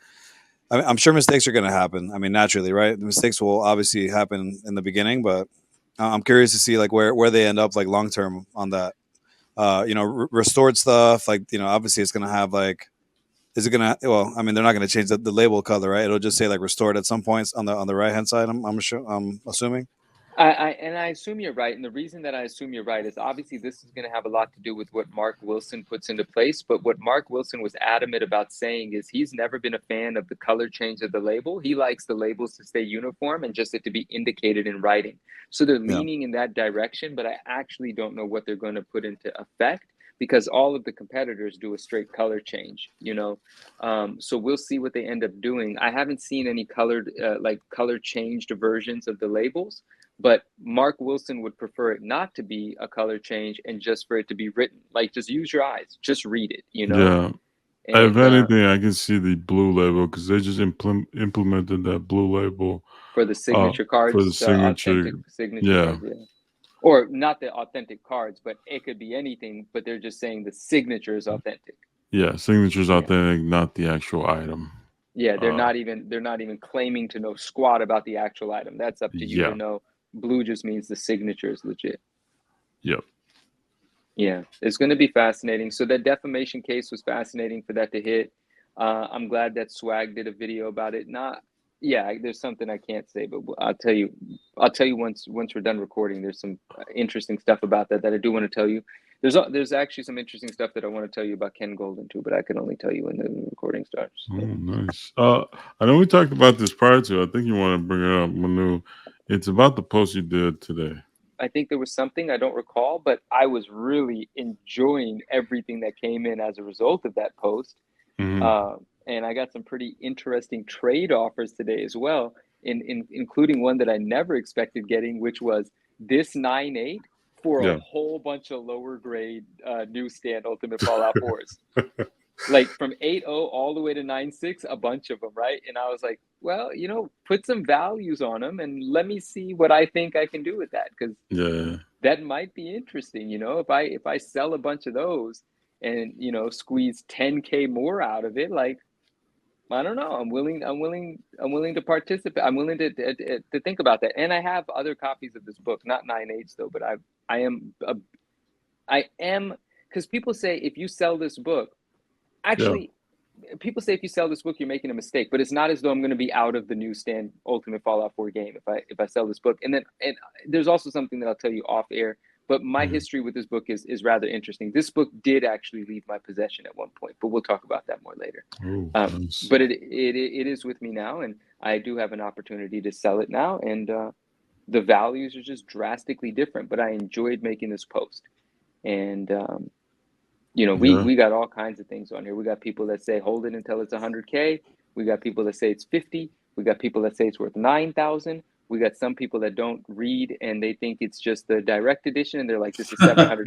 I'm sure mistakes are going to happen. I mean, naturally, right? The mistakes will obviously happen in the beginning, but I'm curious to see where they end up long term on that. Restored stuff, obviously it's going to have is it going to, well, I mean, they're not going to change the label color, right? It'll just say restored at some points on the right hand side. I'm sure, I'm assuming. I assume you're right. And the reason that I assume you're right is obviously this is going to have a lot to do with what Mark Wilson puts into place. But what Mark Wilson was adamant about saying is he's never been a fan of the color change of the label. He likes the labels to stay uniform and just it to be indicated in writing. So they're leaning in that direction, but I actually don't know what they're going to put into effect because all of the competitors do a straight color change, so we'll see what they end up doing. I haven't seen any colored, color changed versions of the labels. But Mark Wilson would prefer it not to be a color change and just for it to be written. Just use your eyes, just read it, Yeah. And, if anything, I can see the blue label because they just implemented that blue label for the signature cards. For the signature cards, yeah. Or not the authentic cards, but it could be anything. But they're just saying the signature is authentic. Yeah, signature is authentic, not the actual item. Yeah, they're not even claiming to know squat about the actual item. That's up to you to know. Blue just means the signature is legit. Yep. Yeah, it's going to be fascinating. So that defamation case was fascinating for that to hit. I'm glad that Swag did a video about it. There's something I can't say, but I'll tell you once we're done recording. There's some interesting stuff about that I do want to tell you. There's actually some interesting stuff that I want to tell you about Ken Golden too, but I can only tell you when the recording starts. Oh, nice. I know we talked about this prior to. I think you want to bring it up, Manu. It's about the post you did today. I think there was something, I don't recall, but I was really enjoying everything that came in as a result of that post. And I got some pretty interesting trade offers today as well, including one that I never expected getting, which was this 9.8 for a whole bunch of lower grade newsstand Ultimate Fallout 4s. Like from 8.0 all the way to 9.6, a bunch of them, right? And I was like, well, you know, put some values on them and let me see what I think I can do with that, because that might be interesting. You know, if I sell a bunch of those and, you know, squeeze 10K more out of it, like, I don't know. I'm willing to participate. I'm willing to think about that. And I have other copies of this book, not 9.8s though, but I am, because people say if you sell this book, actually, people say if you sell this book, you're making a mistake, but it's not as though I'm going to be out of the newsstand Ultimate Fallout 4 game if I sell this book. And there's also something that I'll tell you off air, but my history with this book is rather interesting. This book did actually leave my possession at one point, but we'll talk about that more later. Nice. But it is with me now, and I do have an opportunity to sell it now, and the values are just drastically different, but I enjoyed making this post. And you know, we got all kinds of things on here. We got people that say hold it until it's 100K. We got people that say it's 50. We got people that say it's worth 9,000. We got some people that don't read and they think it's just the direct edition, and they're like, this is $700.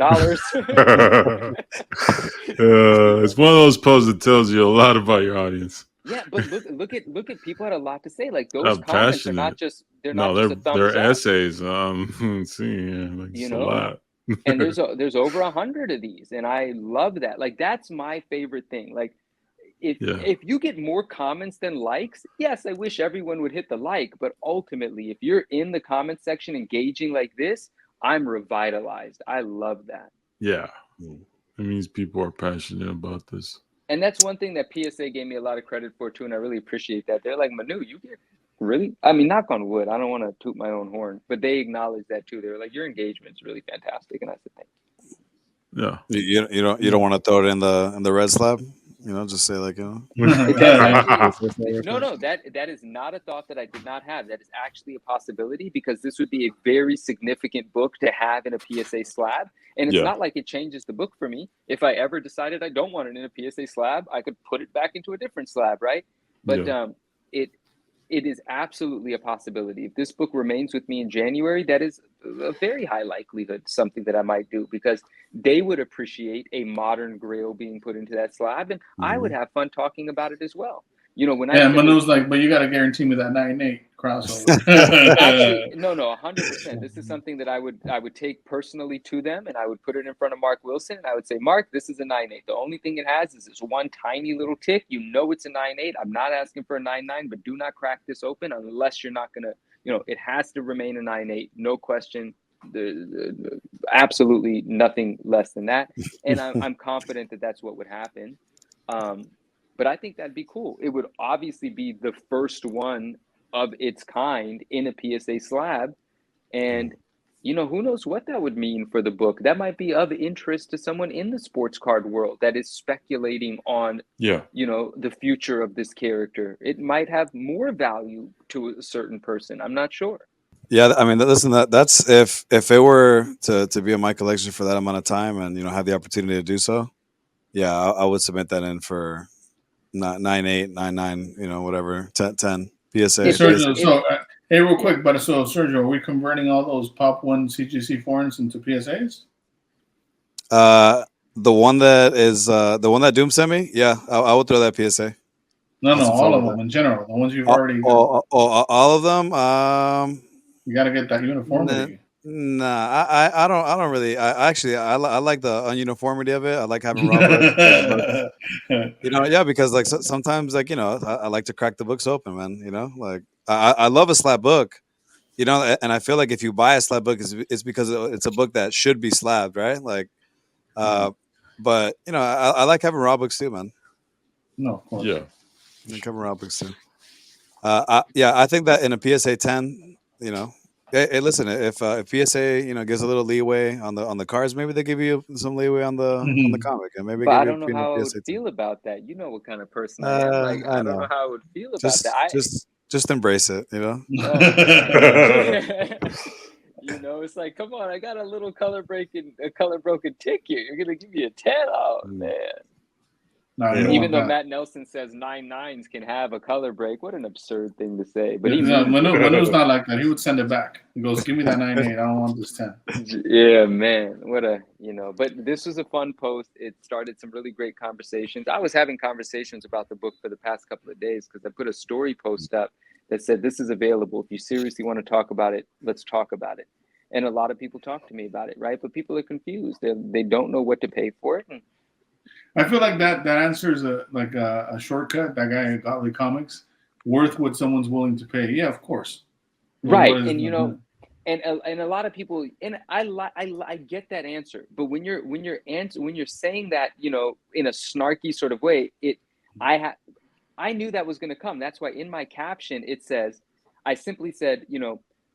It's one of those posts that tells you a lot about your audience. Yeah, but look at people had a lot to say. Like those comments are not just a thumbs they're up. Essays. You know, a lot. And there's over 100 of these, and I love that. Like that's my favorite thing. Like if you get more comments than likes, yes, I wish everyone would hit the like, but ultimately, if you're in the comment section engaging like this, I'm revitalized. I love that. Yeah, it means people are passionate about this. And that's one thing that PSA gave me a lot of credit for too, and I really appreciate that. They're like, Manu, you get really, I mean, knock on wood, I don't want to toot my own horn, but they acknowledge that too. They're like, your engagement's really fantastic, and I said, thank you. Yeah, you don't want to throw it in the red slab, you know, just say like, you know. No, that is not a thought that I did not have. That is actually a possibility, because this would be a very significant book to have in a PSA slab, and it's not like it changes the book for me. If I ever decided I don't want it in a PSA slab, I could put it back into a different slab, right? But it is absolutely a possibility. If this book remains with me in January, that is a very high likelihood something that I might do, because they would appreciate a modern grail being put into that slab, and I would have fun talking about it as well. You know, when Manu's like, but you got to guarantee me that 9.8 crossover. Actually, no, 100%. This is something that I would take personally to them, and I would put it in front of Mark Wilson, and I would say, Mark, this is a 9.8. The only thing it has is this one tiny little tick. You know it's a 9.8. I'm not asking for a 9.9, but do not crack this open unless you're not gonna. You know, it has to remain a 9.8, no question. Absolutely nothing less than that, and I'm confident that that's what would happen. But I think that'd be cool. It would obviously be the first one of its kind in a PSA slab. And, you know, who knows what that would mean for the book. That might be of interest to someone in the sports card world that is speculating on, you know, the future of this character. It might have more value to a certain person. I'm not sure. Yeah, I mean, listen, that's if it were to be in my collection for that amount of time and, you know, have the opportunity to do so. Yeah, I would submit that in for 9.8, 9.9, you know, whatever, 10 PSA. Sergio, so hey, real quick, but so Sergio, are we converting all those Pop 1 CGC foreigns into PSAs? The one that Doom sent me, yeah, I would throw that PSA. No, all of them in general, the ones you've already. All of them. You got to get that uniformity. Nah, I don't really. I like the ununiformity of it. I like having Robert. You know, yeah, because like sometimes, like, you know, I like to crack the books open, man. You know, like I love a slab book. You know, and I feel like if you buy a slab book, it's because it's a book that should be slabbed, right? Like, but you know, I like having raw books too, man. No, of course. Yeah, I like having raw books too. I think that in a PSA 10, you know. Hey, listen, if PSA, you know, gives a little leeway on the cards, maybe they give you some leeway on the comic, and maybe. But I don't know how I would feel about that. You know what kind of person I am. Like, I don't know how I would feel about that. Just embrace it, you know. You know, it's like, come on, I got a little color broken ticket. You're gonna give me a 10? Oh man. No, you don't Even want though that. Matt Nelson says 9/9s can have a color break, what an absurd thing to say. But Manu's not like that. He would send it back. He goes, "Give me that 9/8. I don't want this 10." Yeah, man. What a, but this was a fun post. It started some really great conversations. I was having conversations about the book for the past couple of days because I put a story post up that said, this is available. If you seriously want to talk about it, let's talk about it. And a lot of people talk to me about it, right? But people are confused. They don't know what to pay for it. I feel like that answer is a shortcut. That guy at Godly Comics, worth what someone's willing to pay. Yeah, of course. Right, and and a lot of people, and I get that answer, but when you're saying that, in a snarky sort of way, I knew that was going to come. That's why in my caption it says, I simply said,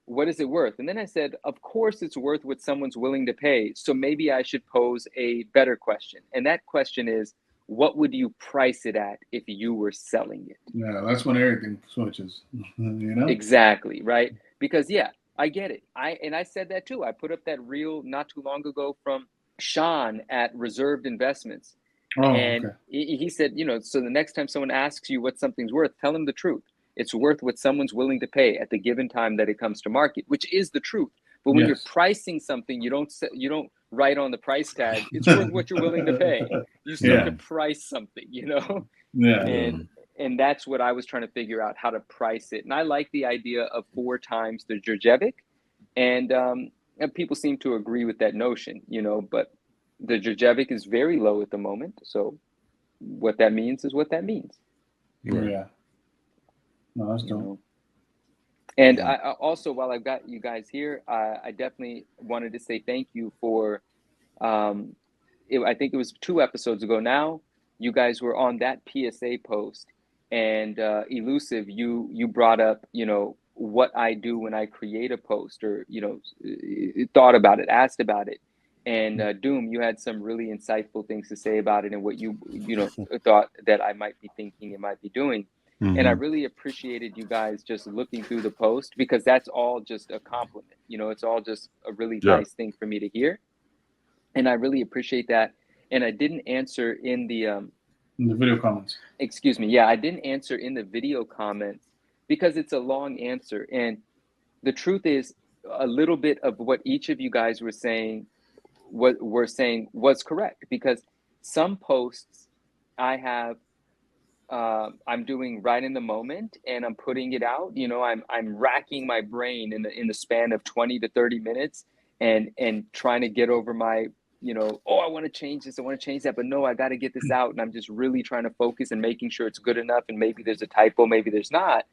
what is it worth? And then I said, of course it's worth what someone's willing to pay. So maybe I should pose a better question. And that question is, what would you price it at if you were selling it? Yeah, that's when everything switches, Exactly, right? Because I get it. I said that too. I put up that reel not too long ago from Sean at Reserved Investments. And he said, so the next time someone asks you what something's worth, tell them the truth. It's worth what someone's willing to pay at the given time that it comes to market, which is the truth. But when you're pricing something, you don't write on the price tag, it's worth what you're willing to pay. You start to price something, Yeah. And that's what I was trying to figure out, how to price it. And I like the idea of 4 times the Djurjevic, and people seem to agree with that notion, but the Djurjevic is very low at the moment. So what that means is what that means. Yeah. No, that's dope. And I also, while I've got you guys here, I definitely wanted to say thank you for, I think it was 2 episodes ago now, you guys were on that PSA post, and Elusive, you brought up, what I do when I create a post, or, thought about it, asked about it. And Doom, you had some really insightful things to say about it and what you thought that I might be thinking and might be doing. Mm-hmm. And I really appreciated you guys just looking through the post, because that's all just a compliment. It's all just a really nice thing for me to hear. And I really appreciate that. And I didn't answer in the video comments. Excuse me. Yeah, I didn't answer in the video comments because it's a long answer. And the truth is, a little bit of what each of you guys were saying, was correct, because some posts I have, I'm doing right in the moment and I'm putting it out. I'm racking my brain in the span of 20 to 30 minutes and trying to get over my, I want to change this, I want to change that, but no, I got to get this out. And I'm just really trying to focus and making sure it's good enough. And maybe there's a typo, maybe there's not.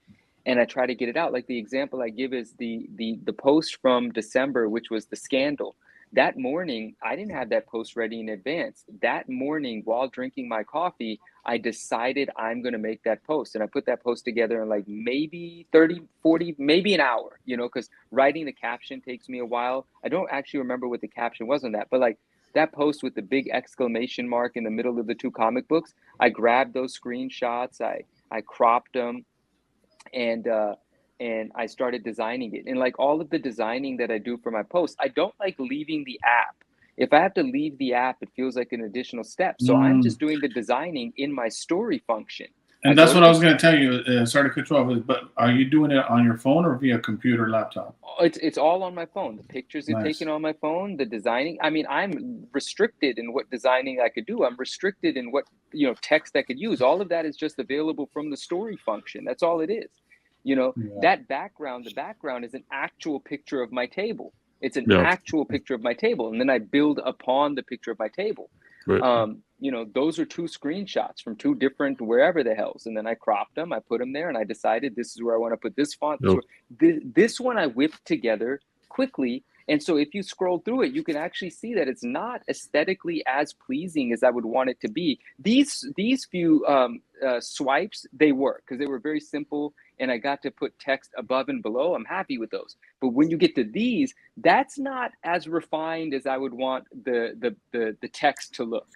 And I try to get it out. Like the example I give is the post from December, which was the scandal. That morning, I didn't have that post ready in advance. That morning, while drinking my coffee, I decided I'm going to make that post. And I put that post together in like maybe 30, 40, maybe an hour, because writing the caption takes me a while. I don't actually remember what the caption was on that, but like that post with the big exclamation mark in the middle of the 2 comic books, I grabbed those screenshots, I cropped them, and I started designing it. And like all of the designing that I do for my posts, I don't like leaving the app. If I have to leave the app, it feels like an additional step. So I'm just doing the designing in my story function. And that's what I was going to tell you. Sorry to cut you off, but are you doing it on your phone or via computer, laptop? It's all on my phone. The pictures are taken on my phone, the designing. I mean, I'm restricted in what designing I could do. I'm restricted in what, text I could use. All of that is just available from the story function. That's all it is. That background, the background is an actual picture of my table. It's an actual picture of my table. And then I build upon the picture of my table. Right. Those are 2 screenshots from 2 different wherever the hells. And then I cropped them, I put them there, and I decided this is where I want to put this font. This one I whipped together quickly. And so if you scroll through it, you can actually see that it's not aesthetically as pleasing as I would want it to be. These few swipes, they work because they were very simple, and I got to put text above and below. I'm happy with those. But when you get to these, that's not as refined as I would want the text to look,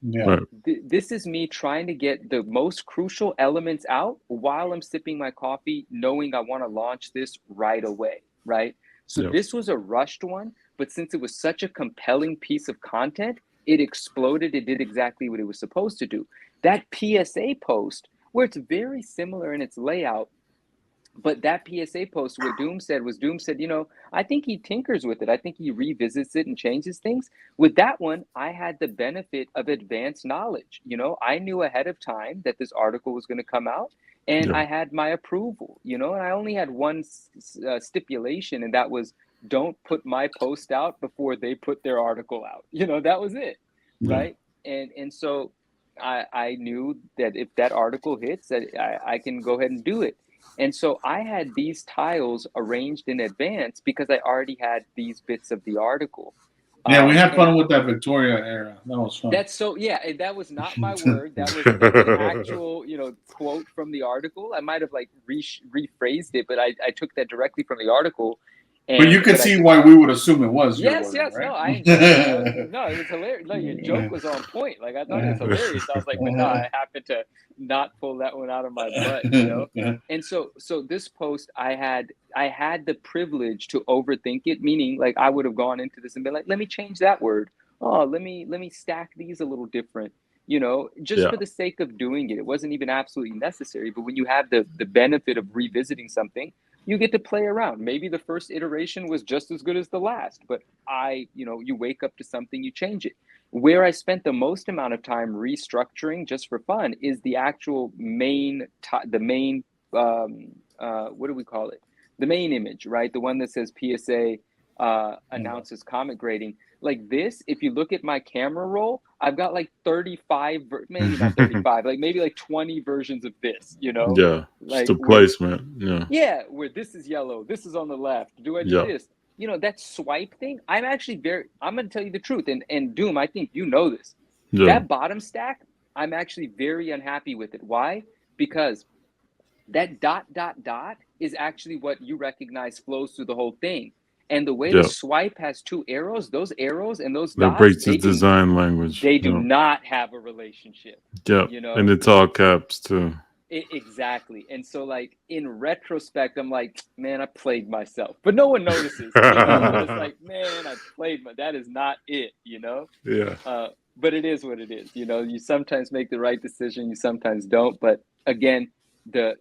Right. This is me trying to get the most crucial elements out while I'm sipping my coffee, knowing I want to launch this right away, right? So this was a rushed one, but since it was such a compelling piece of content, it exploded. It did exactly what it was supposed to do. That PSA post, where it's very similar in its layout, but that PSA post, what Doom said, you know, I think he tinkers with it. I think he revisits it and changes things. With that one, I had the benefit of advanced knowledge. You know, I knew ahead of time that this article was going to come out, and I had my approval, you know, and I only had one stipulation, and that was don't put my post out before they put their article out. You know, that was it, right? And so I knew that if that article hits, that I can go ahead and do it. And so I had these tiles arranged in advance because I already had these bits of the article. Yeah, we had fun with that Victoria era. That was fun. That's so, yeah, and that was not my word. That was an actual, you know, quote from the article. I might have like rephrased it, but I took that directly from the article. But you could see why we would assume it was your word, right? No, I enjoyed it. No, it was hilarious. No, your joke was on point. Like, I thought it was hilarious. I was like, but no, I happened to not pull that one out of my butt, you know? And so this post, I had the privilege to overthink it, meaning like I would have gone into this and been like, let me change that word. Oh, let me stack these a little different, you know, just for the sake of doing it. It wasn't even absolutely necessary. But when you have the benefit of revisiting something, you get to play around. Maybe the first iteration was just as good as the last, but you know, you wake up to something, you change it. Where I spent the most amount of time restructuring just for fun is the actual main, what do we call it? The main image, right? The one that says PSA announces comic grading. Like this, if you look at my camera roll, I've got like 35, maybe not 35, like maybe like 20 versions of this, you know? Yeah, like the placement. Yeah, where this is yellow, this is on the left. Do I do this? You know, that swipe thing, I'm going to tell you the truth. And Doom, I think you know this. That bottom stack, I'm actually very unhappy with it. Why? Because that ... is actually what you recognize flows through the whole thing. And the way the swipe has two arrows, those arrows and those dots, that breaks his design language. They do not have a relationship. Yeah, you know? And it's all caps too. Exactly. And so like in retrospect, I'm like, man, I played myself. But no one notices. You know? But it's like, man, I played that is not it, you know? Yeah. But it is what it is. You know, you sometimes make the right decision, you sometimes don't. But again, the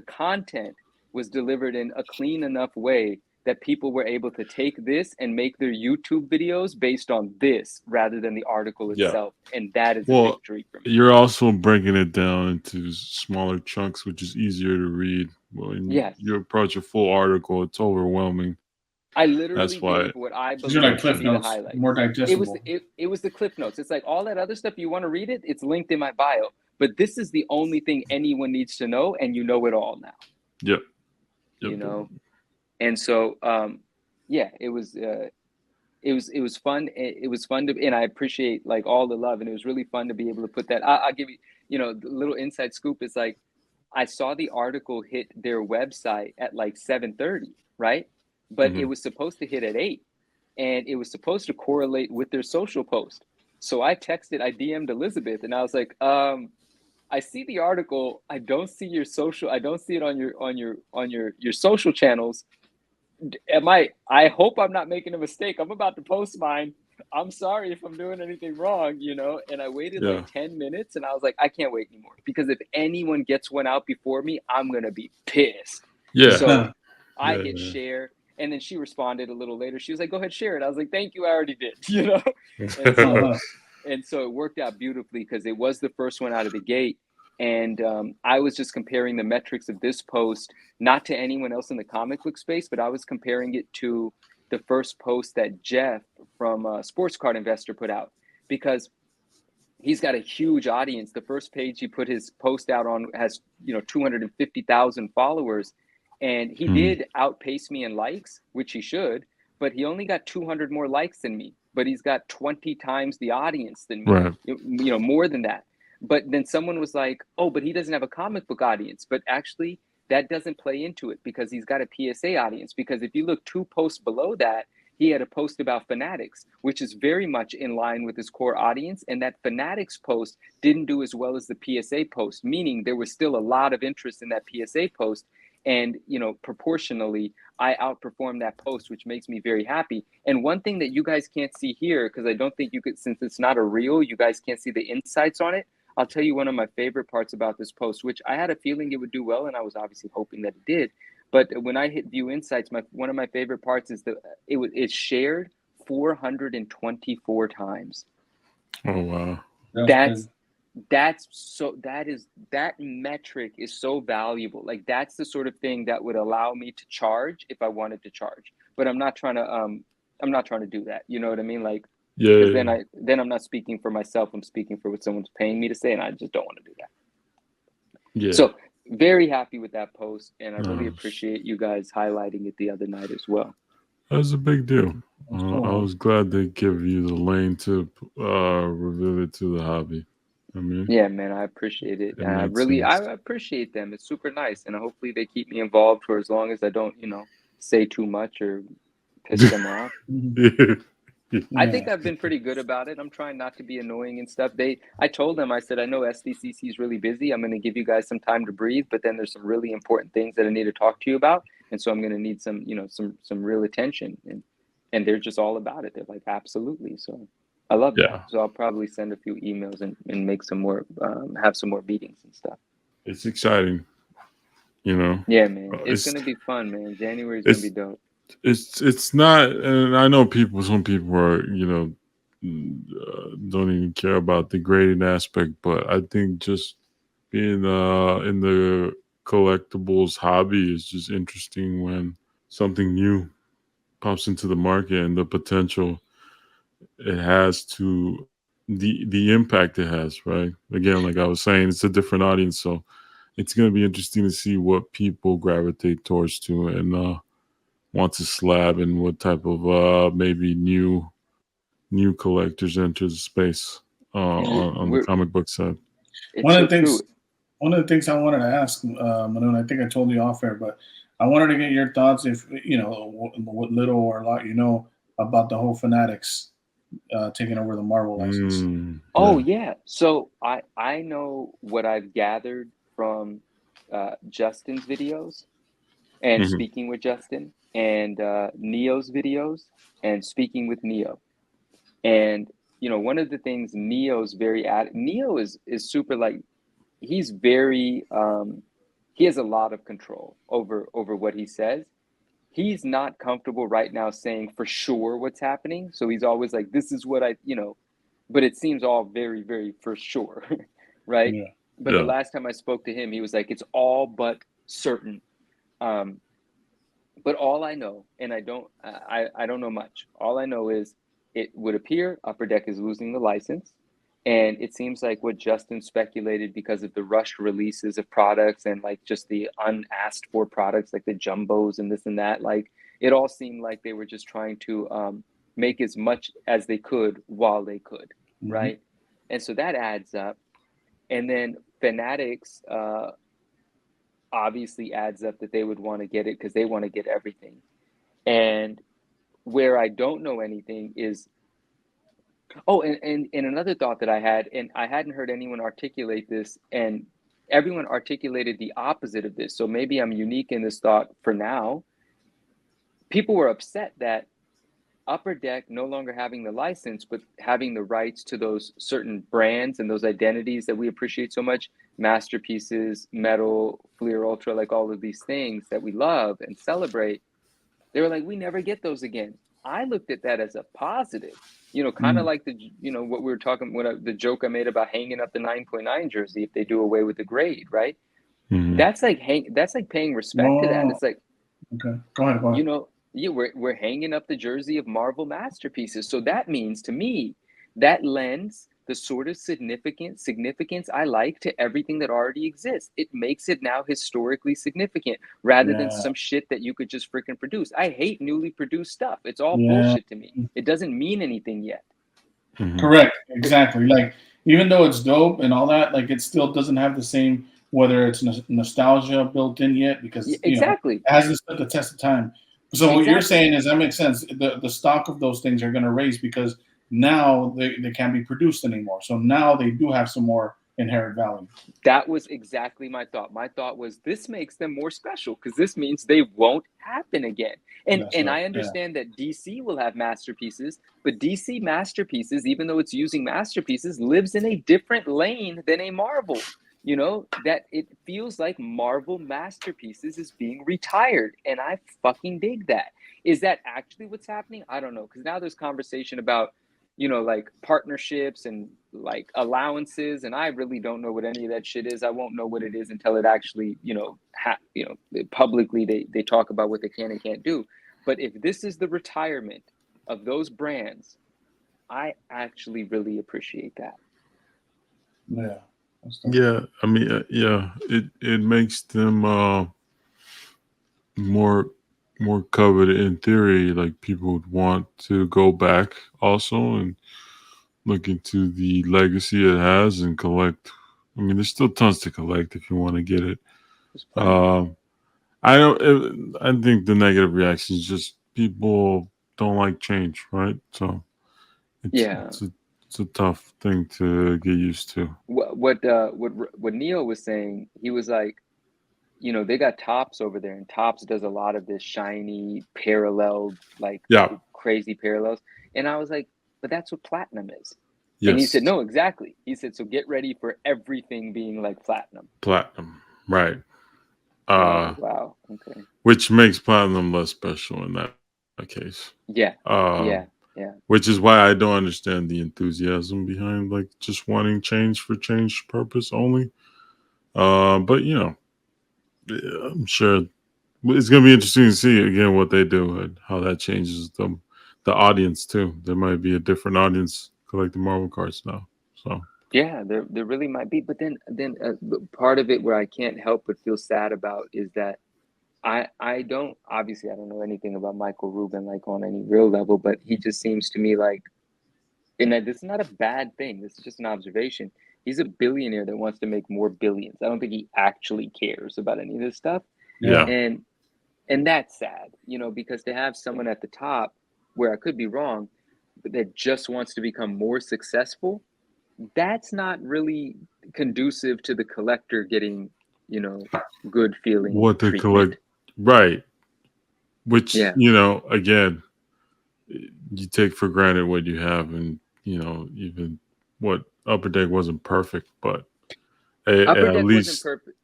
content was delivered in a clean enough way that people were able to take this and make their YouTube videos based on this rather than the article itself. And that is a victory for me. You're also breaking it down into smaller chunks, which is easier to read. When you approach a full article, it's overwhelming. I literally gave what I believe like to be the highlights. More digestible. It was the cliff notes. It's like all that other stuff, you want to read it, it's linked in my bio. But this is the only thing anyone needs to know, and you know it all now. Yep. You know? And so, it was fun. It was fun and I appreciate like all the love, and it was really fun to be able to put that. I'll give you, you know, the little inside scoop is like, I saw the article hit their website at like 7:30, right? But it was supposed to hit at 8, and it was supposed to correlate with their social post. So I DM'd Elizabeth, and I was like, I see the article. I don't see your social. I don't see it on your social channels. I hope I'm not making a mistake. I'm about to post mine. I'm sorry if I'm doing anything wrong, you know? And I waited like 10 minutes, and I was like, I can't wait anymore, because if anyone gets one out before me, I'm going to be pissed. Yeah. So I hit share, and then she responded a little later. She was like, go ahead, share it. I was like, thank you. I already did, you know? And so it worked out beautifully because it was the first one out of the gate. And I was just comparing the metrics of this post, not to anyone else in the comic book space, but I was comparing it to the first post that Jeff from Sports Card Investor put out, because he's got a huge audience. The first page he put his post out on has, you know, 250,000 followers. And he did outpace me in likes, which he should, but he only got 200 more likes than me. But he's got 20 times the audience than me, you know, more than that. But then someone was like, oh, but he doesn't have a comic book audience. But actually, that doesn't play into it, because he's got a PSA audience. Because if you look 2 posts below that, he had a post about Fanatics, which is very much in line with his core audience. And that Fanatics post didn't do as well as the PSA post, meaning there was still a lot of interest in that PSA post. And, you know, proportionally, I outperform that post, which makes me very happy. And one thing that you guys can't see here, because I don't think you could, since it's not a reel, you guys can't see the insights on it. I'll tell you one of my favorite parts about this post, which I had a feeling it would do well, and I was obviously hoping that it did. But when I hit view insights, one of my favorite parts is it's shared 424 times. Oh wow. That metric is so valuable. Like, that's the sort of thing that would allow me to charge if I wanted to charge. But I'm not trying to do that. You know what I mean? Like, Yeah. Then I'm not speaking for myself. I'm speaking for what someone's paying me to say, and I just don't want to do that. Yeah. So very happy with that post, and I really appreciate you guys highlighting it the other night as well. That was a big deal. I was glad they give you the lane to reveal it to the hobby. I mean, yeah, man, I appreciate it. I appreciate them. It's super nice, and hopefully they keep me involved for as long as I don't, say too much or piss them off. I think I've been pretty good about it. I'm trying not to be annoying and stuff. I told them, I said, I know SDCC is really busy. I'm going to give you guys some time to breathe, but then there's some really important things that I need to talk to you about. And so I'm going to need some, some real attention. And they're just all about it. They're like, absolutely. So I love that. So I'll probably send a few emails and make some more, have some more meetings and stuff. It's exciting, Yeah, man. It's going to be fun, man. January is going to be dope. It's not, and I know some people are, don't even care about the grading aspect, but I think just being in the collectibles hobby is just interesting when something new pops into the market and the potential it has to the impact it has, right? Again, like I was saying, it's a different audience, so it's going to be interesting to see what people gravitate towards to and want to slab and what type of maybe new collectors enter the space on the comic book side. One of the things I wanted to ask, Manu, I think I told you off air, but I wanted to get your thoughts, if what little or a lot about the whole Fanatics taking over the Marvel license. Oh yeah. So I know what I've gathered from Justin's videos and speaking with Justin, and Neo's videos and speaking with Neo. And one of the things Neo's Neo is super, like, he's very he has a lot of control over what he says. He's not comfortable right now saying for sure what's happening, so he's always like, this is what but it seems all very, very for sure. Right? But the last time I spoke to him, he was like, it's all but certain. But all I know, and I don't know much. All I know is it would appear Upper Deck is losing the license. And it seems like what Justin speculated, because of the rushed releases of products and like just the unasked for products like the jumbos and this and that, like it all seemed like they were just trying to make as much as they could while they could, right? And so that adds up. And then Fanatics obviously adds up that they would want to get it because they want to get everything. And where I don't know anything is, and another thought that I had, and I hadn't heard anyone articulate this, and everyone articulated the opposite of this. So maybe I'm unique in this thought for now. People were upset that Upper Deck no longer having the license, but having the rights to those certain brands and those identities that we appreciate so much, Masterpieces, Metal, Fleer Ultra, like all of these things that we love and celebrate. They were like, we never get those again. I looked at that as a positive, kind of like what we were talking, the joke I made about hanging up the 9.9 jersey if they do away with the grade, right? That's like paying respect to that. It's like, okay, go ahead. We're hanging up the jersey of Marvel Masterpieces. So that means to me, that lends the sort of significance I like to everything that already exists. It makes it now historically significant rather than some shit that you could just freaking produce. I hate newly produced stuff. It's all bullshit to me. It doesn't mean anything yet. Correct. Exactly. Like, even though it's dope and all that, like, it still doesn't have the same, whether it's nostalgia built in yet, because it hasn't stood the test of time. So what you're saying is that makes sense. The stock of those things are going to raise because now they can't be produced anymore. So now they do have some more inherent value. That was exactly my thought. My thought was this makes them more special because this means they won't happen again. And That's and right, I understand that DC will have masterpieces, but DC masterpieces, even though it's using masterpieces, lives in a different lane than a Marvel. You know, that it feels like Marvel masterpieces is being retired, and I fucking dig that. Is that actually what's happening? I don't know, because now there's conversation about, you know, like partnerships and like allowances, and I really don't know what any of that shit is. I won't know what it is until it actually, you know, publicly they talk about what they can and can't do. But if this is the retirement of those brands, I actually really appreciate that. Yeah. Yeah, I mean, yeah, it makes them more coveted in theory. Like people would want to go back also and look into the legacy it has and collect. I mean, there's still tons to collect if you want to get it. I don't. I think the negative reaction is just people don't like change, right? So it's a tough thing to get used to. What Neo was saying, he was like, you know, they got Tops over there, and Tops does a lot of this shiny parallel, like crazy parallels. And I was like, but that's what platinum is. Yes. And he said, no, exactly. He said, so get ready for everything being like platinum. Platinum, right. Wow. Okay. Which makes platinum less special in that case. Yeah. Yeah. Which is why I don't understand the enthusiasm behind like just wanting change for change purpose only. But you know, I'm sure it's going to be interesting to see again what they do and how that changes the audience too. There might be a different audience collecting Marvel cards now. So yeah, there really might be. But then part of it where I can't help but feel sad about is that I don't know anything about Michael Rubin like on any real level, but he just seems to me like, and this is not a bad thing. This is just an observation. He's a billionaire that wants to make more billions. I don't think he actually cares about any of this stuff. Yeah. And that's sad, you know, because to have someone at the top, where I could be wrong, but that just wants to become more successful, that's not really conducive to the collector getting, you know, good feeling. What they collect, right? Which you know, again, you take for granted what you have, and you know, even what Upper Deck wasn't perfect, but Upper Deck wasn't perfect.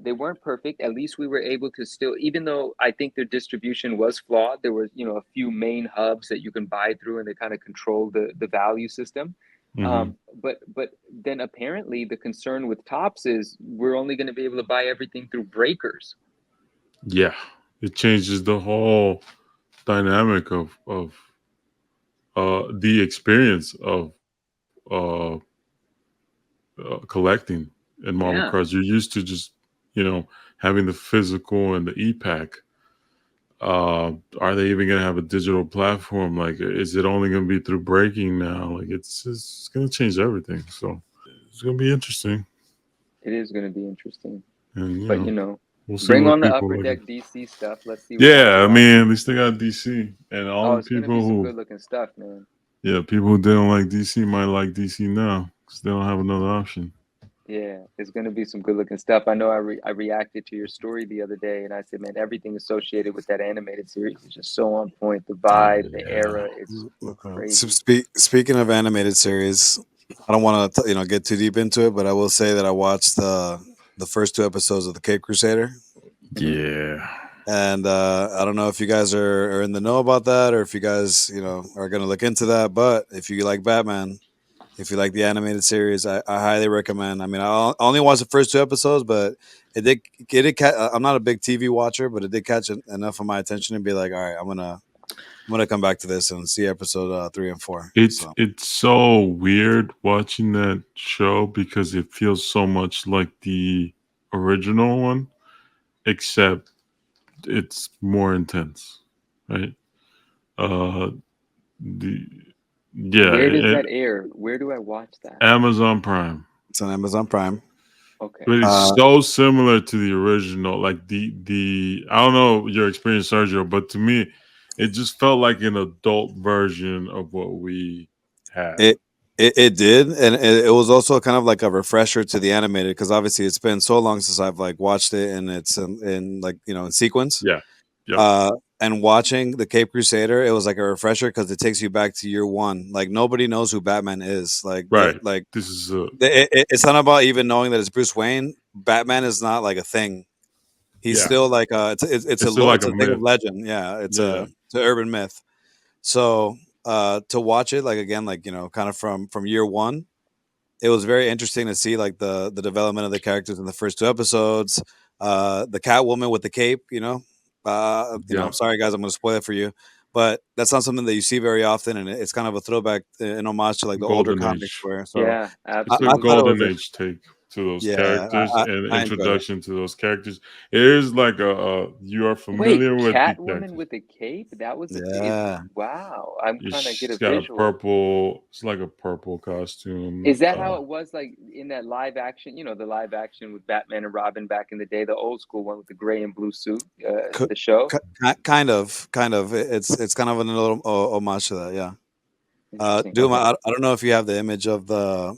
They weren't perfect. At least we were able to still, even though I think their distribution was flawed, there was, you know, a few main hubs that you can buy through, and they kind of control the value system. Mm-hmm. But then apparently the concern with Tops is we're only going to be able to buy everything through breakers. Yeah, it changes the whole dynamic of the experience of collecting in Marvel cards. You're used to just, you know, having the physical and the e-pack. Are they even going to have a digital platform? Like, is it only going to be through breaking now? Like, it's going to change everything. So it's going to be interesting. It is going to be interesting. And, but, you know, we'll bring on the Upper Deck DC stuff. Let's see. Yeah, I mean, at least they got DC. And all the people who... good looking stuff, man. Yeah, people who didn't like DC might like DC now because they don't have another option. Yeah, it's going to be some good looking stuff. I know I reacted to your story the other day, and I said, man, everything associated with that animated series is just so on point. The vibe, the era, it's crazy. Speaking of animated series, I don't want to get too deep into it, but I will say that I watched the first 2 episodes of the Cape Crusader. Yeah. And I don't know if you guys are in the know about that, or if you guys are going to look into that. But if you like Batman, if you like the animated series, I highly recommend. I mean, I only watched the first 2 episodes, but it did I'm not a big TV watcher, but it did catch enough of my attention to be like, all right, I'm gonna come back to this and see episode 3 and 4. It's so weird watching that show because it feels so much like the original one, except it's more intense, right? Where does that air? Where do I watch that? Amazon Prime. It's on Amazon Prime. Okay. But it's so similar to the original. Like the I don't know your experience, Sergio, but to me, it just felt like an adult version of what we had. It did, and it was also kind of like a refresher to the animated because obviously it's been so long since I've like watched it and it's in like in sequence. Yeah. Yep. And watching the Cape Crusader, it was like a refresher because it takes you back to year one. Like nobody knows who Batman is. Right. Like This is it's not about even knowing that it's Bruce Wayne. Batman is not like a thing. He's Yeah. still like it's still like it's a a thing of myth. legend. Yeah, it's Yeah. it's an urban myth. So to watch it like again, like kind of from year one, it was very interesting to see like the development of the characters in the first two episodes. The Catwoman with the cape, Yeah. sorry guys, I'm going to spoil it for you, but that's not something that you see very often, and it's kind of a throwback in homage to like the older Golden comics Age. where. So Yeah, It's a I absolutely. thought it was golden age take to those yeah, characters and I enjoyed it. introduction to those characters. It is like you are Wait, familiar with the Catwoman characters. with a cape? That was Yeah. wow. I'm trying to get She's a got a visual. purple. It's like a purple costume. Is that how it was like in that live action? The live action with Batman and Robin back in the day, the old school one with the gray and blue suit, the show? Kind of. It's kind of a little homage to that. Yeah. Interesting. Doom, Okay. I don't know if you have the image of the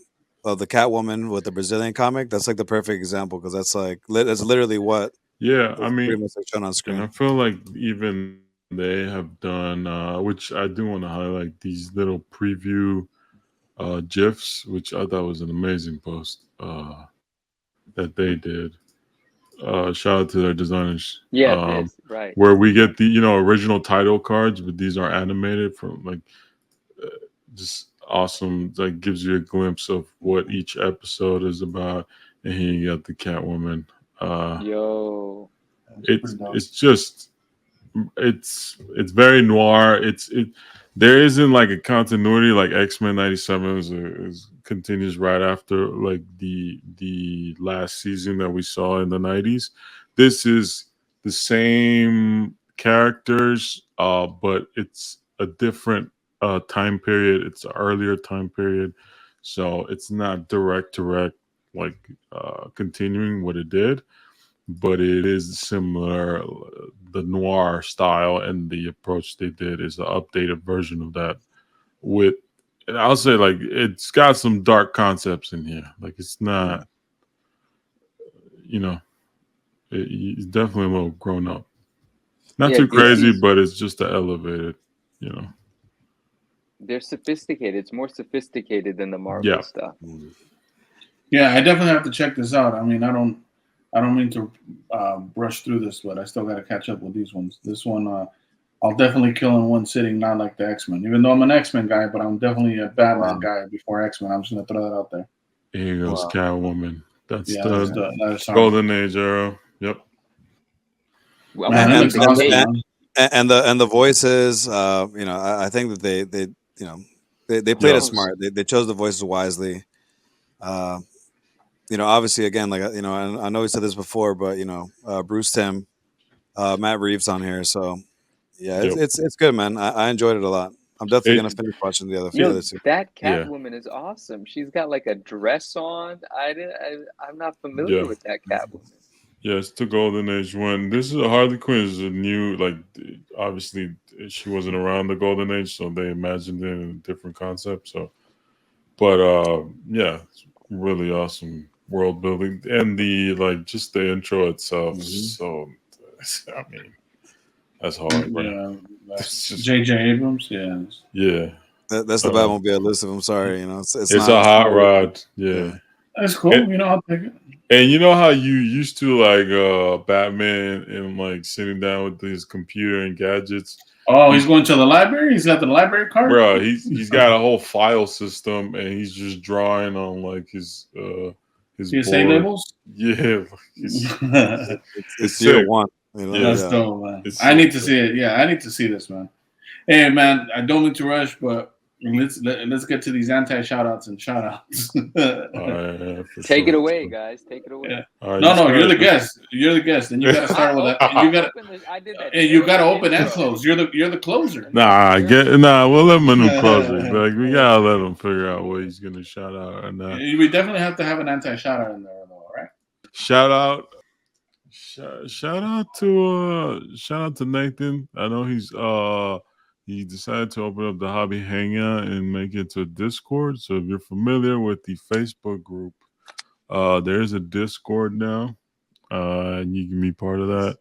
Catwoman with the Brazilian comic. That's like the perfect example because that's like that's literally what Yeah, I is pretty mean, much like shown on and screen. I feel like even they have done, which I do want to highlight, these little preview gifs, which I thought was an amazing post that they did. Shout out to their designers. Yeah, it's right. Where we get the original title cards, but these are animated from like just awesome. Like gives you a glimpse of what each episode is about, and here you got the Catwoman. Yo. It's just it's very noir. There isn't like a continuity like X-Men 97 is continues right after like the last season that we saw in the 90s. This is the same characters, but it's a different time period. It's an earlier time period, so it's not direct like continuing what it did, but it is similar. The noir style and the approach they did is an updated version of that. With, and I'll say, like it's got some dark concepts in here. Like it's not, it's definitely a little grown up. Not Yeah, too crazy, DC's but it's just elevated. they're sophisticated. It's more sophisticated than the Marvel Yeah. stuff. Yeah, I definitely have to check this out. I mean, I don't mean to brush through this, but I still got to catch up with these ones. This one, I'll definitely kill in one sitting, not like the X-Men. Even though I'm an X-Men guy, but I'm definitely a Batman guy before X-Men. I'm just gonna throw that out there. Here goes Catwoman. That's that's golden age era. Yep. Well, Man, that looks awesome, and the voices, I think that they played it smart. They chose the voices wisely. Obviously, again, like and I know we said this before, but Bruce Timm, Matt Reeves on here, so yeah, it's good, man. I enjoyed it a lot. I'm definitely gonna finish watching the other two. That Catwoman is awesome. She's got like a dress on. I'm not familiar with that Catwoman. Yes, the Golden Age one. This is Harley Quinn is a new, like, obviously she wasn't around the Golden Age, so they imagined it in a different concept. So, but yeah, it's really awesome world building and just the intro itself. So, I mean, that's hard. Yeah, J.J. Abrams. Yeah. That's the Batmobile elusive. I'm sorry, it's a hot rod. Yeah. That's cool. I'll take it. And you know how you used to like Batman and like sitting down with his computer and gadgets. Oh, he's going to the library? He's got the library card? Bro, he's got a whole file system and he's just drawing on like his PSA board. Labels? Yeah. It's year one. That's dope, man. I need to see it. Yeah, I need to see this, man. Hey, man, I don't mean to rush, but let's get to these anti-shout-outs and shout-outs. Take it away, guys. Take it away. Yeah. No, you're the guest. You're the guest, and you got to start with that. And you got to. And you got to open and close. You're the closer. We'll let Manu close it. Like we gotta let him figure out what he's gonna shout out or not. We definitely have to have an anti-shout-out in there, though, right? Shout out to Nathan. I know he's he decided to open up the hobby hangout and make it to a Discord. So if you're familiar with the Facebook group, there's a Discord now, and you can be part of that.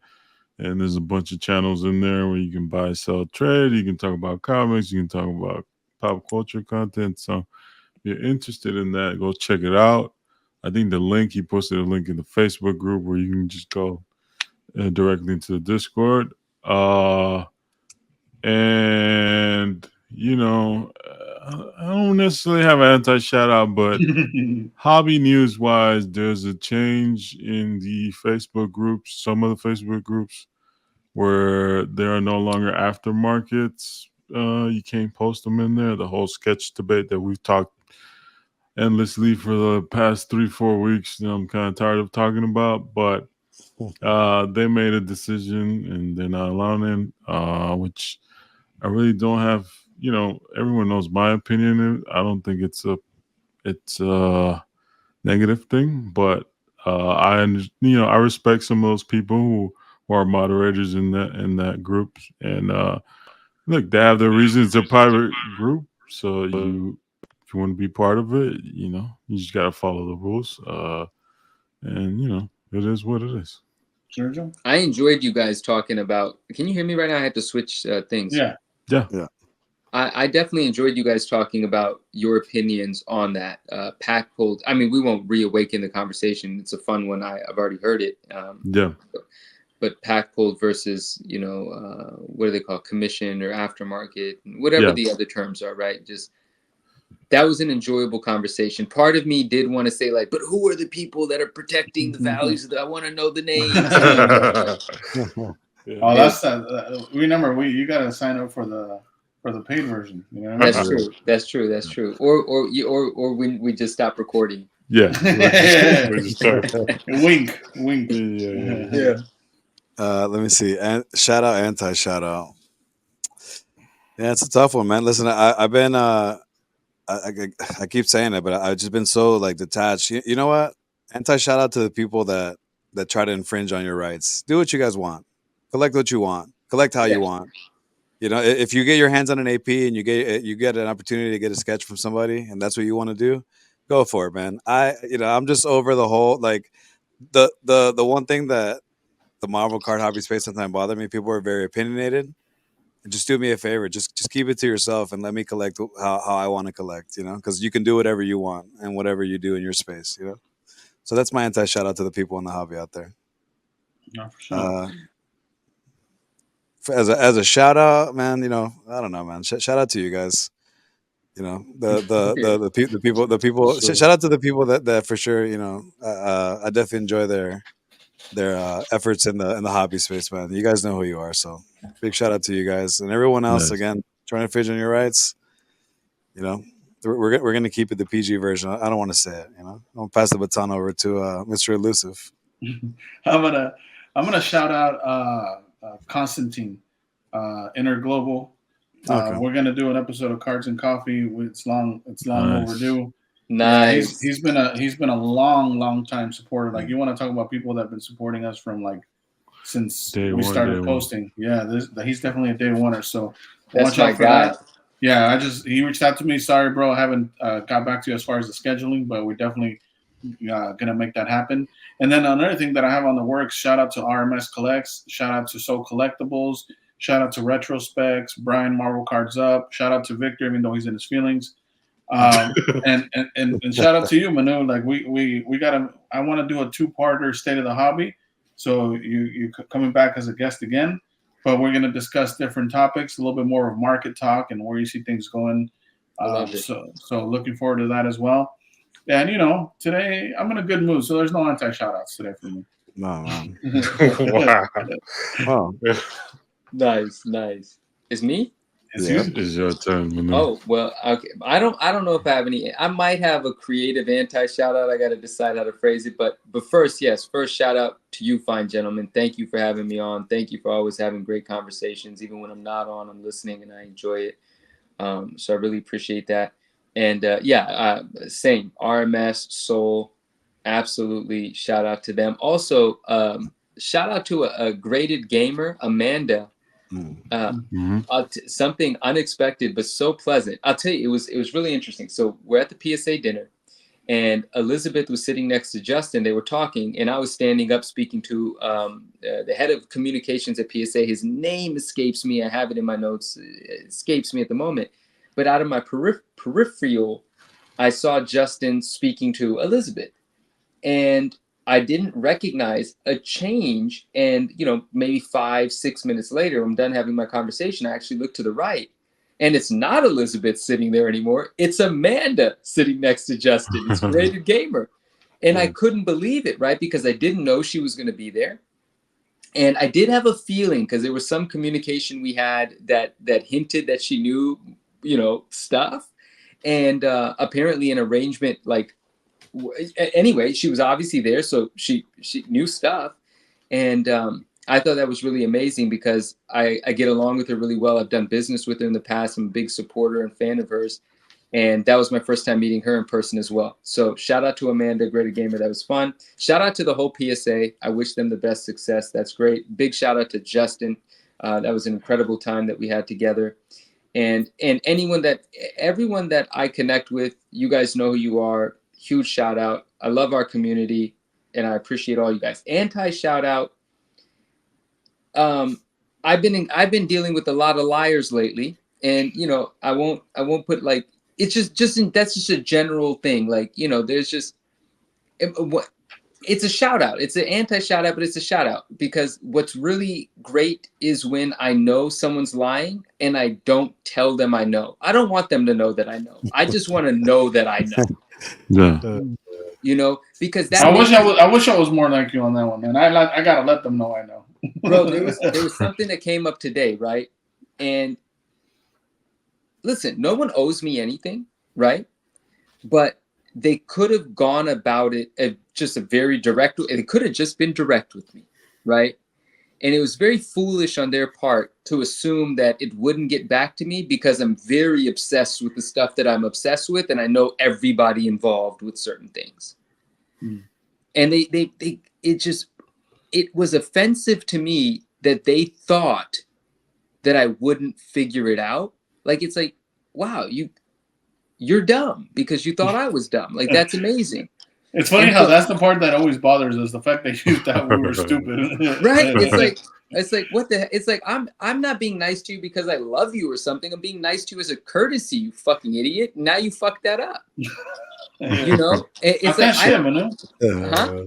And there's a bunch of channels in there where you can buy, sell, trade. You can talk about comics. You can talk about pop culture content. So if you're interested in that, go check it out. I think he posted a link in the Facebook group where you can just go directly into the Discord. And I don't necessarily have an anti shout out, but hobby news wise, there's a change in the Facebook groups, some of the Facebook groups, where there are no longer aftermarkets. You can't post them in there. The whole sketch debate that we've talked endlessly for the past 3-4 weeks, I'm kind of tired of talking about, but they made a decision and they're not allowing it, which I really don't have. Everyone knows my opinion. I don't think it's a negative thing, but I respect some of those people who are moderators in that group, and look, they have their reasons. It's a private group, so if you want to be part of it, you just got to follow the rules, and it is what it is. Sergio? I enjoyed you guys talking about. Can you hear me right now? I had to switch things. Yeah. I definitely enjoyed you guys talking about your opinions on that pack hold. I mean, we won't reawaken the conversation. It's a fun one. I've already heard it. But pack hold versus, what do they call commission or aftermarket, whatever the other terms are, right? Just that was an enjoyable conversation. Part of me did want to say, like, but who are the people that are protecting the values of I want to know the names. Oh, that's remember you got to sign up for the paid version. That's true. That's true. Or when we just stop recording. Yeah. Wink. Yeah. Let me see. And shout out, anti shout out. Yeah, it's a tough one, man. Listen, I've been I keep saying it, but I've just been so like detached. You know what? Anti shout out to the people that try to infringe on your rights. Do what you guys want. Collect what you want. Collect how you want. If you get your hands on an AP and you get an opportunity to get a sketch from somebody, and that's what you want to do, go for it, man. I'm just over the whole like the one thing that the Marvel card hobby space sometimes bother me. People are very opinionated. Just do me a favor. Just keep it to yourself and let me collect how I want to collect. Because you can do whatever you want and whatever you do in your space. So that's my anti shout out to the people in the hobby out there. No, for sure. As a shout out, man, I don't know, man. Shout out to you guys. The people. Sure. Shout out to the people that for sure. I definitely enjoy their efforts in the hobby space, man. You guys know who you are, so big shout out to you guys and everyone else. Nice. Again, trying to infringe on your rights. We're gonna keep it the PG version. I don't want to say it. I'm gonna pass the baton over to Mr. Elusive. I'm gonna shout out Constantine, Interglobal. Okay. We're gonna do an episode of Cards and Coffee. It's long Nice. overdue. Nice. He's been a long time supporter. Like, you want to talk about people that have been supporting us from like since we started posting. Yeah, he's definitely a day oneer. So That's my guy. that. Yeah, he reached out to me. Sorry, bro, I haven't got back to you as far as the scheduling, but we're definitely gonna make that happen. And then another thing that I have on the works, shout out to RMS Collects, shout out to Soul Collectibles, shout out to Retrospecs, Brian Marvel Cards Up, shout out to Victor, even though he's in his feelings. And shout out to you, Manu. Like we I want to do a 2-parter State of the Hobby. So you coming back as a guest again, but we're going to discuss different topics, a little bit more of market talk and where you see things going. So looking forward to that as well. And today I'm in a good mood, so there's no anti shout outs today for me. No, man. Wow. Oh. Nice. It's me? It's your turn, Manu. Oh, well, okay. I don't know if I have any. I might have a creative anti shout out. I got to decide how to phrase it. But first shout out to you, fine gentlemen. Thank you for having me on. Thank you for always having great conversations. Even when I'm not on, I'm listening and I enjoy it. So I really appreciate that. And same RMS, Soul, absolutely. Shout out to them. Also, shout out to a graded gamer, Amanda. Something unexpected but so pleasant. I'll tell you, it was really interesting. So we're at the PSA dinner, and Elizabeth was sitting next to Justin. They were talking, and I was standing up speaking to the head of communications at PSA. His name escapes me. I have it in my notes. It escapes me at the moment. But out of my peripheral, I saw Justin speaking to Elizabeth, and I didn't recognize a change. And, maybe 5-6 minutes later, I'm done having my conversation. I actually look to the right, and it's not Elizabeth sitting there anymore. It's Amanda sitting next to Justin. It's Rated Gamer. And I couldn't believe it, right? Because I didn't know she was going to be there. And I did have a feeling, because there was some communication we had that hinted that she knew, stuff. And apparently an arrangement, anyway, she was obviously there, so she knew stuff. And I thought that was really amazing, because I get along with her really well. I've done business with her in the past. I'm a big supporter and fan of hers. And that was my first time meeting her in person as well. So shout out to Amanda, Great Gamer. That was fun. Shout out to the whole PSA. I wish them the best success. That's great. Big shout out to Justin. That was an incredible time that we had together. And everyone that I connect with, you guys know who you are. Huge shout out. I love our community, and I appreciate all you guys. Anti shout out. I've been dealing with a lot of liars lately, and I won't put it's that's just a general thing. There's just it's a shout out. It's an anti shout out, but it's a shout out, because what's really great is when I know someone's lying and I don't tell them I know. I don't want them to know that I know. I just want to know that I know. Yeah. Because that. I wish I was more like you on that one, man. I gotta let them know I know. Bro, there was something that came up today, right? And listen, no one owes me anything, right? But they could have gone about it just a very direct. It could have just been direct with me, right? And it was very foolish on their part to assume that it wouldn't get back to me, because I'm very obsessed with the stuff that I'm obsessed with, and I know everybody involved with certain things. And it was offensive to me that they thought that I wouldn't figure it out. It's like, wow, you're dumb because you thought I was dumb. That's amazing. It's funny how that's the part that always bothers us, the fact that you thought we were stupid. Right? It's like what the it's like I'm not being nice to you because I love you or something. I'm being nice to you as a courtesy, you fucking idiot. Now you fucked that up. It's Talk that shit, man. Huh?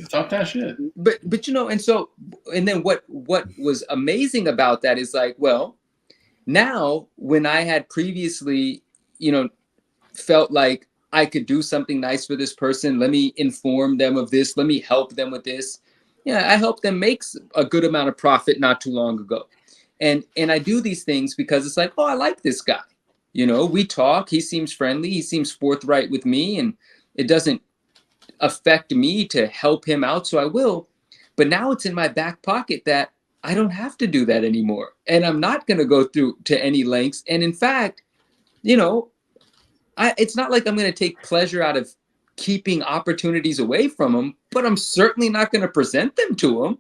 Talk that shit. But and then what was amazing about that is well, now when I had previously, felt like I could do something nice for this person, let me inform them of this, let me help them with this. Yeah, I helped them make a good amount of profit not too long ago. And I do these things because it's like, oh, I like this guy. We talk, he seems friendly, he seems forthright with me, and it doesn't affect me to help him out, so I will. But now it's in my back pocket that I don't have to do that anymore. And I'm not going to go through to any lengths. And in fact, it's not like I'm going to take pleasure out of keeping opportunities away from them, but I'm certainly not going to present them to them.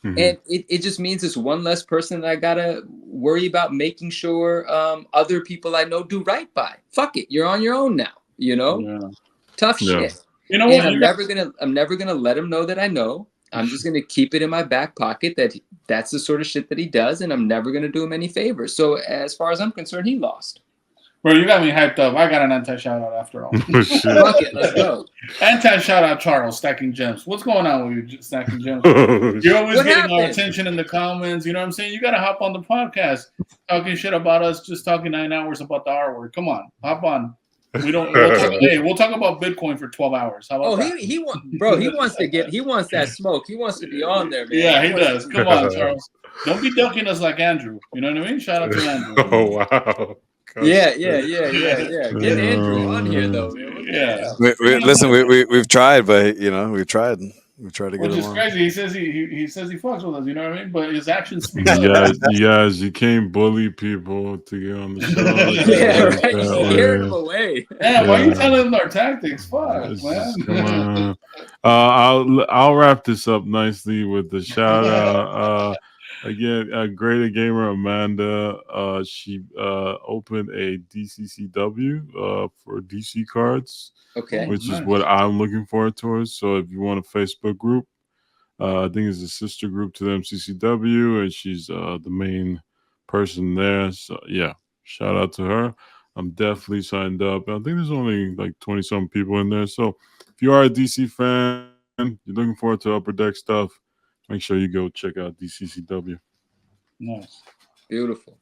Mm-hmm. And it just means it's one less person that I got to worry about making sure other people I know do right by. Fuck it. You're on your own now, Yeah. Tough shit. You know what? I'm never gonna let him know that I know. I'm just gonna keep it in my back pocket that's the sort of shit that he does, and I'm never gonna do him any favors. So as far as I'm concerned, he lost. Bro, you got me hyped up. I got an anti-shout-out after all. Fuck it, let's go. Anti-shout-out Charles, Stacking Gems. What's going on with you, Stacking Gems? You're always getting our attention in the comments. You know what I'm saying? You got to hop on the podcast talking shit about us, just talking 9 hours about the artwork. Come on, hop on. We'll talk about Bitcoin for 12 hours. How about that? He wants that smoke. He wants to be on there, man. Yeah, he does. Come on, Charles. Don't be ducking us like Andrew. You know what I mean? Shout out to Andrew. Oh, wow. Yeah. Get Andrew on here, though. Man. Yeah. Listen, we've tried, but we've tried. We tried to get him on. Which is crazy. He says he fucks with us. You know what I mean? But his actions speak. Yes, you can't bully people to get on the show. Yeah, right. You scared him away. Yeah, why are you telling them our tactics? Fuck, man. Come on. I'll wrap this up nicely with the shout out. Again, a great gamer Amanda. She opened a DCCW for DC cards, Okay. which nice. is what I'm looking forward towards. So if you want a Facebook group, I think it's a sister group to the MCCW, and she's the main person there. So yeah, shout out to her. I'm definitely signed up. I think there's only like 20-some people in there. So if you are a DC fan, you're looking forward to Upper Deck stuff, make sure you go check out DCCW. Nice. Beautiful,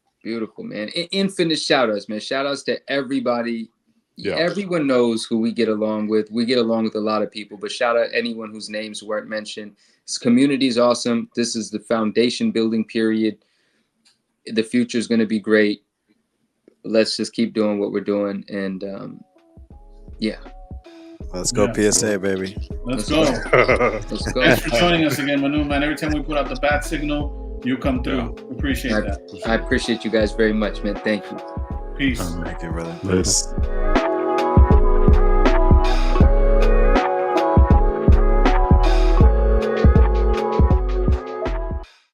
man. Infinite shout outs, man. Shout outs to everybody. Yeah. Everyone knows who we get along with. We get along with a lot of people, but shout out anyone whose names weren't mentioned. This community is awesome. This is the foundation building period. The future is going to be great. Let's just keep doing what we're doing. And yeah. Let's go PSA, baby. Let's go. Let's go. Thanks for joining us again, Manu, man. Every time we put out the bat signal, you come through. Appreciate that. I appreciate you guys very much, man. Thank you. Peace. Thank you, brother. Later.